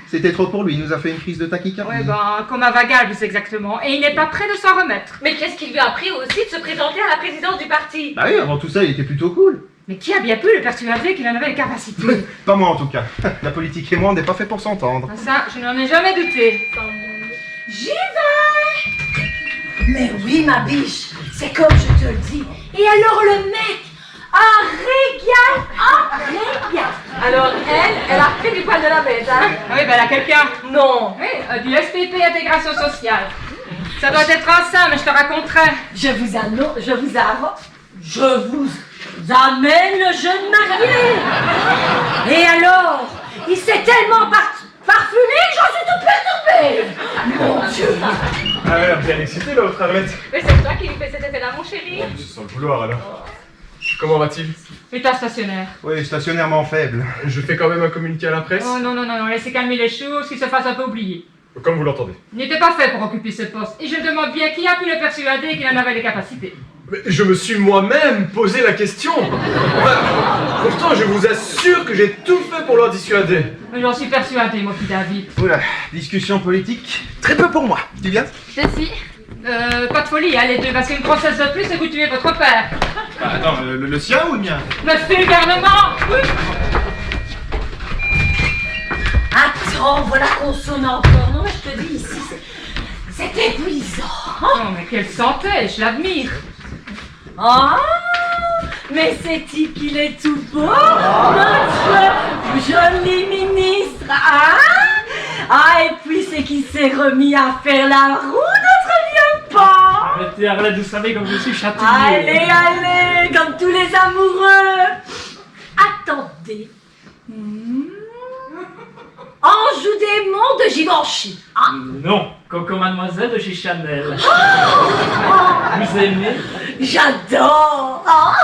C'était trop pour lui, il nous a fait une crise de tachycardie. Ouais, ben, comme un vagal, plus exactement. Et il n'est pas prêt de s'en remettre. Mais qu'est-ce qui lui a appris aussi de se présenter à la présidence du parti? Bah oui, avant tout ça, il était plutôt cool. Mais qui a bien pu le persuader qu'il en avait les capacités? Pas moi en tout cas. La politique et moi, on n'est pas fait pour s'entendre. Ça, je n'en ai jamais douté. J'y vais. Mais oui, ma biche, c'est comme je te le dis. Et alors le mec, un régal. Alors elle a pris du poil de la bête, hein. Ah oui, ben elle a quelqu'un. Non. Oui, du SPP Intégration Sociale. Ça doit être un sein, mais je te raconterai. Je vous amène le jeune marié. Et alors, il s'est tellement parfumé que j'en suis toute perturbée. Mon Dieu. Ah ouais, bien excité l'autre, Arlette. Mais c'est toi qui lui fais cet effet-là, mon chéri. C'est sans le vouloir alors. Comment va-t-il? État stationnaire. Oui, stationnairement faible. Je fais quand même un communiqué à la presse. Oh non, non, non, non, laissez calmer les choses, qu'il se fasse un peu oublier. Comme vous l'entendez. Il n'était pas fait pour occuper ce poste. Et je me demande bien qui a pu le persuader qu'il en avait les capacités. Mais je me suis moi-même posé la question. Pourtant, je vous assure que j'ai tout fait pour l'en dissuader. Mais j'en suis persuadé, mon petit David. Oula, discussion politique, très peu pour moi. Tu viens? Je suis. Pas de folie, hein, les deux, parce qu'une grossesse de plus et vous tuez votre père. Bah, attends, le sien ou le mien? Monsieur le gouvernement! Oui. Attends, voilà qu'on sonne encore. Non, mais je te dis ici, c'est épuisant. Non, mais quelle santé, je l'admire. Ah, Mais c'est-il qu'il est tout beau, notre joli ministre, hein? Ah, et puis c'est qu'il s'est remis à faire la roue, notre vieux pan. Arrêtez, Arlette, vous savez comme je suis chatouillé. Allez, allez, comme tous les amoureux. Attendez. Anjou démon de Givenchy. Hein? Non, Coco Mademoiselle de chez Chanel. Vous aimez? J'adore. Hein?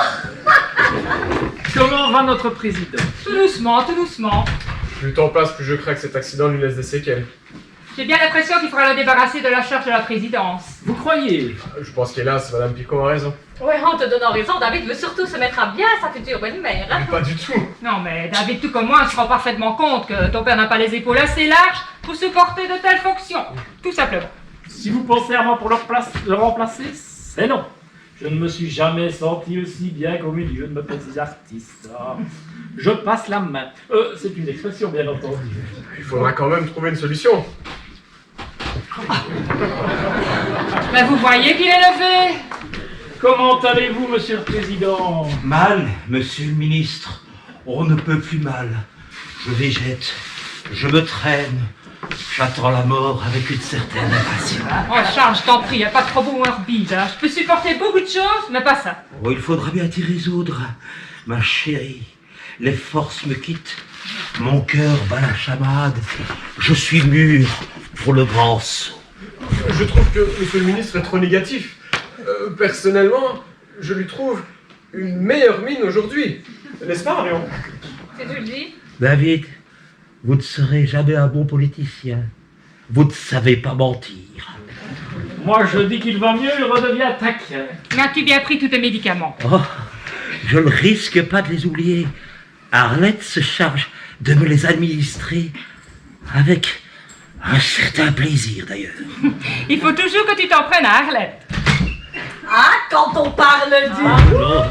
Comment va notre président? Tout doucement, tout doucement. Plus le temps passe, plus je crains que cet accident lui laisse des séquelles. J'ai bien l'impression qu'il faudra le débarrasser de la charge de la présidence. Vous croyez? Je pense qu'hélas, Madame Picot a raison. Ouais, en te donnant raison, David veut surtout se mettre à bien sa future belle-mère. Hein. Pas du tout. Non mais David, tout comme moi, se rend parfaitement compte que ton père n'a pas les épaules assez larges pour supporter de telles fonctions. Tout simplement. Si vous pensez à moi pour le remplacer, c'est non. Je ne me suis jamais senti aussi bien qu'au milieu de mes petits artistes. Ah, je passe la main. C'est une expression, bien entendu. Il faudra quand même trouver une solution. Mais vous voyez qu'il est levé. Comment allez-vous, monsieur le président? Mal, monsieur le ministre. On ne peut plus mal. Je végète, je me traîne. J'attends la mort avec une certaine impatience. Oh Charles, je t'en prie, y a pas de trop beau morbide. Hein. Je peux supporter beaucoup de choses, mais pas ça. Oh, il faudra bien t'y résoudre, ma chérie. Les forces me quittent. Mon cœur bat la chamade. Je suis mûr pour le grand saut. Je trouve que Monsieur le ministre est trop négatif. Personnellement, je lui trouve une meilleure mine aujourd'hui. N'est-ce pas, Marion? Si tu le dis. David, vous ne serez jamais un bon politicien. Vous ne savez pas mentir. Moi, je dis qu'il va mieux, il redevient taquin. Mais as-tu bien pris tous tes médicaments? Oh, je ne risque pas de les oublier. Arlette se charge de me les administrer avec un certain plaisir d'ailleurs. Il faut toujours que tu t'en prennes à Arlette. Ah, quand on parle du... Non.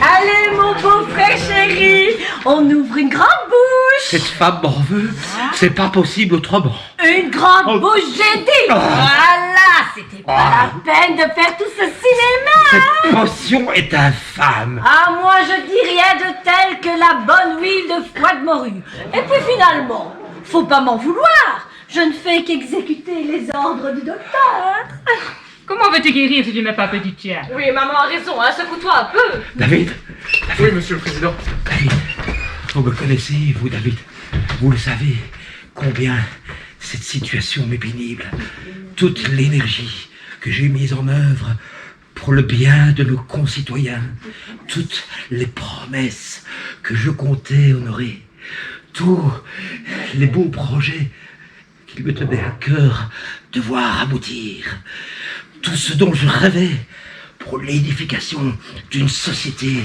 Allez, mon beau frère chéri, on ouvre une grande bouche. Cette femme m'en veut, c'est pas possible autrement. Une grande bouche, j'ai dit. Voilà, c'était pas la peine de faire tout ce cinéma. Cette potion est infâme. Ah, moi, je dis rien de tel que la bonne huile de foie de morue. Et puis finalement, faut pas m'en vouloir. Je ne fais qu'exécuter les ordres du docteur. Comment veux-tu guérir si tu mets pas petit tien? Oui, maman a raison, hein, secoue-toi un peu. David, Oui, Monsieur le Président. David, vous me connaissez, vous, David. Vous le savez, combien cette situation m'est pénible. Toute l'énergie que j'ai mise en œuvre pour le bien de nos concitoyens, toutes les promesses que je comptais honorer, tous les beaux projets qu'il me tenait à cœur de voir aboutir, tout ce dont je rêvais pour l'édification d'une société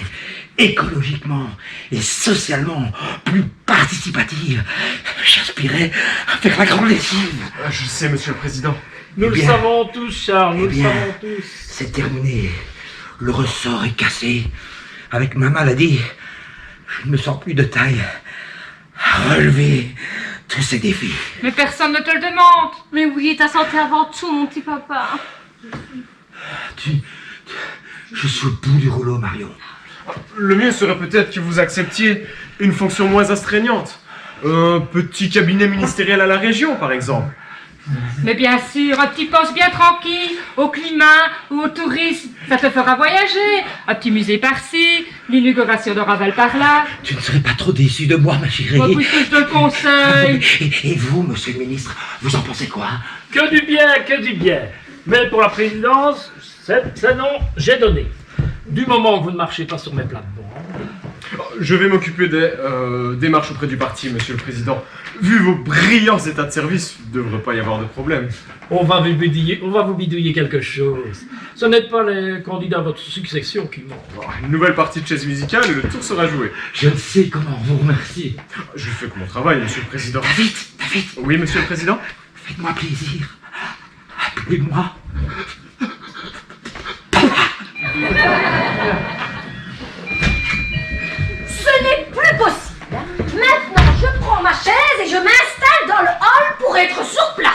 écologiquement et socialement plus participative. J'aspirais à faire la grande lessive. Je sais, Monsieur le Président. Nous Eh le bien, savons tous, Charles, nous eh le bien, savons tous. c'est terminé. Le ressort est cassé. Avec ma maladie, je ne me sens plus de taille à relever tous ces défis. Mais personne ne te le demande. Mais oui, ta santé avant tout, mon petit papa. Je suis au bout du rouleau, Marion. Le mieux serait peut-être que vous acceptiez une fonction moins astreignante. Un petit cabinet ministériel à la région, par exemple. Mais bien sûr, un petit poste bien tranquille, au climat ou au tourisme, ça te fera voyager. Un petit musée par-ci, l'inauguration de Ravel par-là. Tu ne serais pas trop déçu de moi, ma chérie. Moi, puisque je te le conseille. Et vous, monsieur le ministre, vous en pensez quoi? Que du bien, que du bien. Mais pour la présidence, c'est non, j'ai donné. Du moment que vous ne marchez pas sur mes plates-bandes. Je vais m'occuper des démarches auprès du parti, Monsieur le Président. Vu vos brillants états de service, il ne devrait pas y avoir de problème. On va vous bidouiller quelque chose. Ce n'est pas les candidats à votre succession qui manquent. Une nouvelle partie de chaise musicale et le tour sera joué. Je ne sais comment vous remercier. Je fais que mon travail, Monsieur le Président. David, Oui, Monsieur le Président. faites-moi plaisir. Appelez-moi. Ce n'est plus possible. Maintenant, je prends ma chaise et je m'installe dans le hall pour être sur place.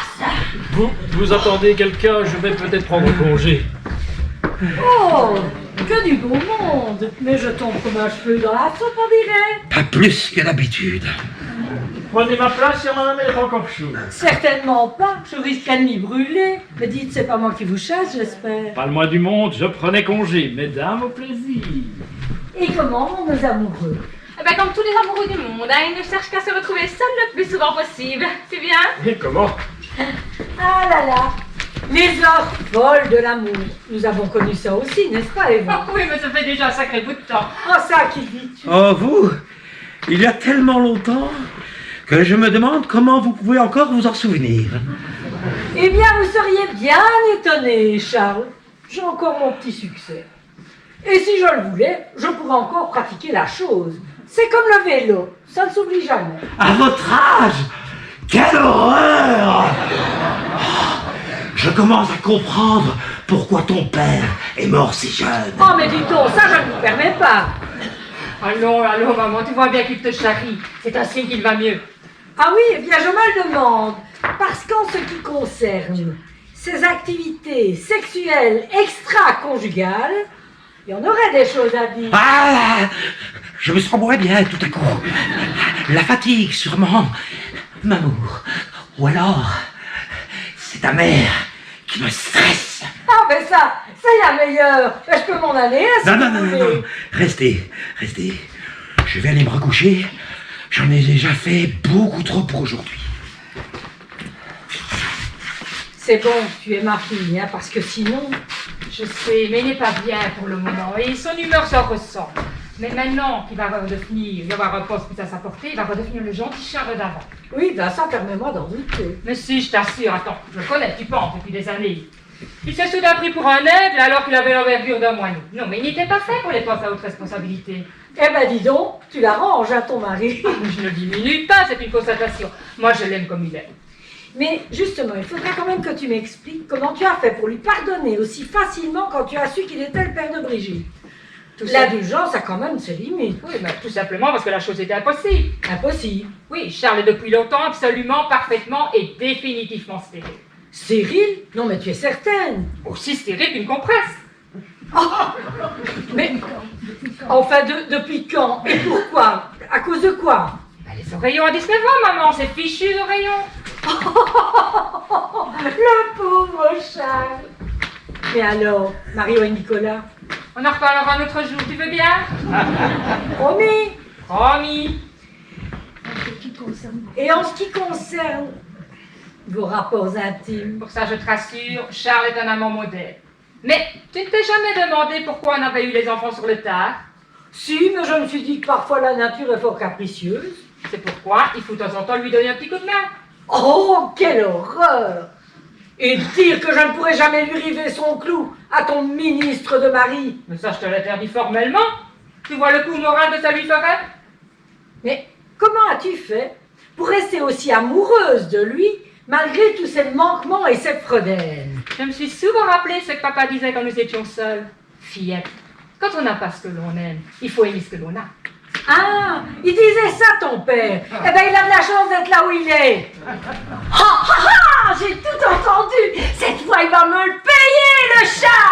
Vous attendez quelqu'un, je vais peut-être prendre congé. Oh, Que du beau monde. Mais je tombe comme un cheveu dans la soupe, on dirait. Pas plus que d'habitude. Prenez ma place, chère madame, elle est encore chaude. Certainement pas. Je risquerais de m'y brûler. Mais dites, c'est pas moi qui vous chasse, j'espère. Pas le moins du monde, je prenais congé. Mesdames, au plaisir. Et comment vont nos amoureux? Eh ben, comme tous les amoureux du monde, hein, ils ne cherchent qu'à se retrouver seuls le plus souvent possible. C'est bien? Et comment? Ah là là. Les heures folles de l'amour. Nous avons connu ça aussi, n'est-ce pas, Eva? Oh oui, mais ça fait déjà un sacré bout de temps. Oh, ça qui dit. Oh, vous, il y a tellement longtemps que je me demande comment vous pouvez encore vous en souvenir. Eh bien, vous seriez bien étonné, Charles. J'ai encore mon petit succès. Et si je le voulais, je pourrais encore pratiquer la chose. C'est comme le vélo, ça ne s'oublie jamais. À votre âge, quelle horreur! Je commence à comprendre pourquoi ton père est mort si jeune. Oh, mais dis-donc, ça je ne vous permets pas. Allons, allons, maman, tu vois bien qu'il te charrie. C'est un signe qu'il va mieux. Ah oui, eh bien, je me le demande. Parce qu'en ce qui concerne ces activités sexuelles extra-conjugales, il y en aurait des choses à dire. Ah, je me sens moins bien tout à coup. La fatigue, sûrement. M'amour. Ou alors, c'est ta mère qui me stresse. Ah, mais ça, c'est la meilleure. Ben, je peux m'en aller, hein, si Non, non, vous non, non, voulez. non. Restez, restez. Je vais aller me recoucher. J'en ai déjà fait beaucoup trop pour aujourd'hui. C'est bon, tu es ma fille, hein, parce que sinon... Je sais, mais il n'est pas bien pour le moment et son humeur s'en ressent. Mais maintenant qu'il va redevenir, il va avoir un poste plus à sa portée, il va redevenir le gentil Charles d'avant. Oui, ben ça, permets-moi d'en douter. Mais si, je t'assure, attends, je le connais, tu penses, depuis des années. Il s'est soudain pris pour un aigle alors qu'il avait l'envergure d'un moineau. Non, mais il n'était pas fait pour les postes à haute responsabilité. Eh ben, dis donc, tu l'arranges, hein, ton mari. Je ne diminue pas, c'est une constatation. Moi, je l'aime comme il est. Mais justement, il faudrait quand même que tu m'expliques comment tu as fait pour lui pardonner aussi facilement quand tu as su qu'il était le père de Brigitte. L'indulgence a quand même ses limites. Oui, mais tout simplement parce que la chose était impossible. Impossible. Oui, Charles est depuis longtemps absolument, parfaitement et définitivement stérile. Stérile? Non, mais tu es certaine. Aussi stérile qu'une compresse. Mais, enfin, depuis quand? Et pourquoi? À cause de quoi? Ben, les oreillons à 19 ans, maman, c'est fichu, les oreillons. Le pauvre Charles. Mais alors, Mario et Nicolas? On en reparlera un autre jour, tu veux bien? Promis. Promis. Et en ce qui concerne vos rapports intimes? Pour ça, je te rassure, Charles est un amant modèle. Mais tu ne t'es jamais demandé pourquoi on avait eu les enfants sur le tard? Si, mais je me suis dit que parfois la nature est fort capricieuse. C'est pourquoi il faut de temps en temps lui donner un petit coup de main. Oh, quelle horreur! Et dire que je ne pourrai jamais lui river son clou à ton ministre de mari. Mais ça, je te l'interdis formellement. Tu vois le coup moral que ça lui ferait? Mais comment as-tu fait pour rester aussi amoureuse de lui malgré tous ses manquements et ses fredaines? Je me suis souvent rappelé ce que papa disait quand nous étions seuls. Fillette, quand on n'a pas ce que l'on aime, il faut aimer ce que l'on a. Ah, il disait ça, ton père. Eh ben, il a de la chance d'être là où il est. Ah, ah, ah, j'ai tout entendu. Cette fois, il va me le payer, le chat.